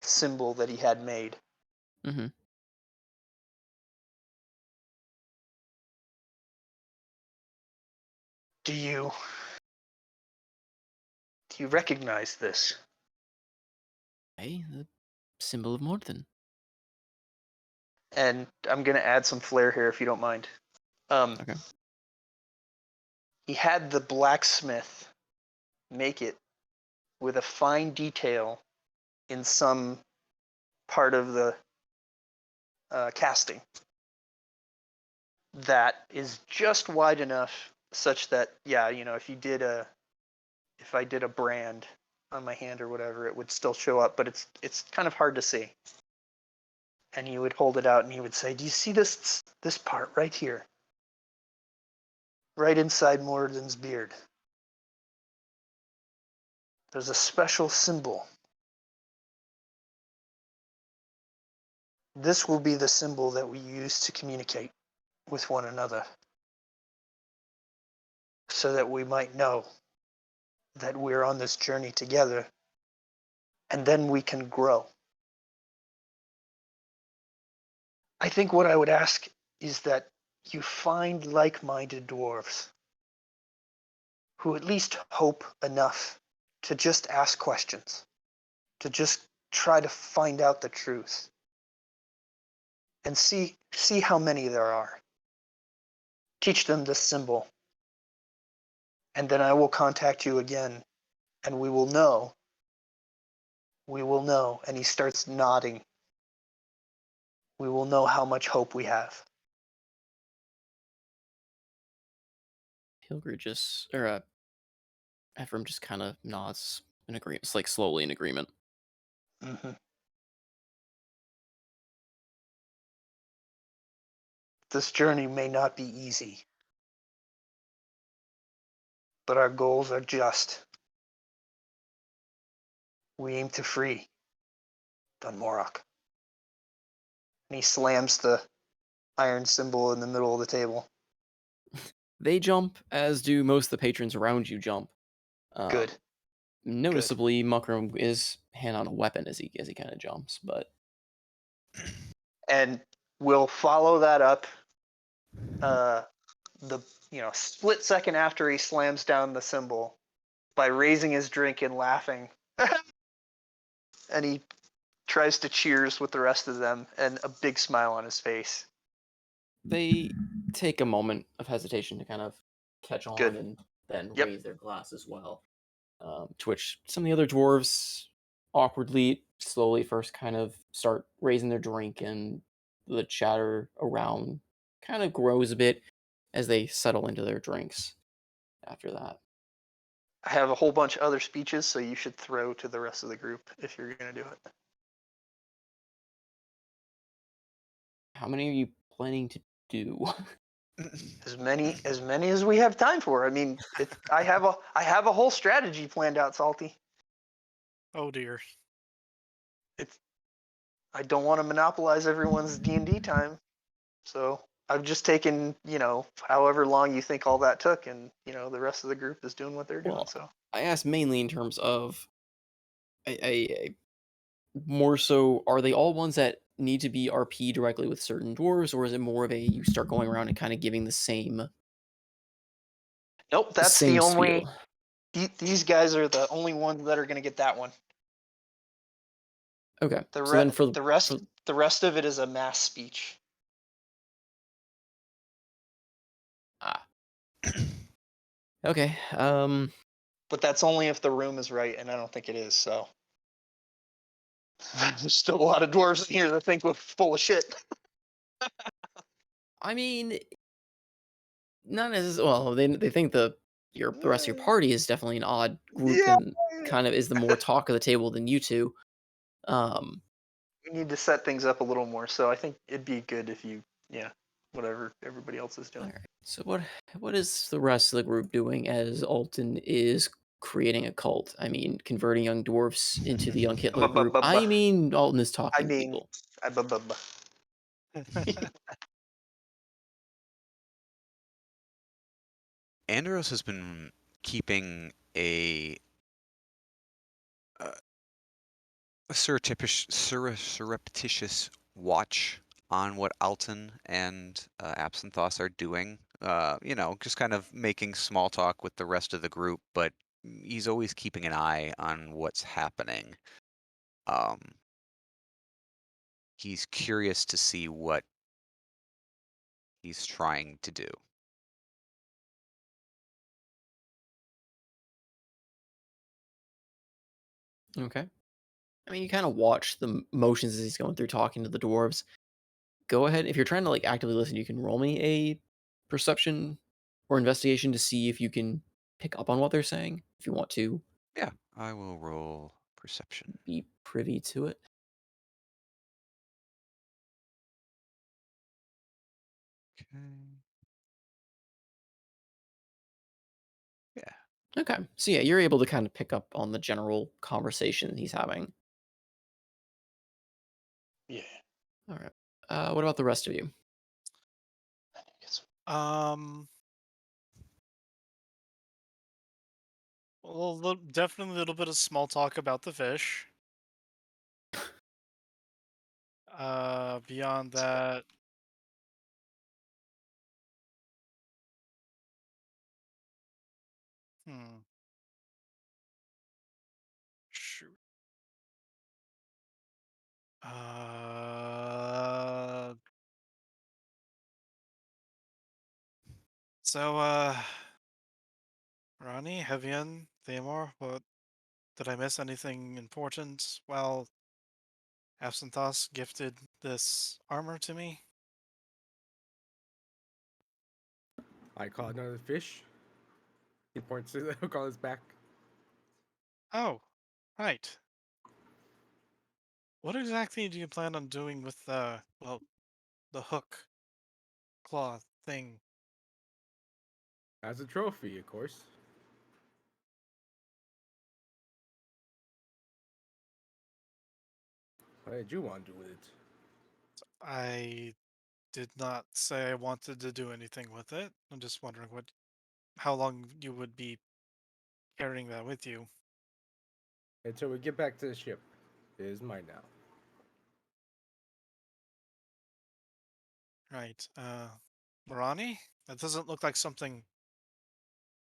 symbol that he had made. Mm-hmm. Do you recognize this? Hey, the symbol of Morden. And I'm gonna add some flair here if you don't mind. Okay. He had the blacksmith make it with a fine detail in some part of the casting that is just wide enough such that, yeah, you know, if I did a brand on my hand or whatever, it would still show up, but it's kind of hard to see. And he would hold it out and he would say, "Do you see this part right here? Right inside Moradin's beard. There's a special symbol. This will be the symbol that we use to communicate with one another, so that we might know that we're on this journey together, and then we can grow." I think what I would ask is that you find like-minded dwarves who at least hope enough to just ask questions, to just try to find out the truth, and see how many there are. Teach them this symbol, and then I will contact you again, and we will know. We will know. And he starts nodding. We will know how much hope we have. Hilgrid Ephraim just kind of nods in agreement. It's like slowly in agreement. Mm-hmm. This journey may not be easy, but our goals are just. We aim to free Dunmorok. And he slams the iron symbol in the middle of the table. They jump, as do most of the patrons around you jump. Good. Noticeably, Muckram is hand on a weapon as he kind of jumps, but And we'll follow that up. The split second after he slams down the symbol by raising his drink and laughing. And he tries to cheers with the rest of them and a big smile on his face. they take a moment of hesitation to kind of catch on Good. and then Yep. raise their glass as well. To which some of the other dwarves awkwardly, slowly first kind of start raising their drink, and the chatter around kind of grows a bit as they settle into their drinks after that. I have a whole bunch of other speeches, so you should throw to the rest of the group if you're going to do it. How many are you planning to do? As many as we have time for. I mean, I have a whole strategy planned out, Salty. Oh dear. I don't want to monopolize everyone's D&D time, so I've just taken however long you think all that took, and the rest of the group is doing what they're doing. Well, So I asked mainly in terms of more so, are they all ones that need to be RP directly with certain dwarves, or is it more of a you start going around and kind of giving the same Nope, the that's the same only. spiel? These guys are the only ones that are going to get that one. Okay. The So then for the rest of it is a mass speech. ah. Okay. But that's only if the room is right, and I don't think it is. So there's still a lot of dwarves in here that think we're full of shit. I mean, not as well. They think the rest of your party is definitely an odd group Yeah. and kind of is the more talk of the table than you two. We need to set things up a little more. So I think it'd be good if you, whatever everybody else is doing. All right. So what is the rest of the group doing as Alton is creating a cult? I mean, converting young dwarfs into the young Hitler group. I mean, Alton is talking to people. Andros has been keeping a surreptitious watch on what Alton and Absinthoss are doing. Just kind of making small talk with the rest of the group, but he's always keeping an eye on what's happening. He's curious to see what he's trying to do. Okay. I mean, you kind of watch the motions as he's going through talking to the dwarves. Go ahead. If you're trying to like actively listen, you can roll me a perception or investigation to see if you can pick up on what they're saying. If you want to Yeah, I will roll perception. be privy to it. Okay. Yeah. Okay. So yeah, you're able to kind of pick up on the general conversation he's having. Yeah. All right. What about the rest of you? Well, definitely a little bit of small talk about the fish. Beyond that, shoot. So, Ronnie, Hevian, Thamor, what did I miss anything important? Well, Absinthoss gifted this armor to me. I caught another fish. He points to the hook on his back. Oh, right. What exactly do you plan on doing with the hook claw thing? As a trophy, of course. What did you want to do with it? I did not say I wanted to do anything with it. I'm just wondering how long you would be carrying that with you. Until we get back to the ship. It is mine now. Right. Marani? That doesn't look like something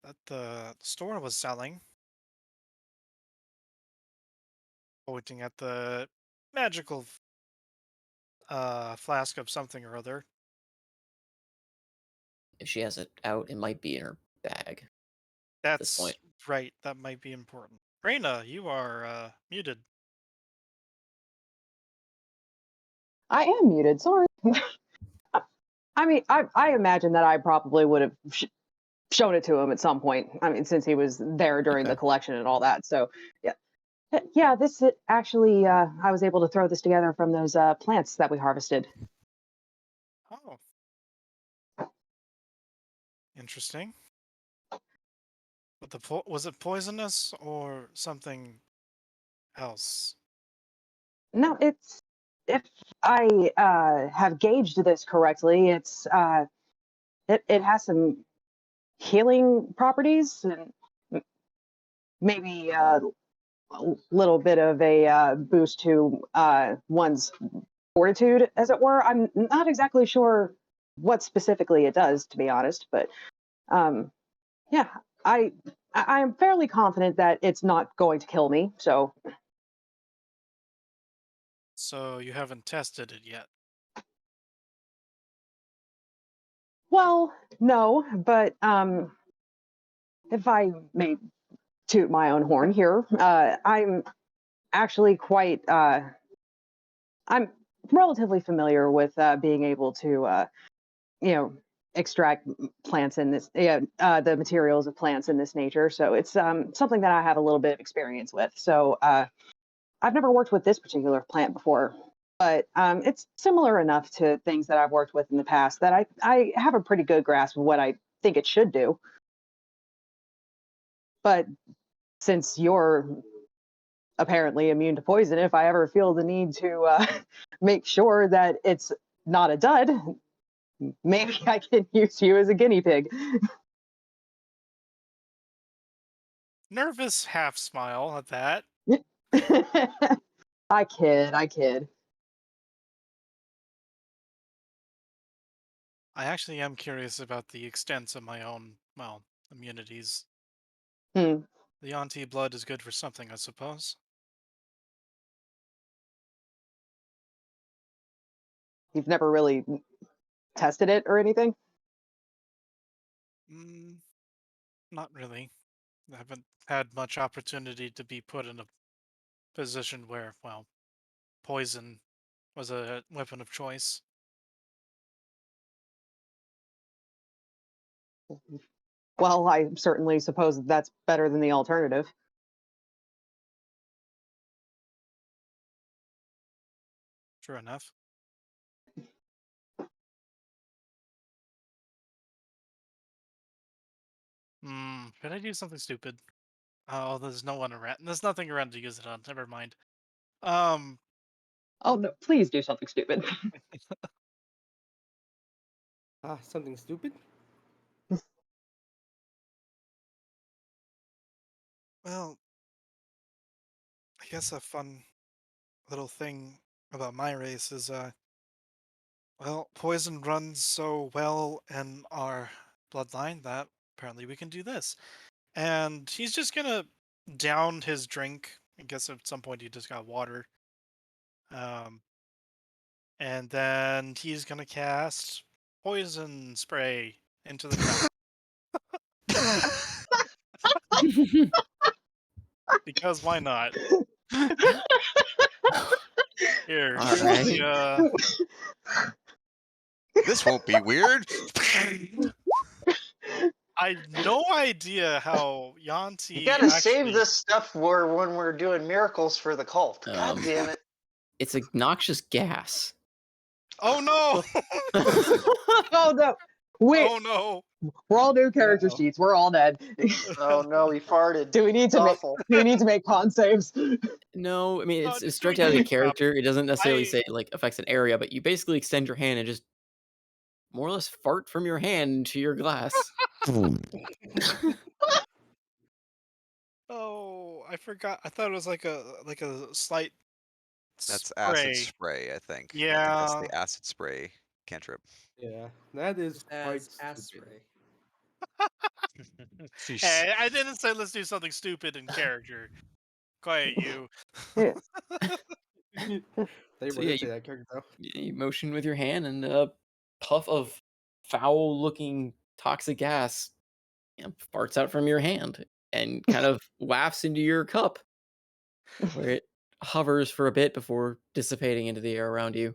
that the store was selling. Pointing at the magical flask of something or other. If she has it out, it might be in her bag. At this That's point. right. That might be important. Reina, you are muted. I am muted. Sorry. I mean, I imagine that I probably would have shown it to him at some point. I mean, since he was there during the collection and all that. So, yeah. This actually, I was able to throw this together from those plants that we harvested. Oh, interesting. But was it poisonous or something else? No, it's if I have gauged this correctly, it has some healing properties and maybe a little bit of a boost to one's fortitude, as it were. I'm not exactly sure what specifically it does, to be honest, but um, yeah, I am fairly confident that it's not going to kill me. So, So you haven't tested it yet. well, no, but if I may toot my own horn here, I'm actually quite I'm relatively familiar with being able to you know extract plants in this the materials of plants in this nature. So it's something that I have a little bit of experience with. So I've never worked with this particular plant before, but it's similar enough to things that I've worked with in the past that I have a pretty good grasp of what I think it should do. But since you're apparently immune to poison, if I ever feel the need to make sure that it's not a dud, maybe I can use you as a guinea pig. Nervous half smile at that. I kid, I kid. I actually am curious about the extent of my own, well, immunities. Hmm. The Yanti blood is good for something, I suppose. You've never really tested it or anything? Mm, not really. I haven't had much opportunity to be put in a position where, well, poison was a weapon of choice. Well, I certainly suppose that's better than the alternative. True enough. Should I do something stupid? Oh, there's no one around. There's nothing around to use it on. Never mind. Um, Oh no, please do something stupid. Ah, something stupid? well, I guess a fun little thing about my race is, well, poison runs so well in our bloodline that apparently we can do this. And he's just gonna down his drink. I guess at some point he just got water. Um, and then he's gonna cast poison spray into the cup because why not? Here, All here's right. the This won't be weird. I no idea how You Yanti gotta save actually. this stuff for when we're doing miracles for the cult. God Um, damn it. it's a noxious gas. Oh no! Oh no, Oh no! we're all new character Uh-oh. sheets. We're all dead. Oh no, he farted. Do we need It's to make? awful. Do we need to make con saves? No, I mean it's Doing straight out of the quick stop. character. It doesn't necessarily I say it, like affects an area, but you basically extend your hand and just more or less fart from your hand into your glass. oh I forgot. I thought it was like a slight That's acid spray. spray, I think. I think that's Yeah. the acid spray cantrip. Yeah, that is Just quite as ass stupid. spray. Jeez. Hey, I didn't say let's do something stupid in character. Quiet you. Yeah. They So were yeah, gonna say that character though. you motion with your hand, and a puff of foul-looking toxic gas farts out from your hand and kind of wafts into your cup, where it hovers for a bit before dissipating into the air around you.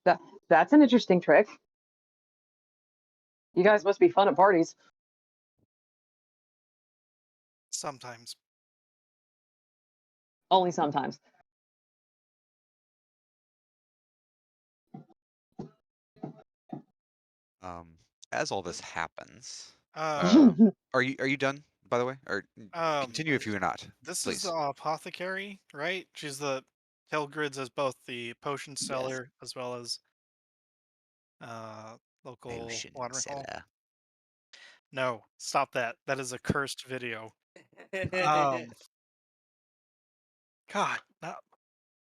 That that's an interesting trick. You guys must be fun at parties. Sometimes. Only sometimes. Um, as all this happens, Um are you done? By the way, or um continue if you are not, this is the please. apothecary, right? She's the Telgrids as both the potion Yes. seller as well as uh local Potion watering hole. seller. No, stop that. That is a cursed video. Um God, now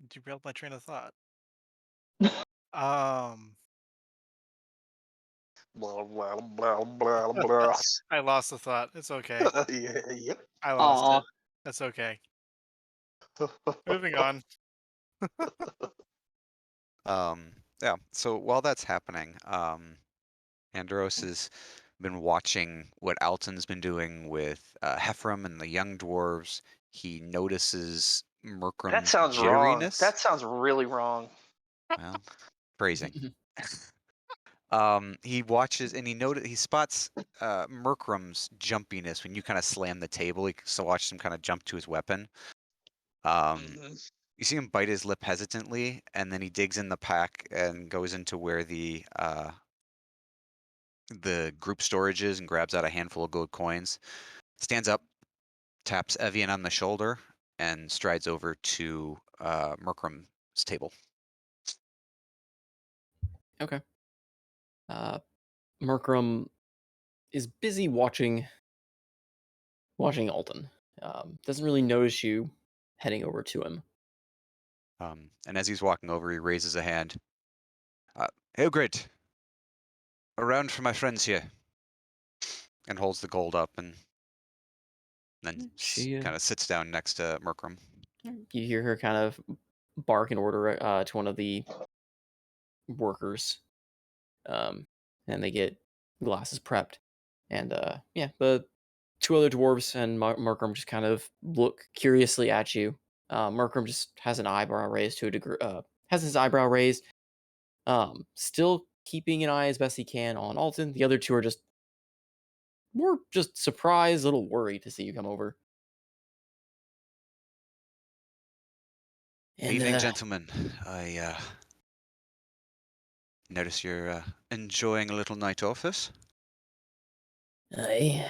derailed my train of thought. Um, Blah blah blah blah blah. I lost the thought. It's okay. Yeah, yep. I lost Aw. it. That's okay. Moving on. Yeah. So while that's happening, Andros has been watching what Alton's been doing with Hepharim and the young dwarves. He notices That Merkram's sounds wrong. jitteriness. That sounds really wrong. Well, phrasing. He watches and he spots Merkram's jumpiness when you kind of slam the table. He so watches him kind of jump to his weapon. Mhm. You see him bite his lip hesitantly, and then he digs in the pack and goes into where the group storage is and grabs out a handful of gold coins. Stands up, taps Evian on the shoulder, and strides over to Merkram's table. Okay. Merkram is busy watching Alton. Doesn't really notice you heading over to him. And as he's walking over, he raises a hand. Hildred, around for my friends here. And holds the gold up and then She, kind of sits down next to Merkram. you hear her kind of bark an order to one of the workers, and they get glasses prepped, and yeah, the two other dwarves and Markram just kind of look curiously at you. Markram just has an eyebrow raised to a degree, has his eyebrow raised, still keeping an eye as best he can on Alton. The other two are just more just surprised, a little worried to see you come over. And Evening, gentlemen. I notice you're enjoying a little night office. aye,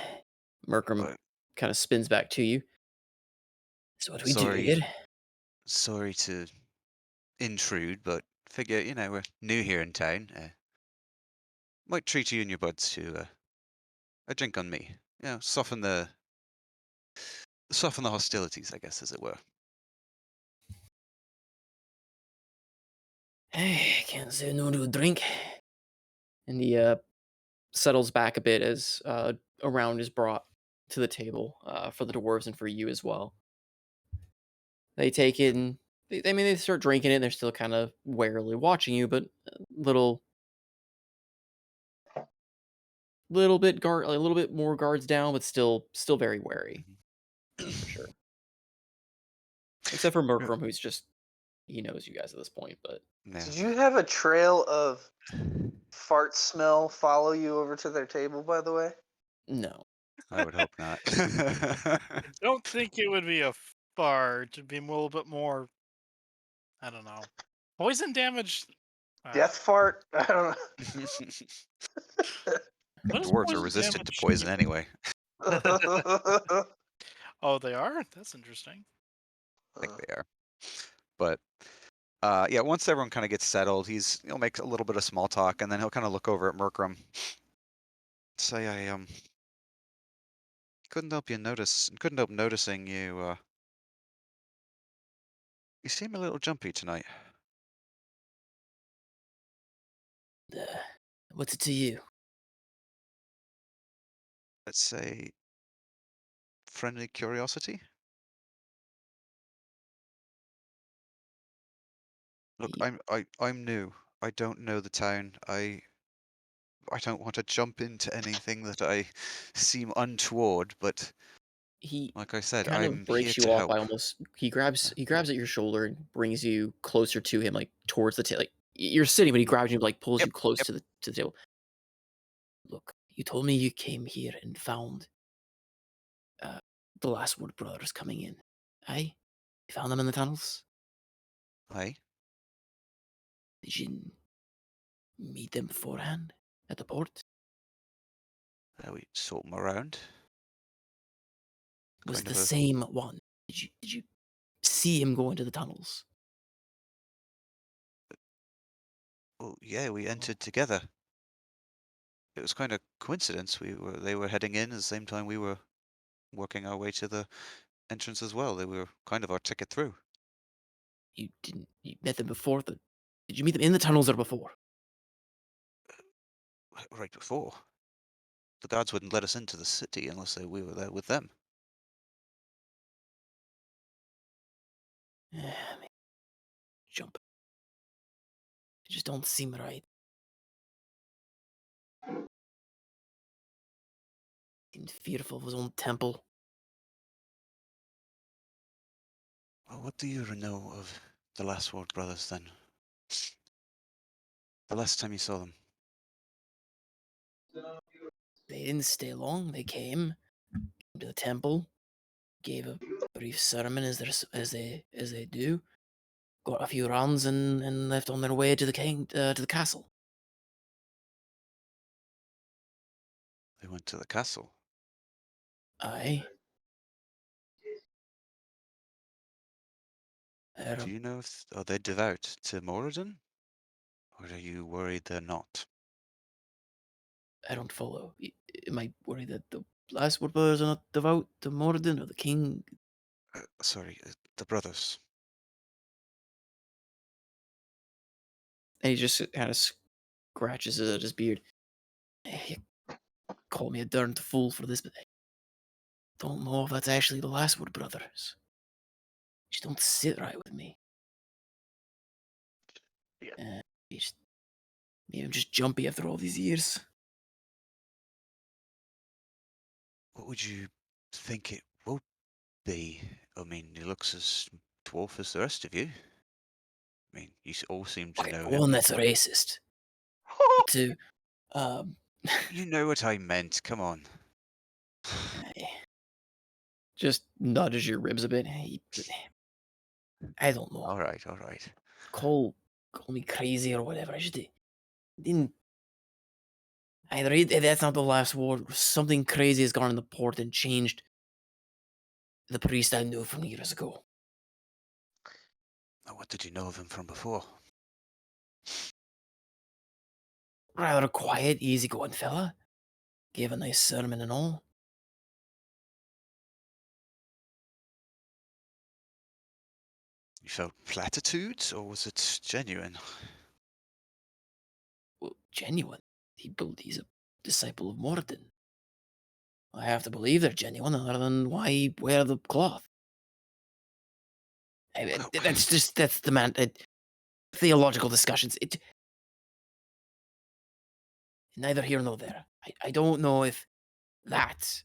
Markram But kind of spins back to you. That's what we do sorry, here. sorry to intrude, but figure, we're new here in town. Might treat you and your buds to a drink on me. Soften the hostilities, I guess, as it were. Hey, can't say no to a drink. And he settles back a bit as a round is brought to the table for the dwarves and for you as well. They take it and they start drinking it. And they're still kind of warily watching you, but a little bit more guards down, but still very wary for sure. Except for Merkram, who's just he knows you guys at this point. But Yeah. Did you have a trail of fart smell follow you over to their table, by the way? no, I would hope not. I don't think it would be a fart. It'd be a little bit more. I don't know. Poison damage. Death fart? I don't What is Dwarves are poison resistant to damage? poison anyway. know. Oh, they are. That's interesting. I think they are. But yeah, once everyone kind of gets settled, he'll make a little bit of small talk, and then he'll kind of look over at Merkram. Say, I couldn't help noticing you. You seem a little jumpy tonight. what's it to you? Let's say friendly curiosity. Look, He, I'm new. I don't know the town. I don't want to jump into anything that I seem untoward, but he like I said, kind of I'm here breaks you to off by help. almost he grabs at your shoulder and brings you closer to him, like towards the table. Like you're sitting, but he grabs you, like pulls Yep, you close yep. to the table. Look, you told me you came here and found uh, the last Wood brothers coming in. Aye, you found them in the tunnels. Hi. Did you meet them beforehand at the port? We sort them around. Was it Kind the of a. same one? Did you see him go into the tunnels? Well, yeah, we entered together. It was kind of coincidence. They were heading in at the same time we were working our way to the entrance as well. They were kind of our ticket through. You didn't. You met them before. Did you meet them in the tunnels or before? Right before. The guards wouldn't let us into the city unless we were there with them. I mean, jump. It just don't seem right. Seemed fearful of his own temple. Well, what do you know of the last Ward brothers then? The last time you saw them? They didn't stay long. They came to the temple, gave a brief sermon as they do, got a few rounds and left on their way to the castle. They went to the castle. Aye. Do you know if are they devout to Moradin? Or are you worried they're not? I don't follow. Am I worried that the last Wood brothers are not devout to Moradin or the king? Sorry, the brothers. And he just kind of scratches at his beard. You call me a darned fool for this, but I don't know if that's actually the last Wood brothers. Just don't sit right with me. Yeah. Maybe I'm just jumpy after all these years. What would you think it would be? I mean, he looks as dwarf as the rest of you. I mean, you all seem to Okay, know one him. that's racist. Two, um, You know what I meant. Come on. just nudges your ribs a bit. I don't know. All right, all right. Call me crazy or whatever. I just didn't. Either that's not the last word, or something crazy has gone in the port and changed the priest I knew from years ago. What did you know of him from before? Rather quiet, easygoing fella. Gave a nice sermon and all. You felt platitudes, or was it genuine? Well, genuine. He's a disciple of Morden. I have to believe they're genuine, other than why he wear the cloth. That's the man. Theological discussions. Neither here nor there. I don't know if that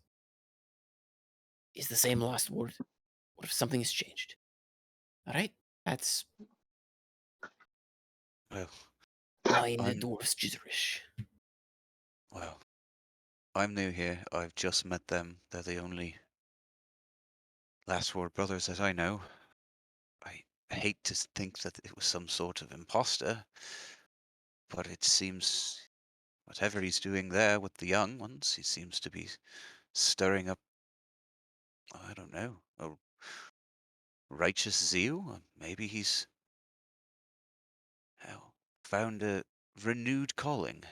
is the same last word, or if something has changed. All right, that's Well, mine, the I'm dwarf's gibberish. well. I'm new here. I've just met them. They're the only last Ward brothers that I know. I hate to think that it was some sort of imposter, but it seems whatever he's doing there with the young ones, he seems to be stirring up, I don't know, a righteous zeal. Maybe he's hell, found a renewed calling.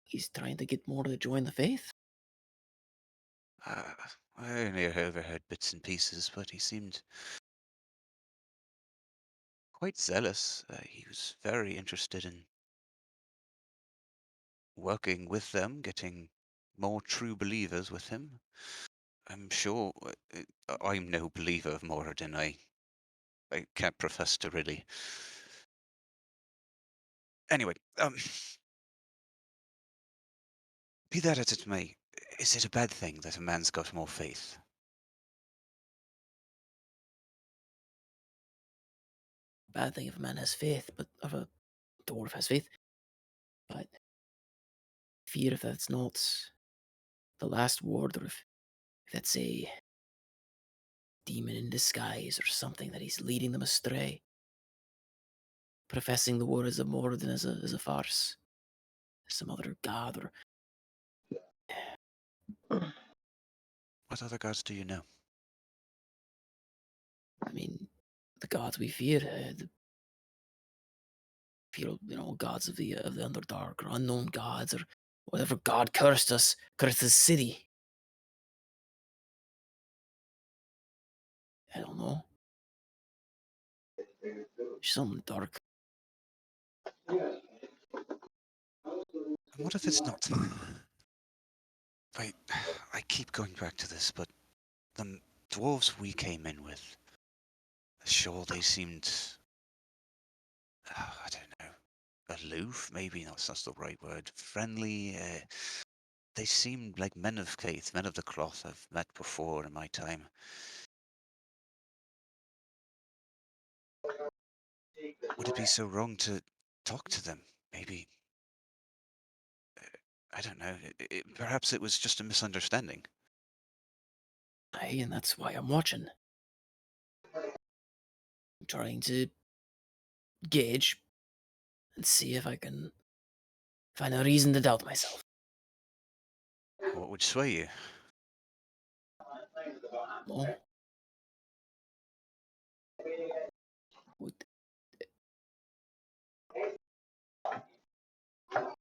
He's trying to get more to join the faith. I only overheard bits and pieces, but he seemed quite zealous. He was very interested in working with them, getting more true believers with him. I'm sure I'm no believer of Moradin. I can't profess to really. Anyway, be that as it may, is it a bad thing that a man's got more faith? Bad thing if a man has faith, but if a dwarf has faith. But fear if that's not the last word, or if that's a demon in disguise or something that he's leading them astray. Professing the words of Moradin as a farce. Some other god or What other gods do you know? I mean, the gods we fear, gods of the Underdark or unknown gods or whatever god cursed us, cursed this city. I don't know. Something dark. What if it's not? I keep going back to this, but the dwarves we came in with, sure, they seemed, I don't know, aloof, maybe that's the right word, friendly. They seemed like men of faith, men of the cloth I've met before in my time. Would it be so wrong to talk to them? Maybe, I don't know, perhaps it was just a misunderstanding. Aye, and that's why I'm watching. I'm trying to gauge and see if I can find a reason to doubt myself. What would sway you? No. What?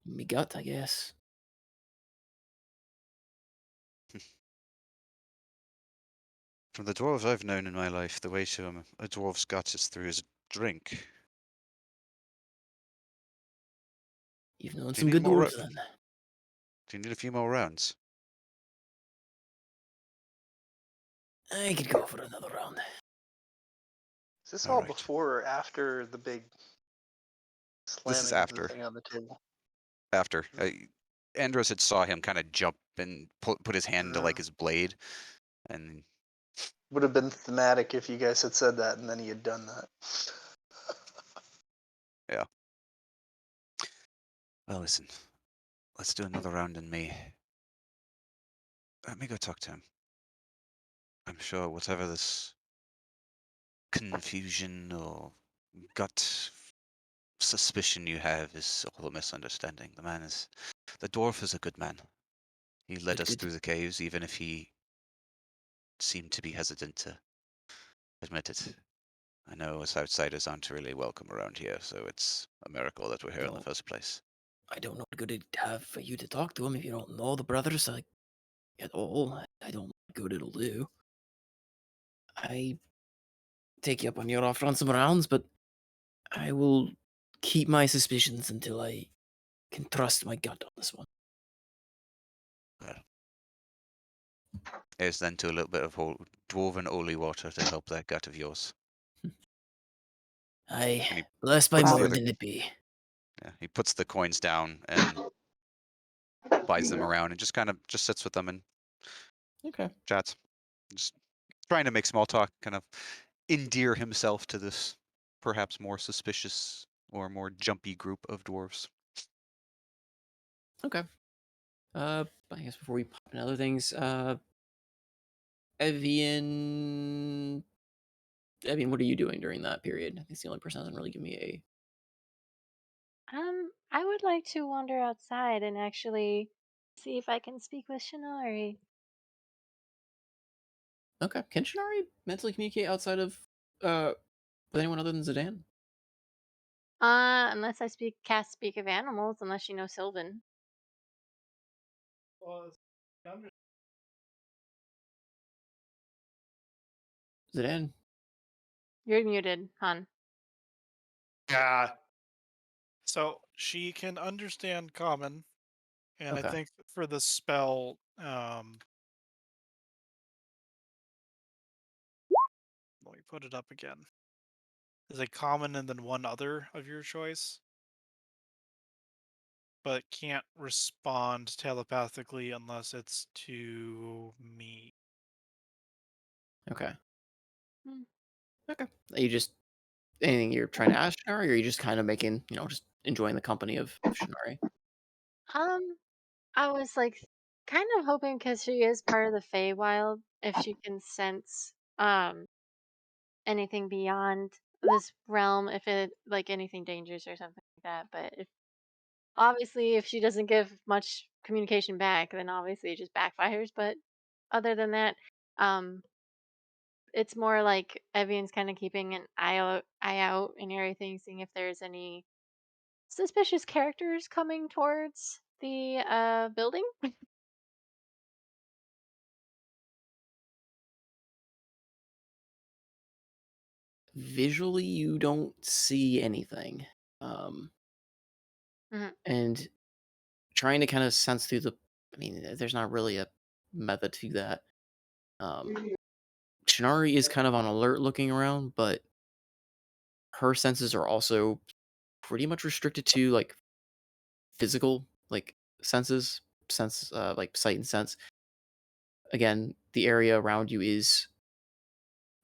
Me gut, I guess. From the dwarves I've known in my life, the way to a dwarf's gut is through his drink. You've known Do you some need good more? dwarves then. Do you need a few more rounds? I could go for another round. Is this All all right. before or after the big This is slamming of the after. thing on the table? After. Andros had saw him kind of jump and put his hand to like his blade, and Would have been thematic if you guys had said that and then he had done that. yeah. Well, listen. Let's do another round in me. Let me go talk to him. I'm sure whatever this confusion or gut suspicion you have is all a misunderstanding. The dwarf is a good man. He led us Good. through the caves, even if he seemed to be hesitant to admit it. I know us outsiders aren't really welcome around here, so it's a miracle that we're here in the No. first place. I don't know what good it'd have for you to talk to him if you don't know the brothers like at all. I don't know what good it'll do. I take you up on your offer on some rounds, but I will keep my suspicions until I can trust my gut on this one. Well, here's then to a little bit of dwarven holy water to help that gut of yours. Aye, And he blessed by puts more the than it be. yeah, he puts the coins down and buys them around and just sits with them and Okay. chats. Just trying to make small talk, kind of endear himself to this perhaps more suspicious or more jumpy group of dwarves. Okay. I guess before we pop into other things, Evian, what are you doing during that period? I think it's the only person that doesn't really give me a. I would like to wander outside and actually see if I can speak with Shinari. Okay. Can Shinari mentally communicate outside of with anyone other than Zidane? Unless I cast Speak of Animals, unless you know Sylvan. Zidane. You're muted, hon. Yeah. So she can understand common, and I Okay. think for the spell, let me put it up again. Is a common and then one other of your choice, but can't respond telepathically unless it's to me. Okay. Hmm. Okay. Are you just anything you're trying to ask Shinari, or are you just kind of making, just enjoying the company of Shinari? Um, I was like kind of hoping because she is part of the Feywild, if she can sense anything beyond this realm, if it like anything dangerous or something like that. But if she doesn't give much communication back, then obviously it just backfires. But other than that, um, it's more like Evian's kind of keeping an eye out and everything, seeing if there's any suspicious characters coming towards the building. visually, you don't see anything. Mhm. And trying to kind of sense through the. I mean, there's not really a method to that. Shinari is kind of on alert looking around, but her senses are also pretty much restricted to like physical like senses, like sight and sense. Again, the area around you is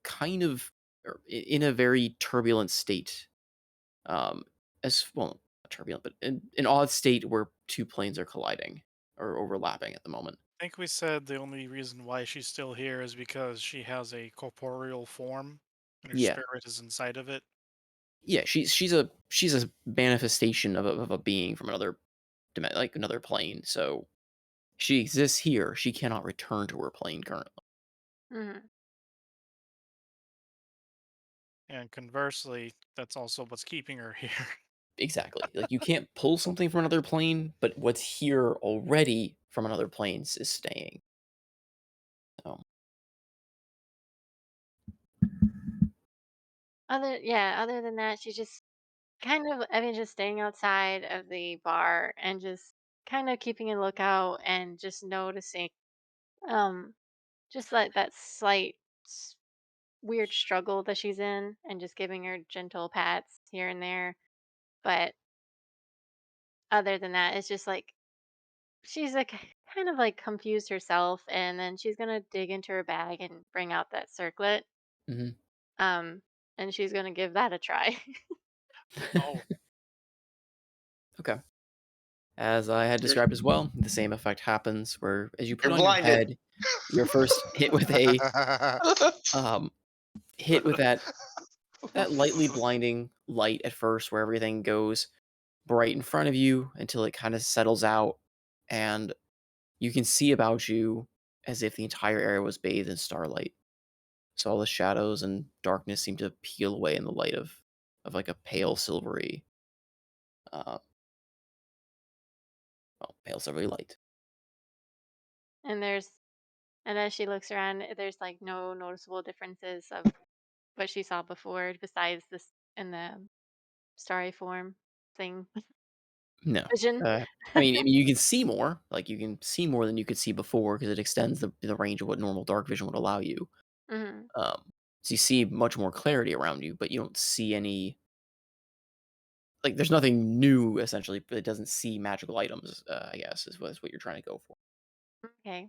kind of in a very turbulent state. As well, not turbulent, but in an odd state where two planes are colliding or overlapping at the moment. I think we said the only reason why she's still here is because she has a corporeal form and her Yeah, spirit is inside of it. yeah. She's a manifestation of a being from another like another plane. So she exists here. She cannot return to her plane currently. Mhm. And conversely, that's also what's keeping her here. Exactly. Like you can't pull something from another plane, but what's here already from another plane is staying. So Other than that, she's just kind of, I mean, just staying outside of the bar and just kind of keeping a lookout and just noticing, um, just like that slight weird struggle that she's in and just giving her gentle pats here and there. But other than that, it's just like she's like kind of like confused herself and then she's gonna dig into her bag and bring out that circlet. mhm. Um, and she's gonna give that a try. Oh, Okay. As I had You're, described as well, the same effect happens where as you put you're on your blinded. head, you're first hit with a um hit with that lightly blinding light at first where everything goes bright in front of you until it kind of settles out and you can see about you as if the entire area was bathed in starlight. So all the shadows and darkness seem to peel away in the light of like a pale silvery uh pale silvery light. and there's and as she looks around, there's like no noticeable differences of what she saw before besides this in the starry form thing No. vision. I mean, you can see more. Like you can see more than you could see before because it extends the range of what normal dark vision would allow you. Hmm. Um, so you see much more clarity around you, but you don't see any like there's nothing new essentially, but it doesn't see magical items. I guess is what you're trying to go for. Okay.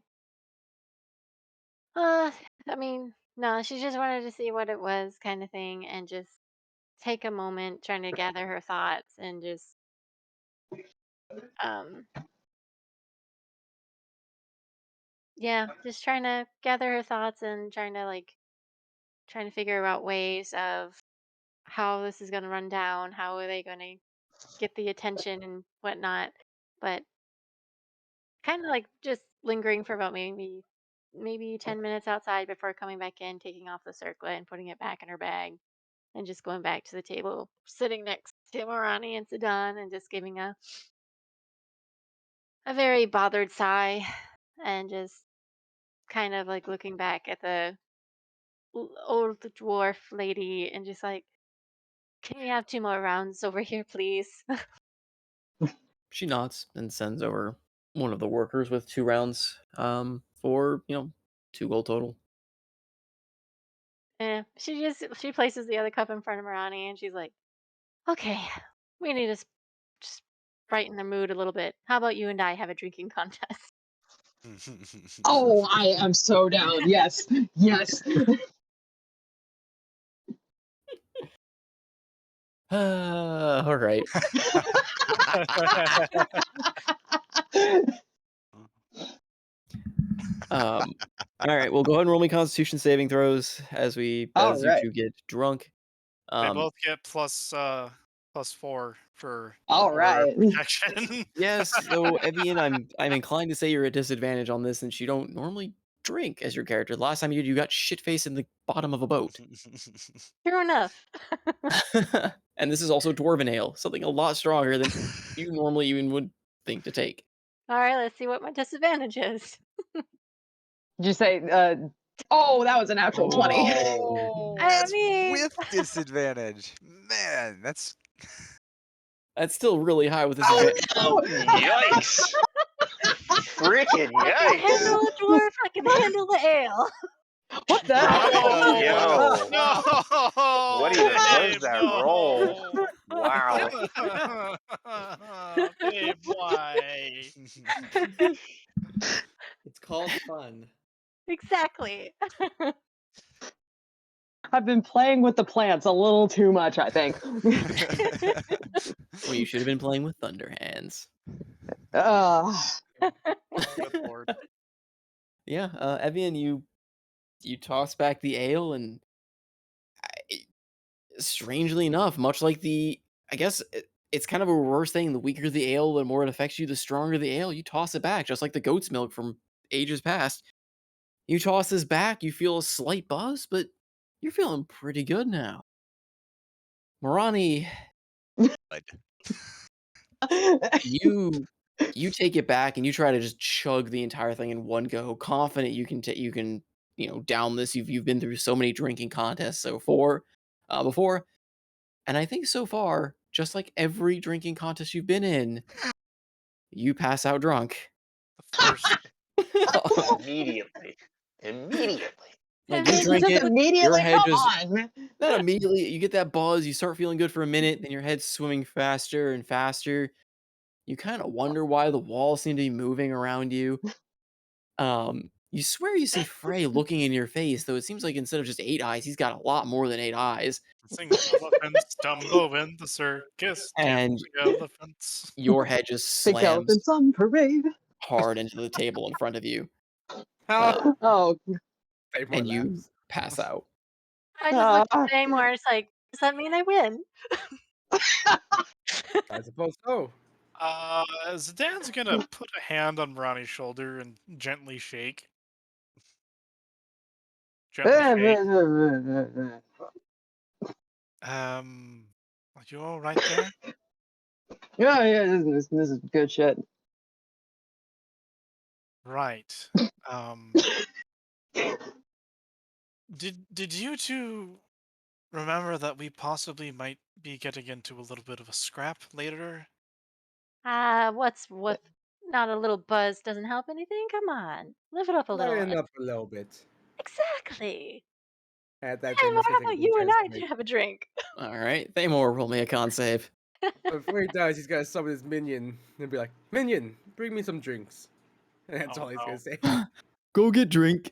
I mean, no, she just wanted to see what it was, kind of thing, and just take a moment trying to gather her thoughts and just um yeah, just trying to gather her thoughts and trying to figure out ways of how this is going to run down, how are they going to get the attention and whatnot. But kind of like just lingering for about maybe 10 minutes outside before coming back in, taking off the circlet and putting it back in her bag and just going back to the table, sitting next to Morani and Sedan and just giving a very bothered sigh and just kind of like looking back at the old dwarf lady and just like, can we have 2 more rounds over here, please? She nods and sends over one of the workers with 2 rounds. For 2 gold total. She places the other cup in front of Morani and she's like, okay, we need to just brighten the mood a little bit. How about you and I have a drinking contest? Oh, I am so down. Yes. Yes. All right. Um, all right. Well, go ahead and roll me Constitution saving throws All as you right. two get drunk. they Um, both get +4 for All aura right. protection. yes. Though Evian, I'm inclined to say you're at a disadvantage on this since you don't normally drink as your character. The last time you did, you got shit faced in the bottom of a boat. True enough. And this is also dwarven ale, something a lot stronger than you normally even would think to take. All right, let's see what my disadvantage is. Did you say Oh, that was a natural 20. Oh, I that's mean, with disadvantage. Man, that's That's still really high with Oh disadvantage. no! Yikes! Freaking I can handle yikes! a dwarf. I can handle the ale. What the No, Yo, what no, even was babe, that roll? no. Wow. Babe, why? It's called fun. Exactly. I've been playing with the plants a little too much, I think. Well, you should have been playing with Thunder Hands. Uh, Good lord. Yeah, Evian, you toss back the ale, and strangely enough, much like I guess it's kind of a reverse thing. The weaker the ale, the more it affects you. The stronger the ale, you toss it back, just like the goat's milk from ages past. You toss this back, you feel a slight buzz, but you're feeling pretty good now. Morani, good. you take it back and you try to just chug the entire thing in one go, confident you can down this. You've been through so many drinking contests before, and I think so far, just like every drinking contest you've been in, you pass out drunk. The first. Immediately. Immediately. Like you drink just it, your immediately, head come just on. not immediately. You get that buzz, you start feeling good for a minute, then your head's swimming faster and faster. You kind of wonder why the walls seem to be moving around you. You swear you see Frey looking in your face, though it seems like instead of just 8 eyes, he's got a lot more than 8 eyes. Sing elephants, Dumbo in the circus, And dancing elephants. your head just Big slams elephants on parade. hard into the table in front of you, How? Oh, Say more and you laughs. pass out. I just look uh, at Seymour. It's like, does that mean I win? I suppose so. Zidane's gonna put a hand on Ronnie's shoulder and gently shake. Gently shake. Are you all right there? yeah, this is good shit. Right. Did you two remember that we possibly might be getting into a little bit of a scrap later? What's with not a little buzz doesn't help anything? Come on, live it up a little. Lighten up a little bit. Exactly. At that Seymour, Thamer's how gonna take a about big you and chance I to make. have a drink? All right, Thamor, roll me a con save. But before he dies, he's gotta summon his minion and be like, "Minion, bring me some drinks." And that's Oh all he's no. gonna say. Go get drink.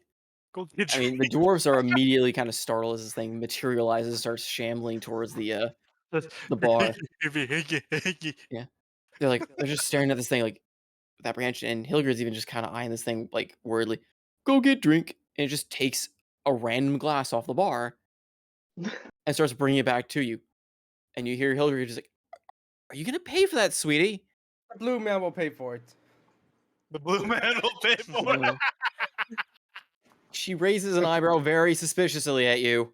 Go get I mean, the dwarves are immediately kind of startled as this thing materializes, starts shambling towards the bar. Yeah, they're just staring at this thing like with apprehension, and Hilgard's even just kind of eyeing this thing like worriedly. Go get drink, and it just takes a random glass off the bar and starts bringing it back to you. And you hear Hilgard just like, "Are you gonna pay for that, sweetie?" The blue man will pay for it. The blue man will pay for it. She raises an eyebrow very suspiciously at you.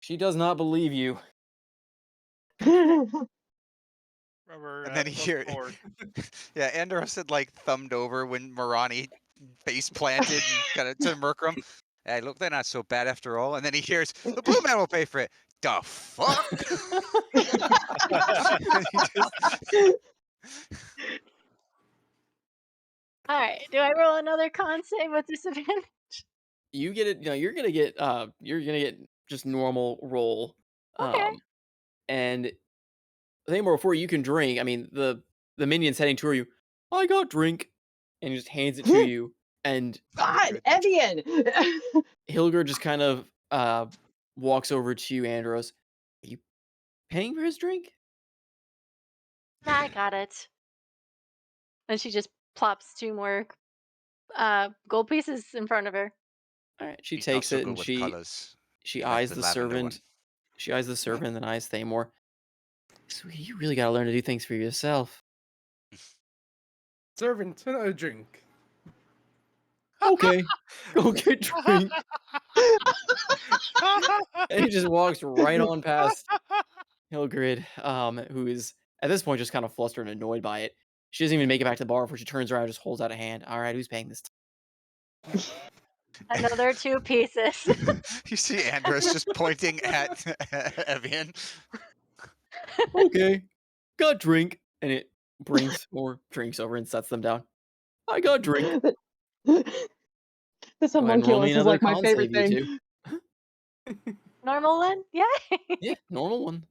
She does not believe you. Remember, And then he hear, yeah, Andros had like thumbed over when Morani face planted and kind of to Merkram. Hey, look, they're not so bad after all. And then he hears, the blue man will pay for it. The fuck? And he just, All right. Do I roll another con save with disadvantage? You get it. You're gonna get just normal roll. Okay. And Thamor, before you can drink, I mean the minion's heading toward you. I got drink, and he just hands it to you. And God, Evian! Hilgard just kind of walks over to you, Andros. Are you paying for his drink? I got it. And she just plops 2 more gold pieces in front of her. All right, she he's not takes so it good and with she colors. she Like eyes the the lavender servant. one. She eyes the servant, then eyes Thamor. Sweetie, you really gotta learn to do things for yourself. Servant, another drink. Okay, go get drink. And he just walks right on past Hilgrid, who is at this point just kind of flustered and annoyed by it. She doesn't even make it back to the bar before she turns around and just holds out a hand. All right, who's paying this? Another 2 pieces. You see Andros just pointing at Evian. Okay, got drink, and it brings more drinks over and sets them down. I got drink. This Go ahead and roll me homunculus is another like my con favorite save, you thing. two. Normal one? Yay! Yeah, normal one.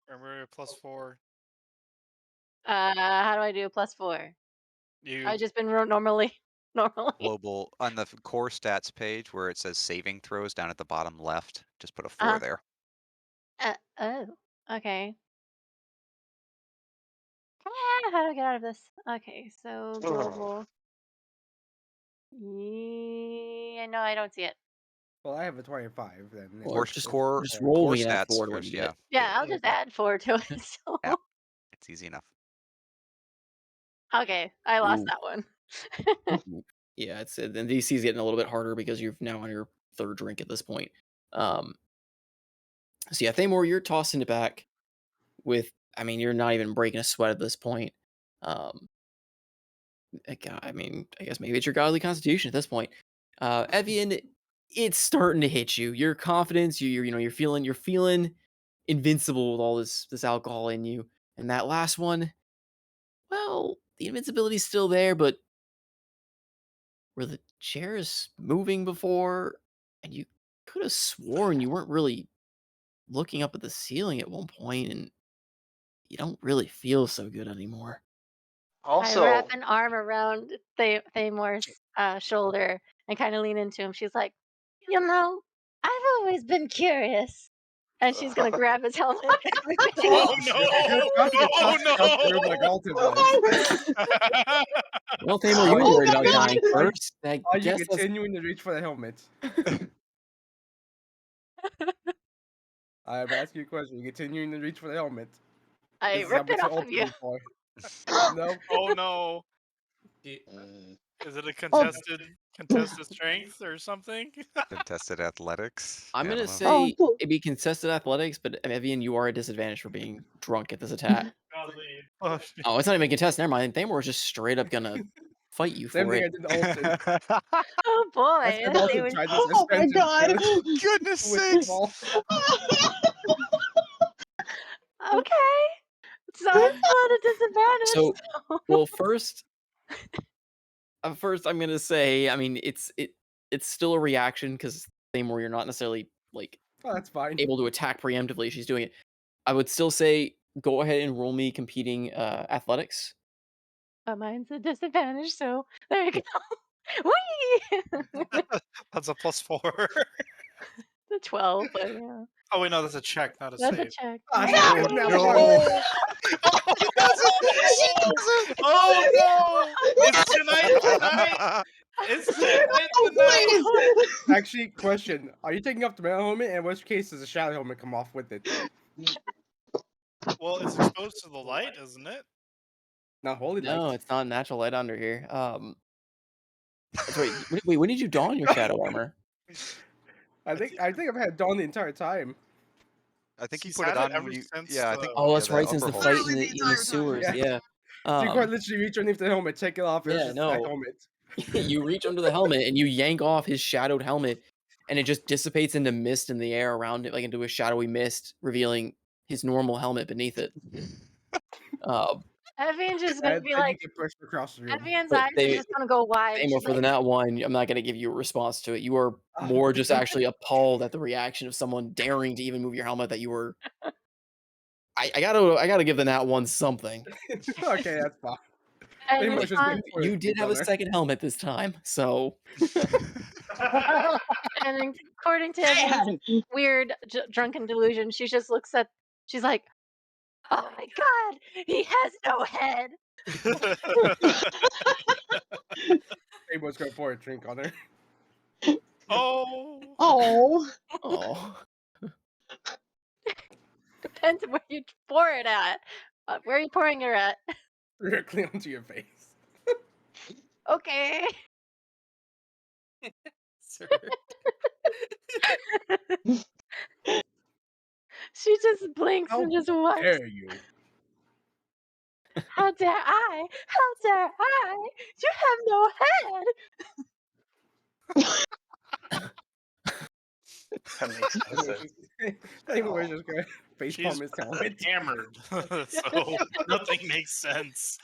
Remember +4. How do I do a +4? You I've just been normally. Global on the core stats page where it says saving throws down at the bottom left. Just put a 4 Uh-huh. there. Oh, okay. How do I get out of this? Okay, so global. Yeah, no, I don't see it. Well, I have a 25 then. Or Core, just core, just roll core me that stats forward what first. you Yeah. get. Yeah, I'll just add 4 to it. So. Yeah. It's easy enough. Okay, I lost Ooh. that one. Yeah, it's and DC is getting a little bit harder because you're now on your 3rd drink at this point. So yeah, Thamor, you're tossing it back with. I mean, you're not even breaking a sweat at this point. I mean, I guess maybe it's your godly constitution at this point. Evian, it's starting to hit you. Your confidence, you're feeling invincible with all this alcohol in you. And that last one, well, the invincibility's still there, but were the chairs moving before? And you could have sworn you weren't really looking up at the ceiling at one point, and you don't really feel so good anymore. I wrap Also, an arm around Thamor's shoulder and kind of lean into him. She's like, I've always been curious. And she's going to grab his helmet and rip it Oh off. You're about to toss across the room like Alton was. no! Well, Thamor, you Are were you, Oh worried my about god! dying first. I are you guess that's continuing to reach for the helmet? I'm asking you a question. Are you continuing to reach for the helmet? I This is how rip it much you're off of you. ultimately for. No? Oh no! Do you- mm, Is it a Oh, contested strength or something? Contested athletics. I'm Yeah, I gonna don't know. say oh, it'd be contested athletics, but Evian, you are at disadvantage for being drunk at this attack. Golly. Oh, shit. Oh, it's not even contested. Never mind. Thamor is just straight up gonna fight you Same for thing it. I did to Alton. Oh That's boy. when Let's see Alton what... tried to oh my suspension god! Goodness with the sakes! ball. Okay. So I'm still at a So, disadvantage. well, first, I'm gonna say, I mean, it's still a reaction because Thamor, you're not necessarily like Oh, that's fine. able to attack preemptively. She's doing it. I would still say go ahead and roll me competing athletics. But mine's a disadvantage, so there you go. Whee! That's a +4. The 12, but yeah. Oh wait, no, that's a check, not a That's a save. check. Ah, Yeah. it's Oh now no! one. Oh, he doesn't! She doesn't! Oh no! It's tonight tonight! It's tonight Oh, tonight! please! Actually, question. Are you taking off the metal helmet? And in which case does the shadow helmet come off with it? Well, it's exposed to the light, isn't it? Not holy light. No, it's not natural light under here. Wait, when did you don your shadow armor? I think I've had it on the entire time. I think you He's put it had it on ever when you. since Yeah, I the. think. Oh, Yeah, that's the right. Since upper the hold. fight Literally the in the entire time. sewers, Yeah. yeah. So you quite literally reach underneath the helmet, take it off, and it's Yeah, just no. that helmet. You reach under the helmet and you yank off his shadowed helmet, and it just dissipates into mist in the air around it, like into a shadowy mist, revealing his normal helmet beneath it. Evian's just gonna And be then you like, get pushed across the room. Evian's But eyes are just gonna go wide. Thamor, She's for the like, nat one, I'm not going to give you a response to it. You are Ah. more just actually appalled at the reaction of someone daring to even move your helmet. That you were. I gotta give the nat one something. Okay, that's fine. and Pretty you much just saw, waiting for You it to did be have a done. second helmet this time, so and according to I Evian's had it. weird drunken delusion, she just looks at, she's like, oh my god, he has no head. Everyone's going for a drink on her. Oh. Oh, oh, Depends where you pour it at. Where are you pouring it at? Directly onto your face. Okay. Sir. She just blinks How and just wipes. dare you? How dare I? How dare I? You have no head. That makes no sense. I think we're just gonna face She's palm his helmet. hammered, so nothing makes sense.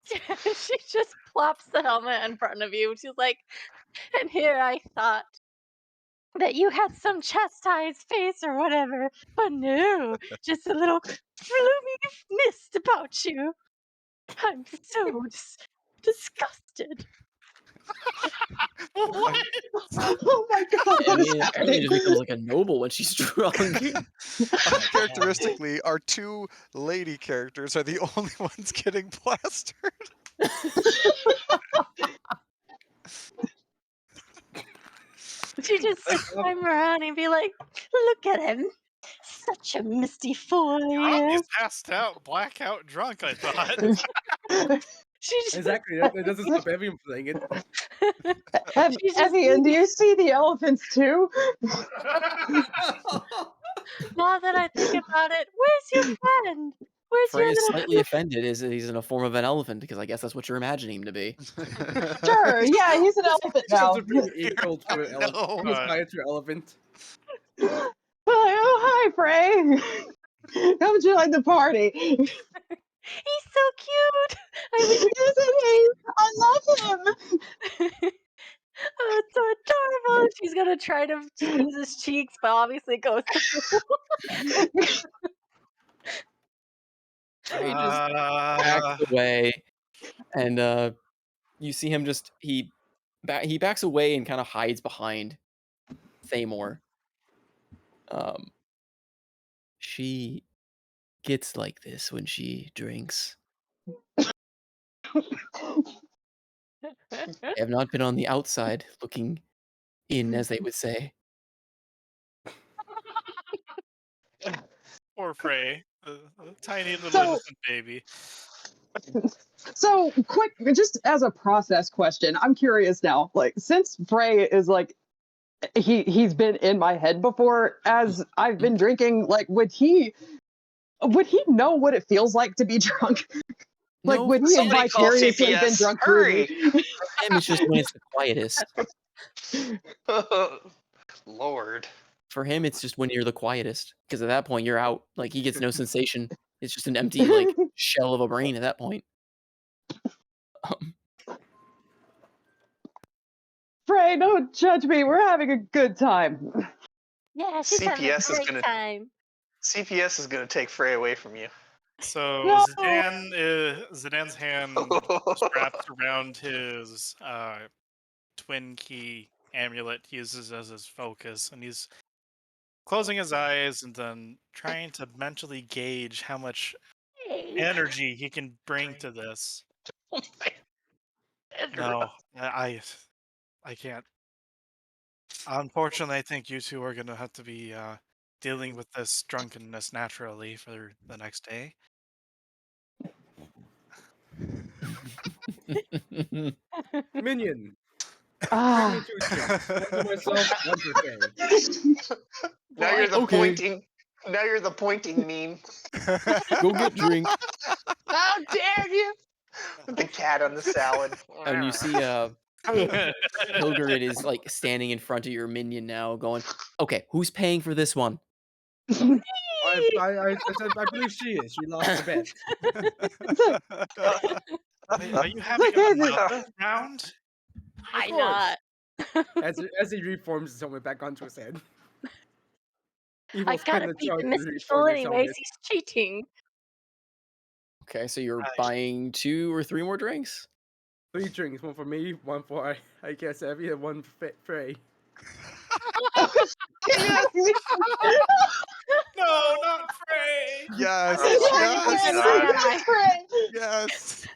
She just plops the helmet in front of you. She's like, and here I thought that you had some chastised face or whatever, but no, just a little gloomy mist about you. I'm so disgusted. What? Oh my god, I what is mean, apparently it just happening? becomes like a noble when she's drunk. Uncharacteristically, our two lady characters are the only ones getting plastered. She just climb around and be like, look at him. Such a misty fool he Oh, he's is. passed out, blackout drunk, I thought. She just, Exactly. That doesn't stop everyone from playing it. And she just Evie, and do you see the elephants too? now that I think about it, where's your friend? Where's Frey your is little slightly offended as he's in a form of an elephant because I guess that's what you're imagining him to be. Sure, yeah, he's an elephant Just now. to bring 8-year-old to an elephant. No. He inspired to an elephant. Oh, hi, Frey. How would you like the party? He's so cute. I wish Isn't he? I love him. oh, it's so adorable. She's gonna try to squeeze his cheeks, but obviously it goes through. Frey just backs Uh, away, and you see him just he backs away and kind of hides behind Thamor. She gets like this when she drinks. I have not been on the outside looking in, as they would say. poor Frey, a tiny little So- innocent baby. So, quick, just as a process question, I'm curious now. Like, since Frey is like, he's been in my head before as I've been drinking. Like, would he know what it feels like to be drunk? Like, No, would for he have Somebody call vicariously been CPS. drunk Hurry! through me? him, it's just when it's the quietest. Lord. For him, it's just when you're the quietest. Because at that point, you're out. Like, he gets no sensation. It's just an empty, like, shell of a brain at that point. Frey, don't judge me. We're having a good time. Yeah, she's having a CPS is great gonna- time. CPS is gonna take Frey away from you. So No. Zidane's hand is wrapped around his twin key amulet he uses as his focus, and he's closing his eyes and then trying to mentally gauge how much Hey. energy he can bring to this. No, I can't. Unfortunately, I think you two are gonna have to be dealing with this drunkenness naturally for the next day. Minion. Bring me Ah, 2 drinks. One for myself, one for Faye. Now you're the Okay. pointing. Now you're the pointing meme. Go get drink. How dare you! With the cat on the salad. And you see Hilgrid is like standing in front of your minion now, going, "Okay, who's paying for this one?" I believe she is. She lost the bet. Are you having another round? Why course. not? As he reforms his helmet back onto his head. He I will spend gotta the beat charge the to misty reform fool his anyways. helmet. He's cheating. Okay, so you're Nice. buying 2 or 3 more drinks. 3 drinks, one for me, one for I guess Evie, and one for Frey. No, not Frey. Yes, Oh my I'm keeping an yes, eye on my. Frey. yes.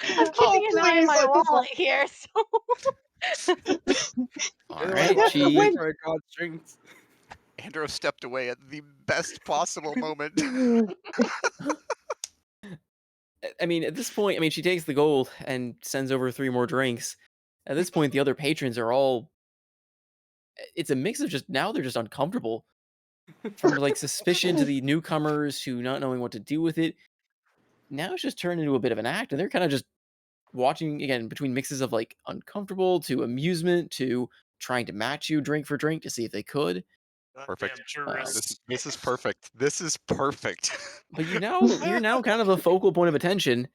I'm keeping an eye on please, my let this wallet here. So All Everyone right, walks away she for a God's drinks. Andrew stepped away at the best possible moment. I mean, at this point, I mean, she takes the gold and sends over 3 more drinks. At this point, the other patrons are all it's a mix of just now they're just uncomfortable. From like suspicion to the newcomers who not knowing what to do with it. Now it's just turned into a bit of an act, and they're kind of just watching again between mixes of like uncomfortable to amusement to trying to match you drink for drink to see if they could. Perfect. Jurist. This is perfect. This is perfect. But you're now kind of a focal point of attention,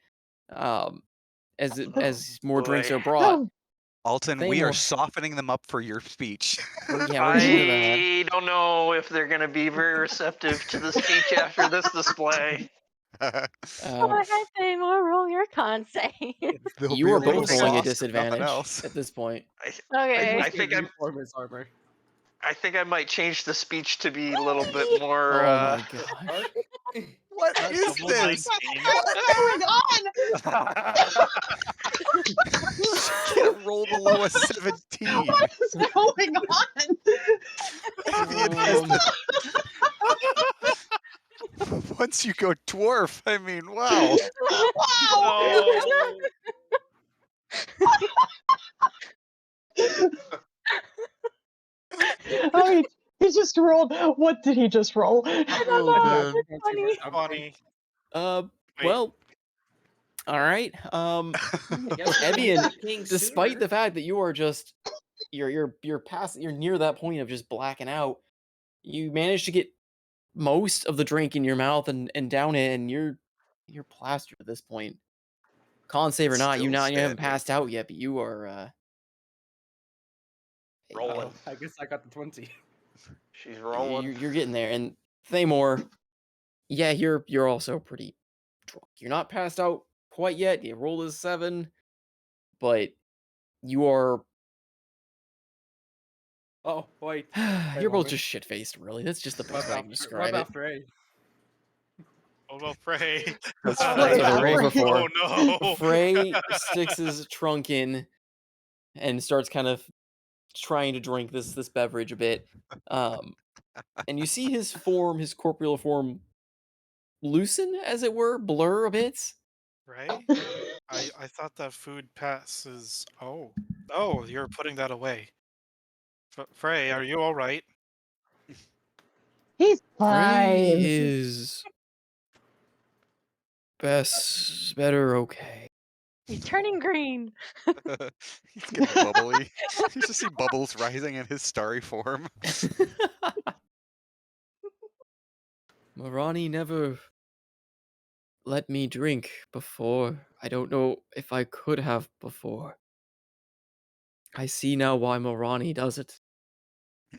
as more drinks Boy. are brought. Oh, Alton, we are Thamor. softening them up for your speech. Yeah, we're getting into that. I don't know if they're going to be very receptive to the speech after this display. Go ahead, Seymour, roll your con save. They'll You be are a little both rolling sauced, a if nothing disadvantage else. at this point. Okay. I think reform his armor. I think I might change the speech to be a little bit more. Oh my gosh. What That's is double this? 19. what's going on? She can't roll below a 17. What is going on? Once you go dwarf, I mean, wow. Wow. Oh, he just rolled. What did he just roll? I don't know. man. It's funny. Funny. Well, all right. Evian, despite the fact that you are just you're past, you're near that point of just blacking out, you manage to get most of the drink in your mouth and down it, and you're plastered at this point. Con save or not, you Still haven't standing. passed out yet, but you are Rolling. I guess I got the 20. She's rolling. you're getting there. And Thamor, yeah, you're also pretty drunk. You're not passed out quite yet. You rolled a 7, but you are Oh, wait. you're both moment. just shit faced, really. That's just the What best way I about, can what describe it. about Frey? What about Frey? That's That's Frey. what I rolled Frey. before. Oh no. Frey sticks his trunk in and starts kind of trying to drink this beverage a bit. And you see his form, his corporeal form, loosen, as it were, blur a bit. Right? I thought that food passes. Oh, you're putting that away. Frey, are you all right? He's Frey fine. is better okay. He's turning green. He's getting bubbly. You just see bubbles rising in his starry form. Marani never let me drink before. I don't know if I could have before. I see now why Marani does it.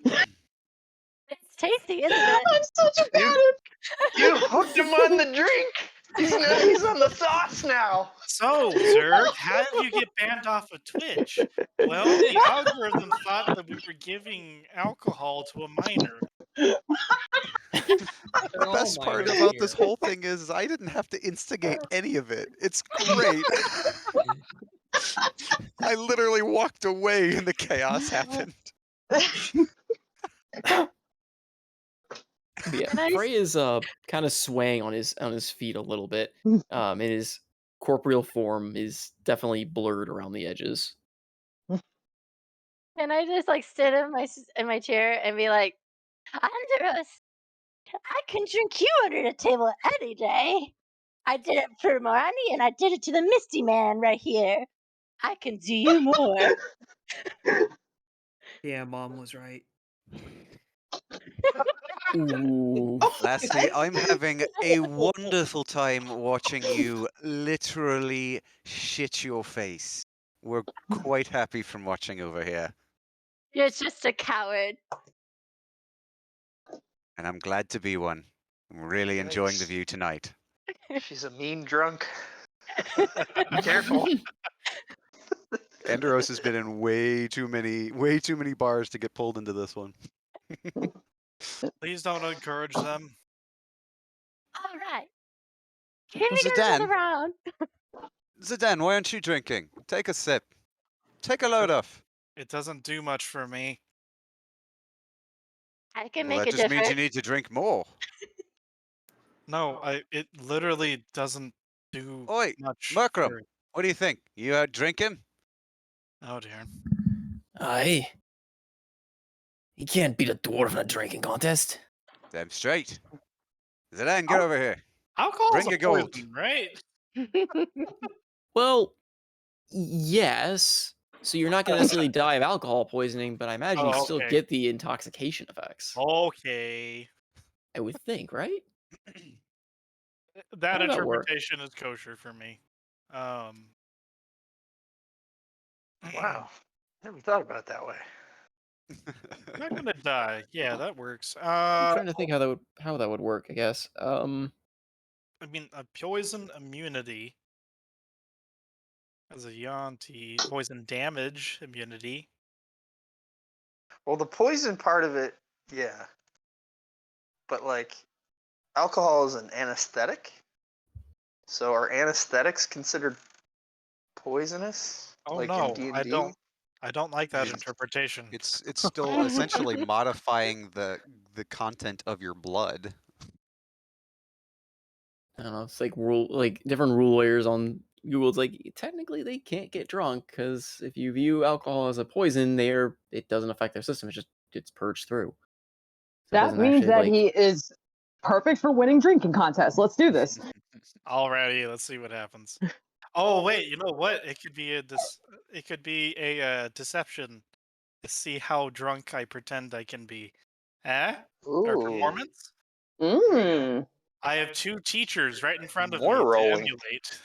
It's tasty, isn't it? I'm such a bad. You hooked him on the drink. He's on the sauce now. So, Zerg, how did you get banned off of Twitch? Well, the algorithm thought that we were giving alcohol to a minor. The best part about this whole thing is I didn't have to instigate any of it. It's great. I literally walked away and the chaos happened. Yeah, Nice. Frey is kind of swaying on his feet a little bit. And his corporeal form is definitely blurred around the edges. Can I just like sit in my chair and be like, Andros, I can drink you under the table any day. I did it for Marani and I did it to the Misty Man right here. I can do you more. Yeah, Mom was right. Ooh. Lastly, I'm having a wonderful time watching you literally shit your face. We're quite happy from watching over here, You're just a coward. and I'm glad to be one. I'm really enjoying the Yikes. view tonight. She's a mean drunk. Be careful. Enderos has been in way too many bars to get pulled into this one. Please don't encourage them. All right. Here we go Zidane. another round. Zidane, why aren't you drinking? Take a sip. Take a load off. It doesn't do much for me. I can Well, make that a just means difference. you need to drink more. No, it literally doesn't do Oi, much. Merkram, for- what do you think? You out drinking? Oh dear. Aye. He can't beat a dwarf in a drinking contest. Damn straight. Zidane, get over here. Alcohol's Bring a your gold. poison, right? Well, Yes. So you're not going to necessarily die of alcohol poisoning, but I imagine you Oh, still okay. get the intoxication effects. Okay. I would think, right? That How would that work? interpretation is kosher for me. Um, Wow. Never thought about it that way. not gonna die. Yeah, that works. I'm trying to think how that would work, I guess. I mean, a poison immunity as a Yanti, poison damage immunity. Well, the poison part of it, yeah. But like, alcohol is an anesthetic. So are anesthetics considered poisonous? Oh Like in no, D&D? I don't like that It's interpretation. it's still essentially modifying the content of your blood. I don't know. It's like different rule lawyers on Google. It's like technically they can't get drunk because if you view alcohol as a poison, it doesn't affect their system. It just gets purged through. So it That doesn't means actually that like. he is perfect for winning drinking contests. Let's do this. Alrighty, let's see what happens. Oh wait, you know what? It could be it could be a deception to see how drunk I pretend I can be. Eh? Or Ooh. performance? Mmm. I have 2 teachers right in front of me More to rolling. emulate.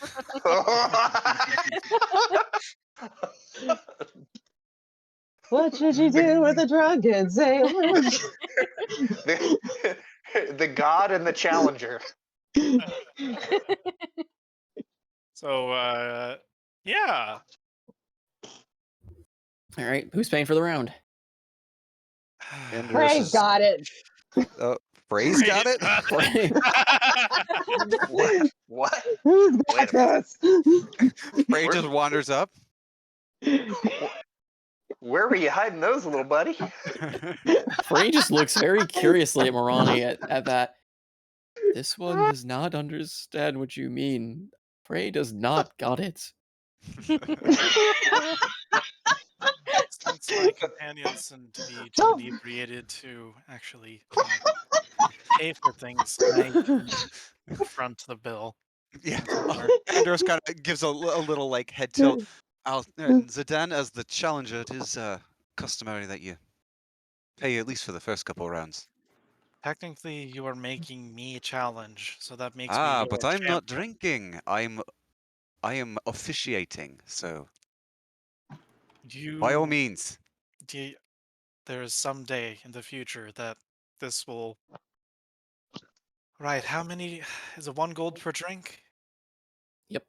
What should you do with a drunken sailor? the god and the challenger. So yeah. All right, who's paying for the round? Andros Frey's is got it. Frey's got it. What? Who's Wait got a minute. this? Frey just wanders up. Where were you hiding those, little buddy? Frey just looks very curiously at Morani at that. This one does not understand what you mean. Frey does not got it. Since my companions seem to be too Don't- inebriated to actually pay for things, I can front the bill. Yeah. Somewhere. Andros kind of gives a little like head tilt. Zidane, as the challenger, it is customary that you pay at least for the first couple rounds. Technically, you are making me a challenge, so that makes me Ah, your but I'm not champion. drinking. I am officiating. So by all means. There is some day in the future that this will. Right, how many? Is it 1 gold per drink? Yep.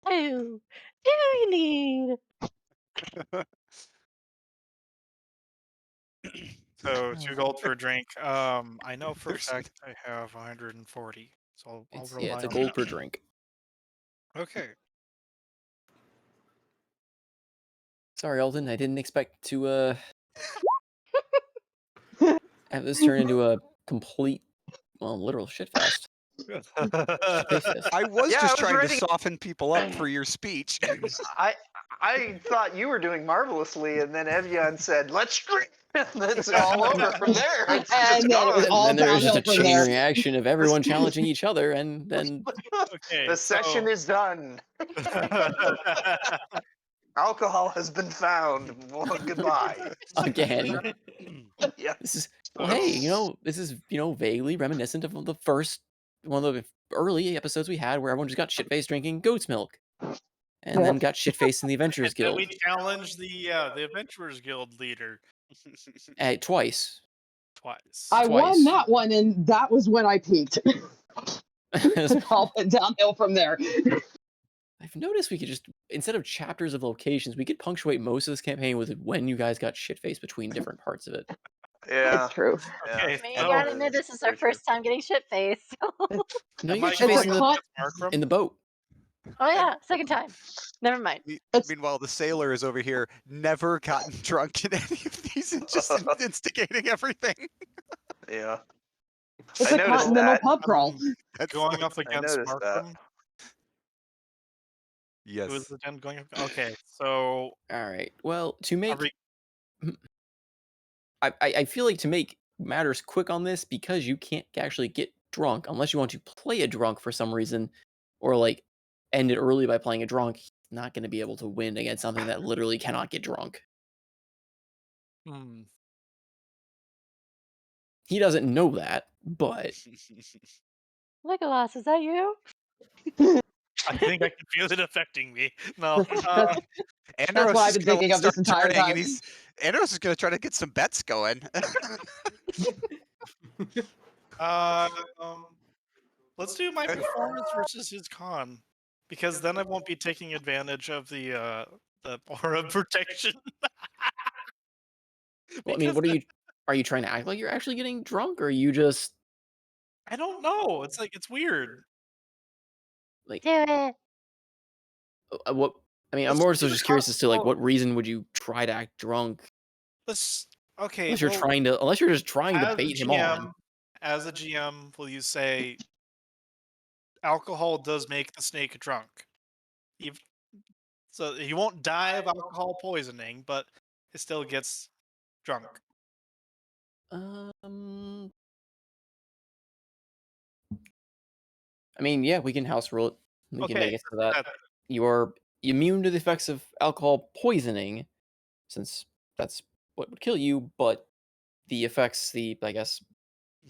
Two. Two you need. So 2 gold per drink. I know for a There's- fact I have 140, so I'll It's rely a on gold that. per drink. Okay. Sorry, Alden. I didn't expect to have this turn into a complete, literal shitfest. Shitface fest. I was Yeah, just I was trying ready. to soften people up for your speech. I thought you were doing marvelously, and then Evian said, "Let's drink." And then it's all over from there. It's just And then it was gone. all And then there was just a downhill from chain there. reaction of everyone challenging each other, and then Okay. The session is done. Alcohol has been found. Well, goodbye. again, Yeah. this is hey, this is vaguely reminiscent of the first one of the early episodes we had where everyone just got shit faced drinking goat's milk, and then got shit faced in the Adventurers And then Guild we challenged the Adventurers Guild leader twice. twice. I won Twice. that one, and that was when I peaked. It all went downhill from there. I've noticed we could just, instead of chapters of locations, we could punctuate most of this campaign with when you guys got shit faced between different parts of it. Yeah. It's true. Okay, I mean, you so gotta admit, this is our first time getting shit faced. No, you am I got shit faced going It's a up con- against Markram? in the boat. Oh yeah, second time. Never mind. Meanwhile, the sailor is over here, never gotten drunk in any of these, and just instigating everything. Yeah. It's I a noticed continental that. pub crawl. That's Going up I against noticed that. Markram? yes. Who is the den going up? Okay, so All right. Well, to make, we- I feel like to make matters quick on this, because you can't actually get drunk unless you want to play a drunk for some reason, or like end it early by playing a drunk. not going to be able to win against something that literally cannot get drunk. Hmm. He doesn't know that, but Legolas, is that you? I think I can feel it affecting me. No. That's Andros what I've is been gonna thinking like of start this entire turning, time. and Andros is gonna try to get some bets going. Um, let's do my performance versus his con, because then I won't be taking advantage of the aura protection. well, I mean, Because are you trying to act like you're actually getting drunk, or are you just I don't know. It's like it's weird. like Do it. what? I mean, I'm Let's more just so do the just con. curious as to like Well, what reason would you try to act drunk let's. Okay. unless you're Well, just trying to bait him on. as a GM, will you say alcohol does make the snake drunk? Ev- So he won't die of alcohol poisoning, but it still gets drunk. I mean, yeah, we can house rule it. We can Okay. make it so that that- you are immune to the effects of alcohol poisoning, since that's what would kill you, but the effects, I guess,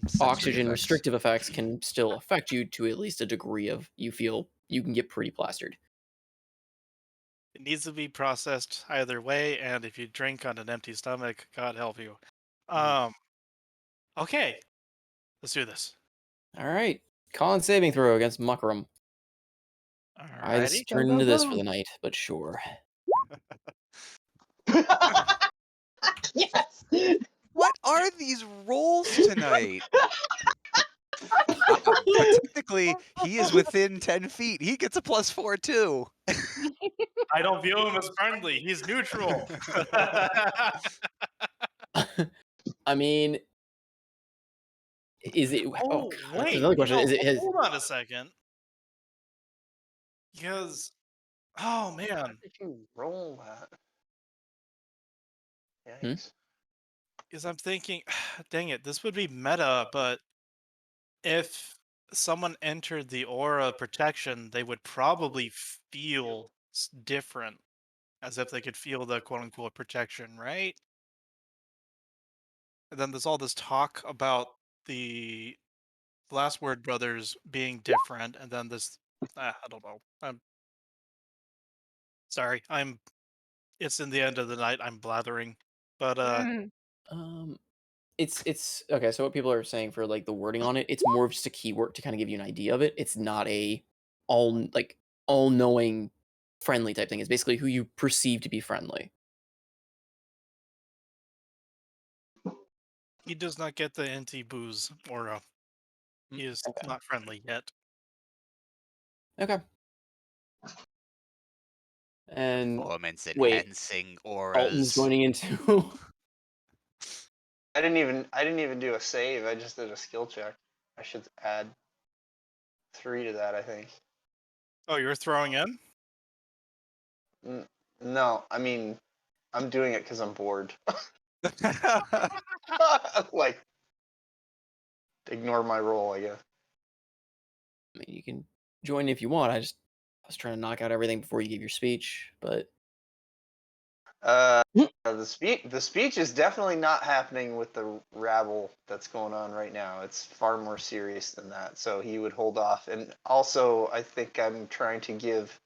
Sensory oxygen effects. restrictive effects can still affect you to at least a degree of you feel you can get pretty plastered. It needs to be processed either way, and if you drink on an empty stomach, God help you. Um. Okay. Let's do this. All right. Con saving throw against Muckram. Eyes Alrighty. Go, turn go, into this for go. the night, but sure. Yes. What are these rolls tonight? But technically, he is within 10 feet. He gets a +4 too. I don't view him as friendly. He's neutral. I mean, is it? Oh, Oh, God, that's wait. another question. Is it his? Hold on a second. Because, oh How man, did you roll that? Hmm? Yikes. because I'm thinking, dang it, this would be meta, but if someone entered the aura of protection, they would probably feel different, as if they could feel the quote unquote protection, right? And then there's all this talk about the Last Word brothers being different, and then this, I don't know. I'm sorry. It's in the end of the night. I'm blathering, but Um, it's okay. So what people are saying for like the wording on it, it's more of just a keyword to kind of give you an idea of it. It's not a all knowing friendly type thing. It's basically who you perceive to be friendly. he does not get the anti booze aura. He is Okay. not friendly yet. Okay. And Performance wait, enhancing Alton's auras. joining in too. I didn't even do a save. I just did a skill check. I should add 3 to that, I think. Oh, you're throwing in? No, I mean, I'm doing it because I'm bored. Like, ignore my roll, I guess. I mean, you can join if you want. I was trying to knock out everything before you give your speech, but The speech is definitely not happening with the rabble that's going on right now. It's far more serious than that. So he would hold off. And also, I think I'm trying to give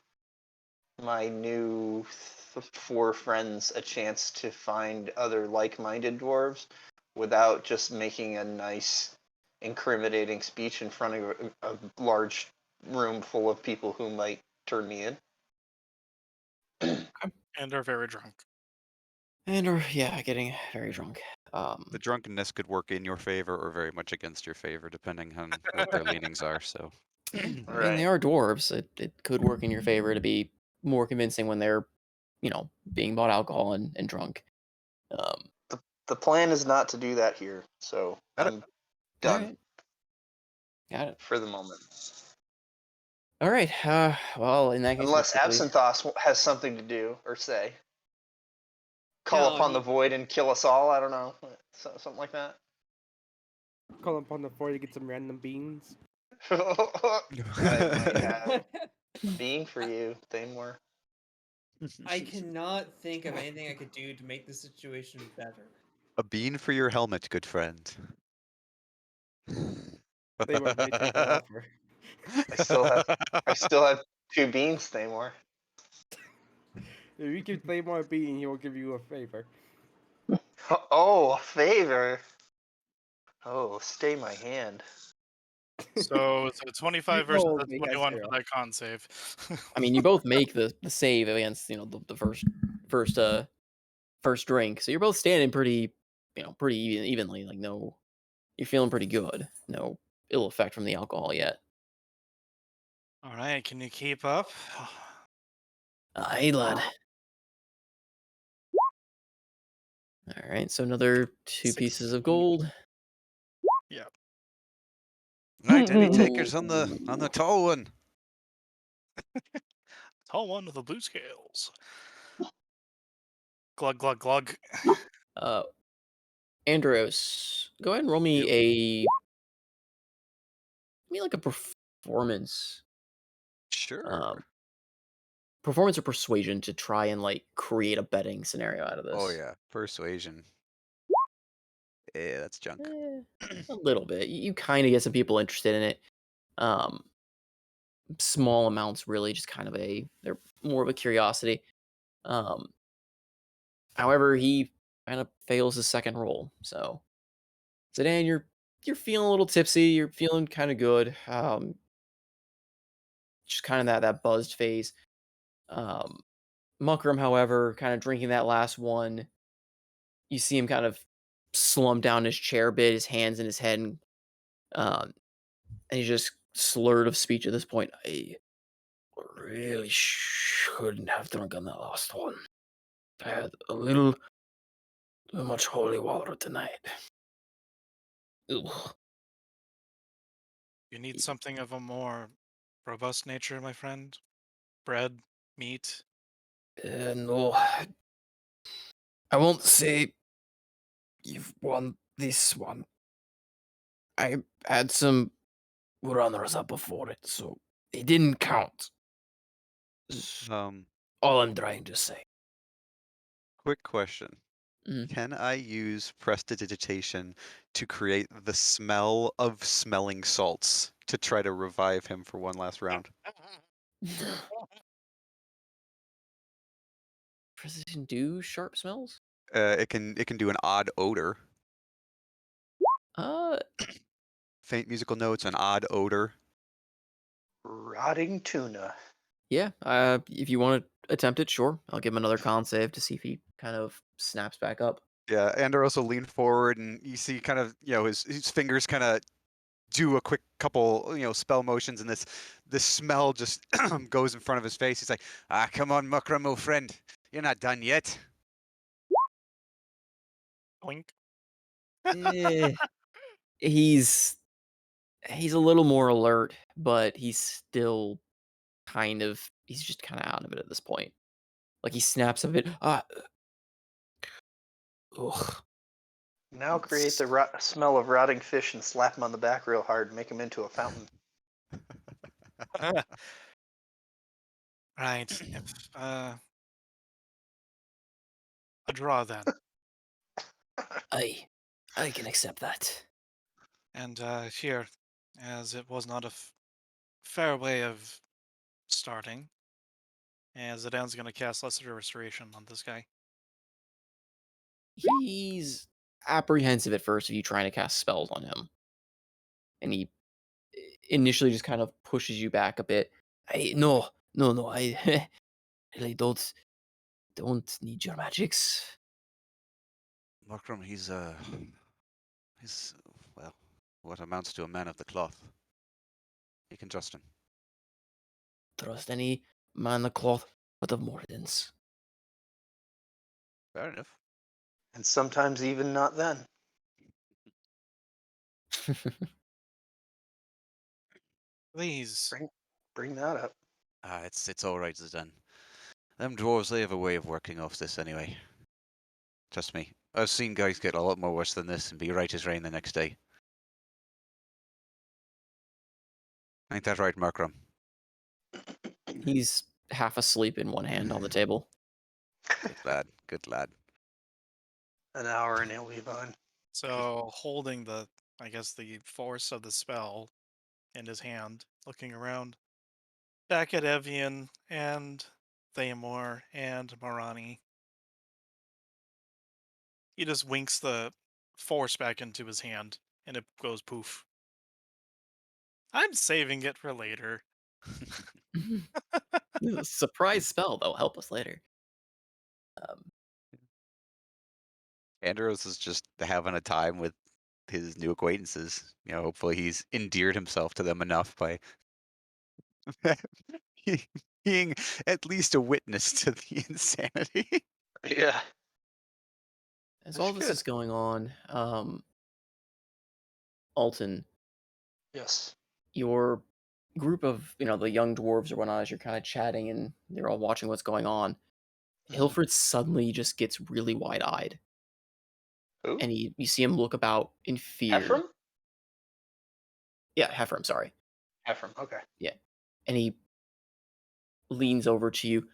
my new 4 friends a chance to find other like-minded dwarves without just making a nice, incriminating speech in front of a large room full of people who might turn me in. And are very drunk. or yeah, getting very drunk. The drunkenness could work in your favor or very much against your favor, depending on what their leanings are. So, I mean, they Right. are dwarves. It could work in your favor to be more convincing when they're, being bought alcohol and drunk. The plan is not to do that here, so Got it. I'm done Alright. Got it. for the moment. All right. Well, in that case, Unless basically, Absinthoth has something to do or say. Call No, upon he- the void and kill us all. I don't know, something like that. Call upon the floor to get some random beans. I might have a bean for you, Thamor. I cannot think of anything I could do to make the situation better. A bean for your helmet, good friend. Thamor may take the offer. I still have 2 beans, Thamor. If you give Thamor a bean, he will give you a favor. Oh, a favor. Oh, stay my hand. So 25 versus told the me, 21 for Hesero. that con save. I mean, you both make the save against the first drink, so you're both standing pretty evenly. Like no, you're feeling pretty good. No ill effect from the alcohol yet. All right, can you keep up? Hey, lad. All right, so another 2 pieces of 16. gold. Yeah. Right, any takers on the tall one? Tall one with the blue scales. Glug glug glug. Andros, go ahead and roll me Yep. like a performance. Sure. Performance or persuasion to try and like create a betting scenario out of this. Oh yeah, persuasion. Yeah, that's junk. A little bit. You kind of get some people interested in it. Small amounts, really, just kind of they're more of a curiosity. However, he kind of fails his second roll. So, Zidane, you're feeling a little tipsy. You're feeling kind of good. Just kind of that buzzed phase. Muckram, however, kind of drinking that last one, you see him kind of slump down in his chair a bit, his hands in his head, and he's just slurred of speech at this point. I really shouldn't have drunken that last one. I had a little too much holy water tonight. Ugh. You need something of a more robust nature, my friend. Bread, meat. No, I won't say you've won this one. I had some runners up before it, so it didn't count. Is all I'm trying to say. Quick question. Mhm. Can I use prestidigitation to create the smell of smelling salts to try to revive him for one last round? Precision do sharp smells? It can do an odd odor, Uh, faint musical notes, an odd odor. Rotting tuna. yeah. If you want to attempt it, sure. I'll give him another con save to see if he kind of snaps back up. Yeah, Andor also lean forward, and you see kind of his fingers kind of do a quick couple spell motions, and this smell just goes in front of his face. He's like, "Ah, come on, Mukram, old friend, you're not done yet." Oink. Eh, he's a little more alert, but he's just kind of out of it at this point. Like he snaps a bit. Ugh. Now create the smell of rotting fish and slap him on the back real hard and make him into a fountain. Right. If, a draw then. I can accept that. And here, as it was not a fair way of starting, as Zidane's going to cast Lesser Restoration on this guy. He's apprehensive at first of you trying to cast spells on him. And he initially just kind of pushes you back a bit. No, I really don't need your magics. Mukram, he's well, what amounts to a man of the cloth. You can trust him. Trust any man of cloth but of Mordens. Fair enough. And sometimes even not then. Please. Bring that up. It's all right, Zidane. Them dwarves, they have a way of working off this anyway. Trust me. I've seen guys get a lot more worse than this and be right as rain the next day. Ain't that right, Markram? He's half asleep in one hand on the table. Good lad. Good lad. An hour and he'll be fine. So holding the, I guess the force of the spell in his hand, looking around, back at Evian and Thamor and Marani. He just winks the force back into his hand, and it goes poof. I'm saving it for later. This is a surprise spell that'll help us later. Andros is just having a time with his new acquaintances. Hopefully he's endeared himself to them enough by being at least a witness to the insanity. Yeah. As That's all this good. is going on, Alton, Yes. your group of the young dwarves or whatnot, as you're kind of chatting and they're all watching what's going on, Hilford suddenly just gets really wide-eyed, Who? and you see him look about in fear. Ephraim? Yeah, Heifer, I'm sorry. Ephraim, okay. Yeah. And he leans over to you.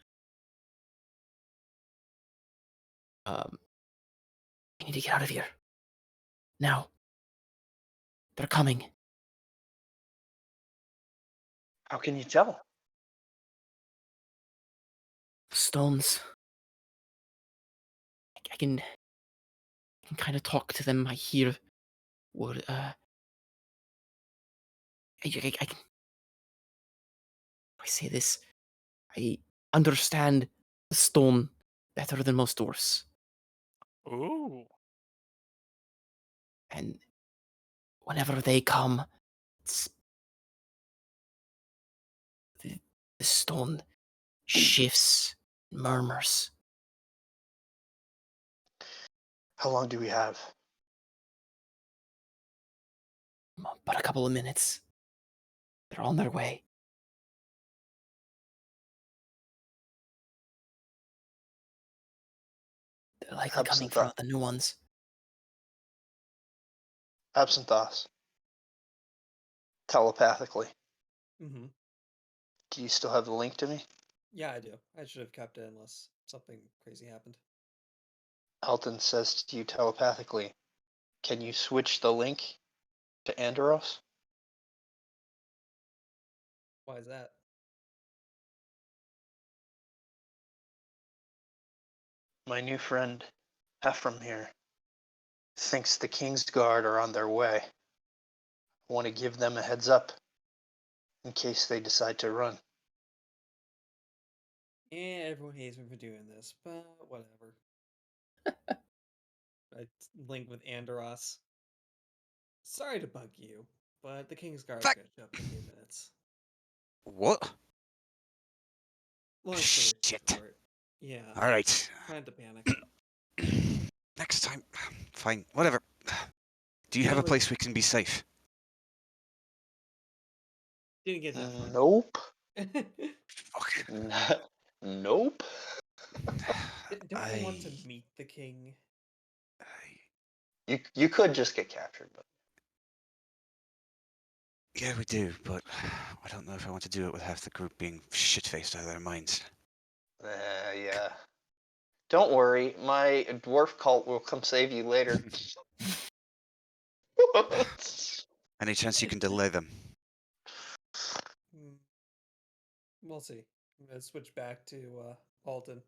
We need to get out of here. Now. They're coming. How can you tell? Stones. I can kind of talk to them. I hear what I can. How do I say this? I understand the stone better than most dwarfs. Ooh. And whenever they come, it's the stone shifts, murmurs. How long do we have? But a couple of minutes. They're on their way. They're likely coming from the new ones. Absinthoss. Telepathically. Mm-hmm. Do you still have the link to me? Yeah, I do. I should have kept it unless something crazy happened. Alton says to you telepathically, can you switch the link to Andros? Why is that? My new friend, Ephraim here, thinks the Kingsguard are on their way. I want to give them a heads up in case they decide to run. Yeah, everyone hates me for doing this, but whatever. I link with Andoros. Sorry to bug you, but the Kingsguard's Fuck. gonna show up in a few minutes. What? Long story Shit. short. Yeah. All right. Time to panic. Next time. Fine. Whatever. Do you have a place we can be safe? Didn't get that far. Nope. Fuck. Nope. Don't you want to meet the king? You could just get captured, but Yeah, we do, but I don't know if I want to do it with half the group being shit-faced out of their minds. yeah. Don't worry, my dwarf cult will come save you later. Any chance you can delay them? We'll see. I'm gonna switch back to Alton.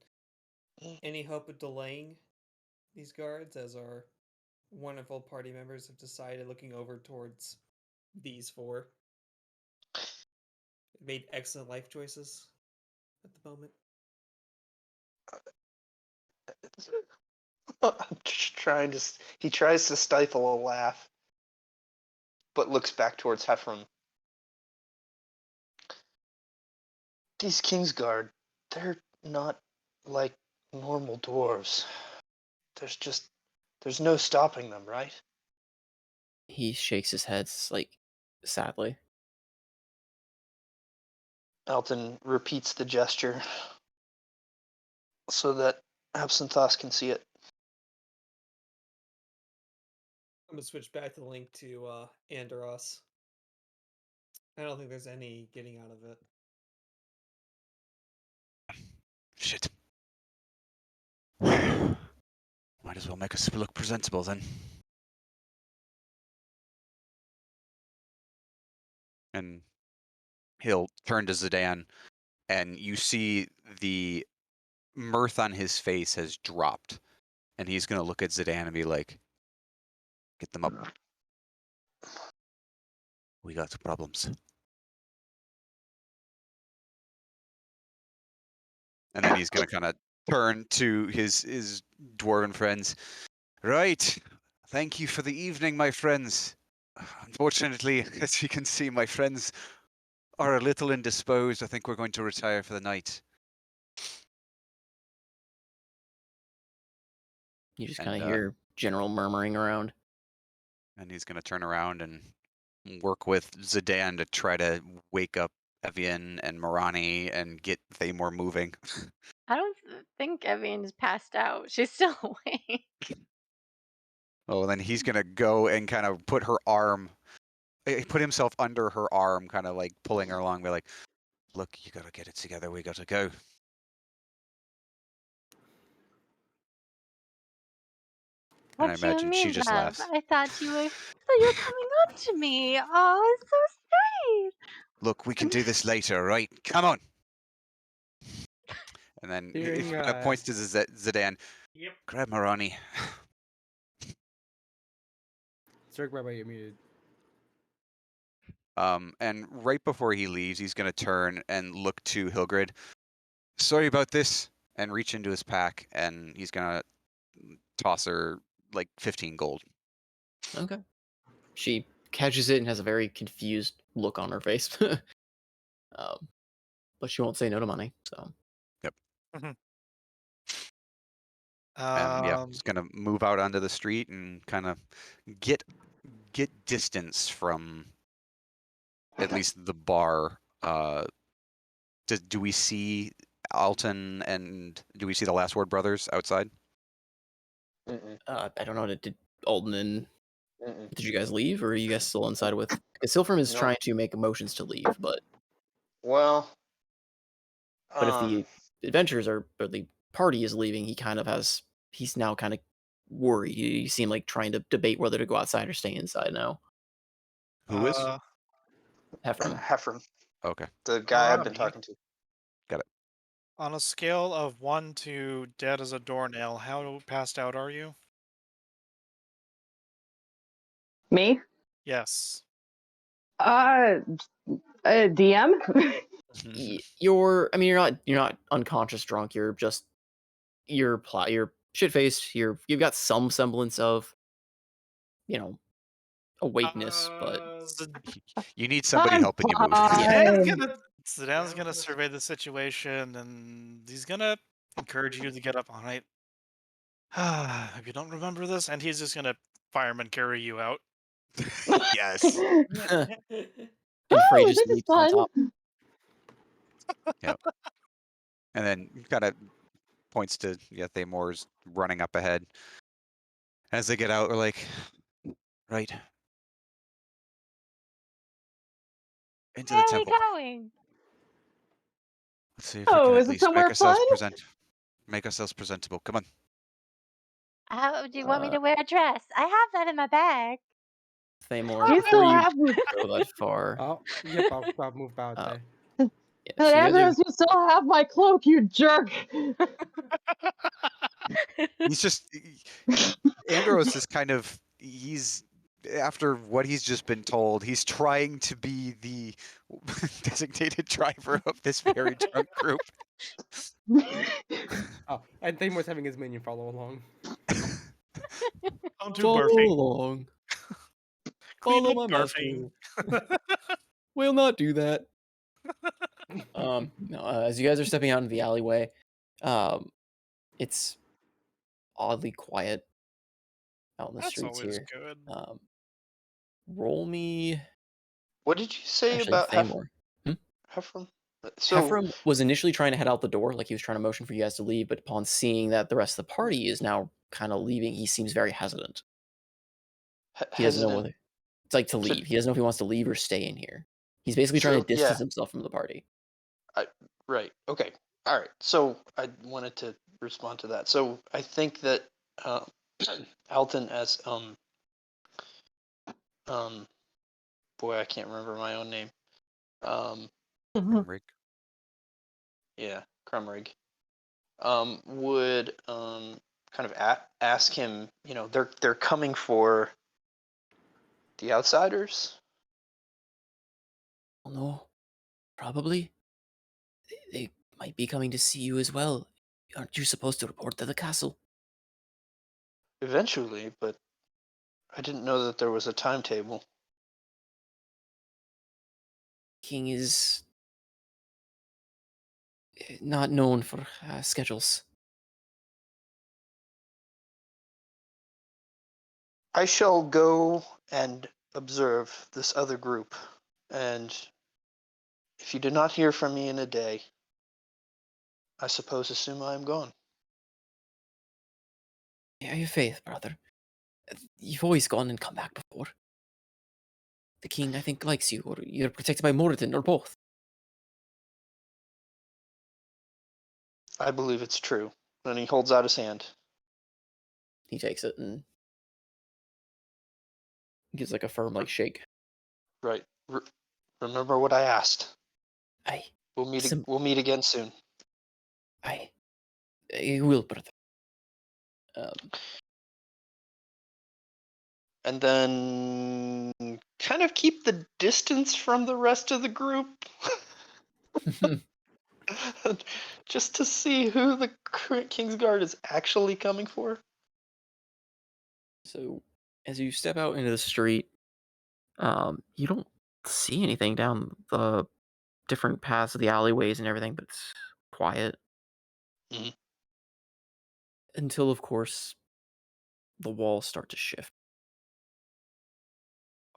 Any hope of delaying these guards, as our wonderful party members have decided, looking over towards these four? Made excellent life choices at the moment. I'm just trying to. He tries to stifle a laugh, but looks back towards Heffron. These Kingsguard, they're not like normal dwarves. There's no stopping them, right? He shakes his head, like, sadly. Alton repeats the gesture so that Absinthoss can see it. I'm gonna switch back to the link to Andoros. I don't think there's any getting out of it. Shit. Might as well make us look presentable then. And he'll turn to Zidane, and you see the mirth on his face has dropped. And he's going to look at Zidane and be like, get them up. We got problems. And then he's going to kind of turn to his dwarven friends. Right. Thank you for the evening, my friends. Unfortunately, as you can see, my friends are a little indisposed. I think we're going to retire for the night. You just And, kind of hear general murmuring around. And he's going to turn around and work with Zidane to try to wake up Evian and Marani and get Thamor moving. I don't think Evian's passed out. She's still awake. Oh, then he's going to go and kind of put himself under her arm, kind of like pulling her along, be like, look, you got to get it together. We got to go. And I What do you imagine she mean, just love? laughs. I thought you were coming up to me. Oh, it's so sweet. Look, we can do this later, right? Come on. And then he Hearing, kind of points to Zidane. Yep. Grab Marani. Cirque, bye bye, you're muted. And right before he leaves, he's going to turn and look to Hilgrid. Sorry about this. And reach into his pack, and he's going to toss her like 15 gold. Okay. She catches it and has a very confused look on her face. But she won't say no to money, so. Yep. Mhm. And yeah, he's going to move out onto the street and kind of get distance from at least the bar. Do we see Alton and do we see the Last Word brothers outside? I don't know. Did Alden and Mm-mm. did you guys leave, or are you guys still inside with? Because Silfram is No. trying to make motions to leave, but Well, if the adventurers or the party is leaving, he kind of has. He's now kind of worried. You seem like trying to debate whether to go outside or stay inside now. Who is? Heffron. Heffron, Okay, the guy I've been Marani. talking to. got it. On a scale of 1 to dead as a doornail, how passed out are you? Me? Yes. DM? You're. I mean, you're not unconscious drunk. You're just. You're shit faced. You've got some semblance of. Awakeness, but You need somebody I'm helping you move. fine. Zidane's gonna survey the situation, and he's gonna encourage you to get up. All right. If you don't remember this, and he's just gonna fireman carry you out. Yes. and Oh, Frey this just is leaps on fun. top. Yep. And then kind of points to Thamor's running up ahead. As they get out, we're like, right. Into Where the are we temple. going? Let's see if we Oh, can at is it least somewhere fun? make ourselves presentable. Come on. How do you want me to wear a dress? I have that in my bag. Thamor, Do you before still you have go that far, Oh, yep, I'll move out uh, there. yeah, And so you guys are, Andros, you still have my cloak, you jerk. He's just Andros is kind of he's after what he's just been told, he's trying to be the designated driver of this very drunk group. Oh, and Thamor's having his minion follow along. Don't do follow barfing. along. Clean Follow up my barfing. master. Will not do that. No, as you guys are stepping out into the alleyway, it's oddly quiet out in the That's streets always here. good. Roll me. What did you say Actually, about Thamor. Heffron? So Heffron was initially trying to head out the door, like he was trying to motion for you guys to leave, but upon seeing that the rest of the party is now kind of leaving, he seems very hesitant. He doesn't know hesitant. whether it's like to leave. He doesn't know if he wants to leave or stay in here. He's basically trying to So, distance yeah. himself from the party. Right. Okay. All right. So I wanted to respond to that. So I think that Alton as boy, I can't remember my own name. Rimrig. Yeah, Crumrig. Would kind of ask him, they're coming for the outsiders. Oh no, probably. They might be coming to see you as well. Aren't you supposed to report to the castle? Eventually, but I didn't know that there was a timetable. King is not known for schedules. I shall go and observe this other group, and if you do not hear from me in a day, I suppose assume I am gone. Have your faith, brother. You've always gone and come back before. The king, I think, likes you, or you're protected by Moradin, or both. I believe it's true. And he holds out his hand. He takes it and gives like a firm shake. Right. Remember what I asked. Aye. We'll meet again soon. Aye. I will, brother. And then kind of keep the distance from the rest of the group. Just to see who the Kingsguard is actually coming for. So, as you step out into the street, you don't see anything down the different paths of the alleyways and everything, but it's quiet. Mhm. Until, of course, the walls start to shift.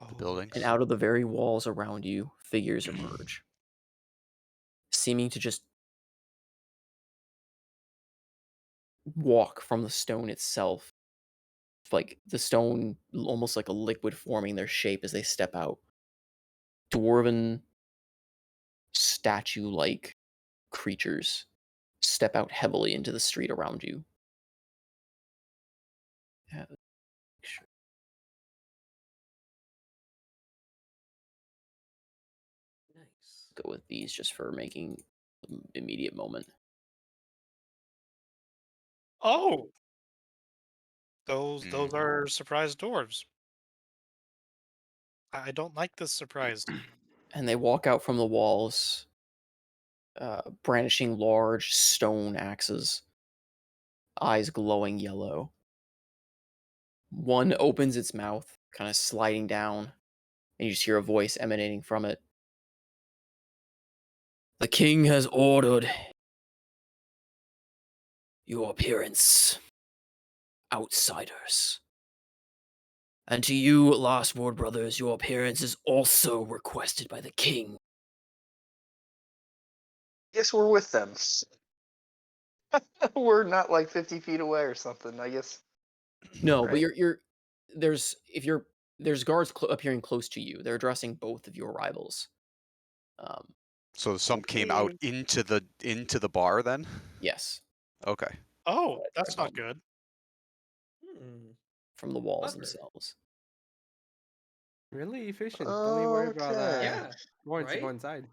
The buildings. And out of the very walls around you, figures emerge, seeming to just walk from the stone itself. Like the stone, almost like a liquid forming their shape as they step out. Dwarven, statue-like creatures step out heavily into the street around you. Nice. Go with these just for making immediate moment. Oh, those Mm. are surprise dwarves. I don't like this surprise. And they walk out from the walls, brandishing large stone axes, eyes glowing yellow. One opens its mouth, kind of sliding down, and you just hear a voice emanating from it. The king has ordered your appearance, outsiders. And to you, Last Word Brothers, your appearance is also requested by the king. Guess we're with them. We're not like 50 feet away or something, I guess. No, but Right. there's guards appearing close to you. They're addressing both of your rivals. So some came out Okay. into the bar then? Yes, Okay. Oh, that's not good. Hmm. from the walls Clever. themselves. Really efficient. Don't need to worry about Okay. Yeah. going to go Right? inside.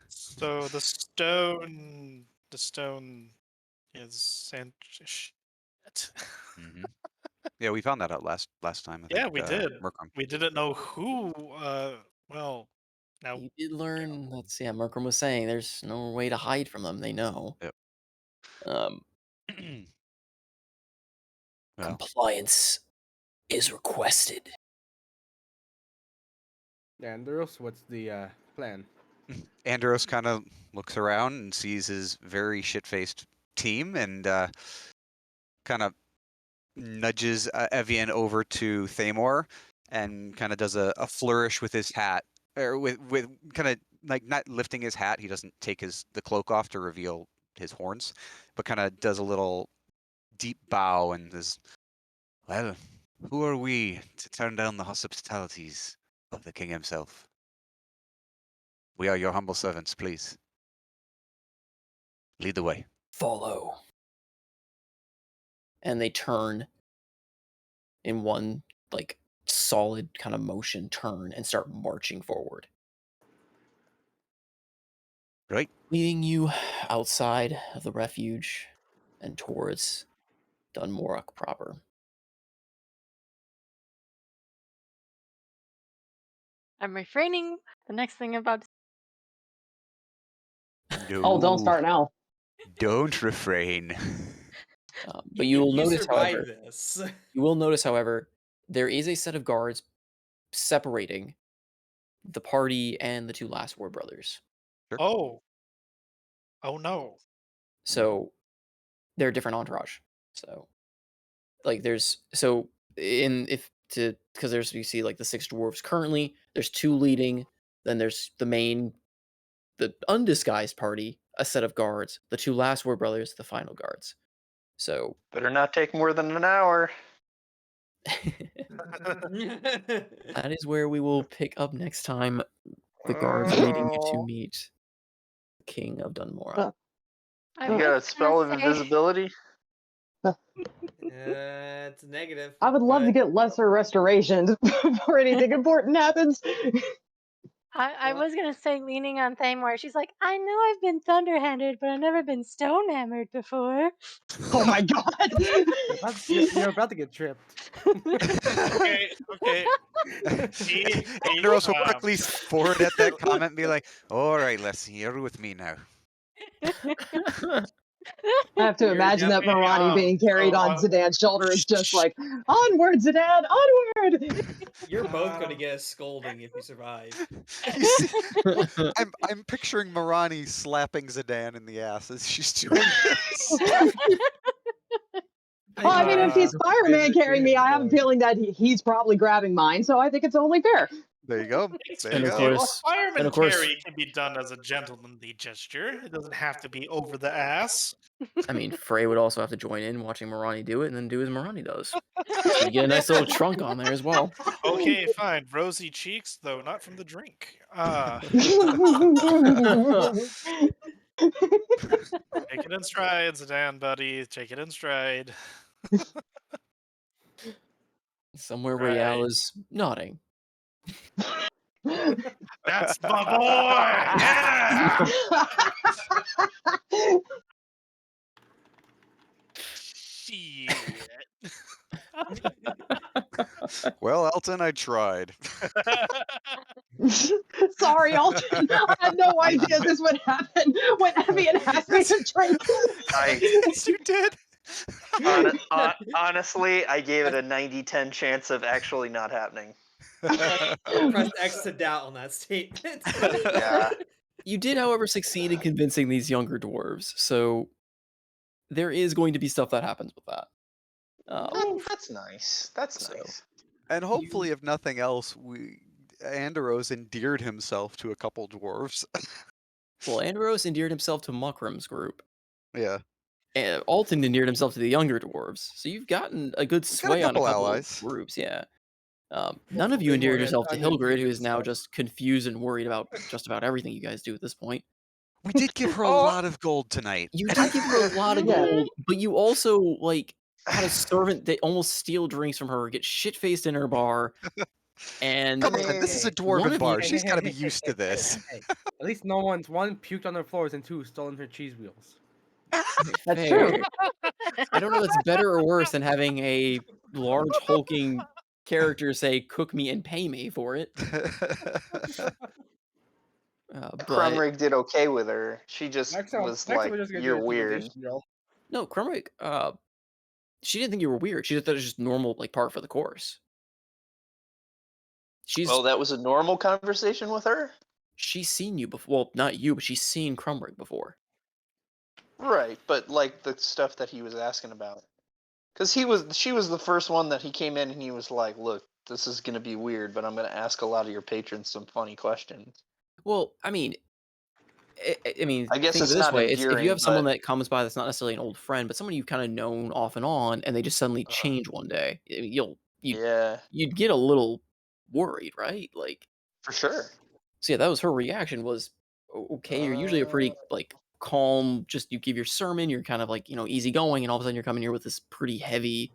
So the stone is sent. Shit. Hmm. Yeah, we found that out last time. I think. Yeah, we did. Merkram. We didn't know who. Well, now You did learn. That's Merkram was saying. There's no way to hide from them. They know. Yep. Um, Well, compliance is requested. Yeah, and Andros, what's the plan? Andros kind of looks around and sees his very shit-faced team and kind of nudges Evian over to Thamor and kind of does a flourish with his hat, or with kind of like not lifting his hat. He doesn't take the cloak off to reveal his horns, but kind of does a little deep bow and says, "Well, who are we to turn down the hospitalities of the king himself? We are your humble servants, please. Lead the way." Follow. And they turn in one like solid kind of motion turn and start marching forward, Right. leading you outside of the refuge and towards Dunmorok proper. I'm refraining. The next thing I'm about to No. Oh, don't start now. Don't refrain. But you will notice, survive however, this. you will notice, however, there is a set of guards separating the party and the two last war brothers. Oh. Oh no. So they're a different entourage. So like there's so in if to because there's you see like the 6 dwarves currently, there's 2 leading, then there's the undisguised party, a set of guards, the 2 last war brothers, the final guards. So Better not take more than an hour. that is where we will pick up next time. The guards leading you to Oh. meet the King of Dunmora. I You was got a gonna spell of say- invisibility? It's negative. I would love to get lesser restorations before anything important happens. I was gonna say leaning on Thamor. She's like, I know I've been thunderhammered, but I've never been stonehammered before. Oh my god! You're about to get tripped. Okay. Okay. Andros will quickly forward at that comment and be like, all right, Leslie, you're with me now. I have to imagine that Marani being carried on Zidane's shoulder is just like, onward, Zidane, onward! You're both gonna get a scolding if you survive. I'm picturing Marani slapping Zidane in the ass as she's doing this. Well, I mean, if he's Fireman carrying me, I have a feeling that he's probably grabbing mine, so I think it's only fair. There you go. There you And of go. course- A fireman and of course- carry can be done as a gentlemanly gesture. It doesn't have to be over the ass. I mean, Frey would also have to join in watching Marani do it and then do as Marani does. So you get a nice little trunk on there as well. Okay, fine. Rosy cheeks, though not from the drink. Take it in stride, Zidane, buddy. Take it in stride. Somewhere Right. Real is nodding. That's my boy! Yeah! Shit. Well, Elton, I tried. Sorry, Alton. I had no idea this would happen when Evian asked me to drink. Yes, you did. Honestly, I gave it a 90-10 chance of actually not happening. Press X to doubt on that statement. Yeah. You did, however, succeed in convincing these younger dwarves, so there is going to be stuff that happens with that. That's nice. That's So- nice. And hopefully, if nothing else, Andros endeared himself to a couple dwarves. Well, Andros endeared himself to Mukram's group. Yeah. And Alton endeared himself to the younger dwarves. So you've gotten a good got a sway on a couple couple allies. of groups, yeah. None of you endeared yourself to Hildred, who is now just confused and worried about just about everything you guys do at this point. We did give her a lot of gold tonight. You did give her a lot of Yeah. gold, but you also like had a servant that almost steal drinks from her, get shit faced in her bar, and Come on, this is a one dwarven of bar. you- She's got to be used to this. Hey, at least no one's one puked on their floors and 2 stolen her cheese wheels. That's fair. true. I don't know if that's better or worse than having a large hulking character say "cook me and pay me" for it. But Crumrig did okay with her. She just Next time, was next like, time we're just gonna do "You're a weird." intimidation drill. no, Crumwick, she didn't think you were weird. She just thought it was just normal, like part for the course. She's Oh, that was a normal conversation with her? she's seen you before. Well, not you, but she's seen Crumwick before. Right, but like the stuff that he was asking about. Because she was the first one that he came in and he was like, "Look, this is gonna be weird, but I'm gonna ask a lot of your patrons some funny questions." Well, I mean, I guess think of it's it this not way: if you endearing, have someone but- that comes by that's not necessarily an old friend, but someone you've kind of known off and on, and they just suddenly change one day, Yeah, you'd get a little worried, right? Like, for sure. so yeah, that was her reaction. Was okay. You're usually a pretty like calm. Just you give your sermon. You're kind of like easygoing, and all of a sudden you're coming here with this pretty heavy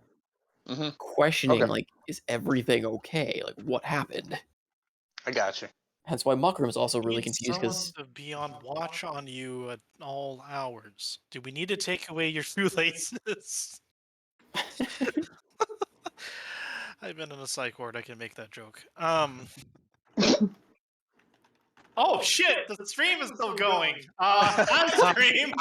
Mm-hmm. questioning, Okay. like, is everything okay? Like, what happened? I got you. Hence why Muckroom is also We really need confused someone because to be on watch on you at all hours. Do we need to take away your shoelaces? I've been in a psych ward. I can make that joke. Oh shit! The stream is still going. Hi stream.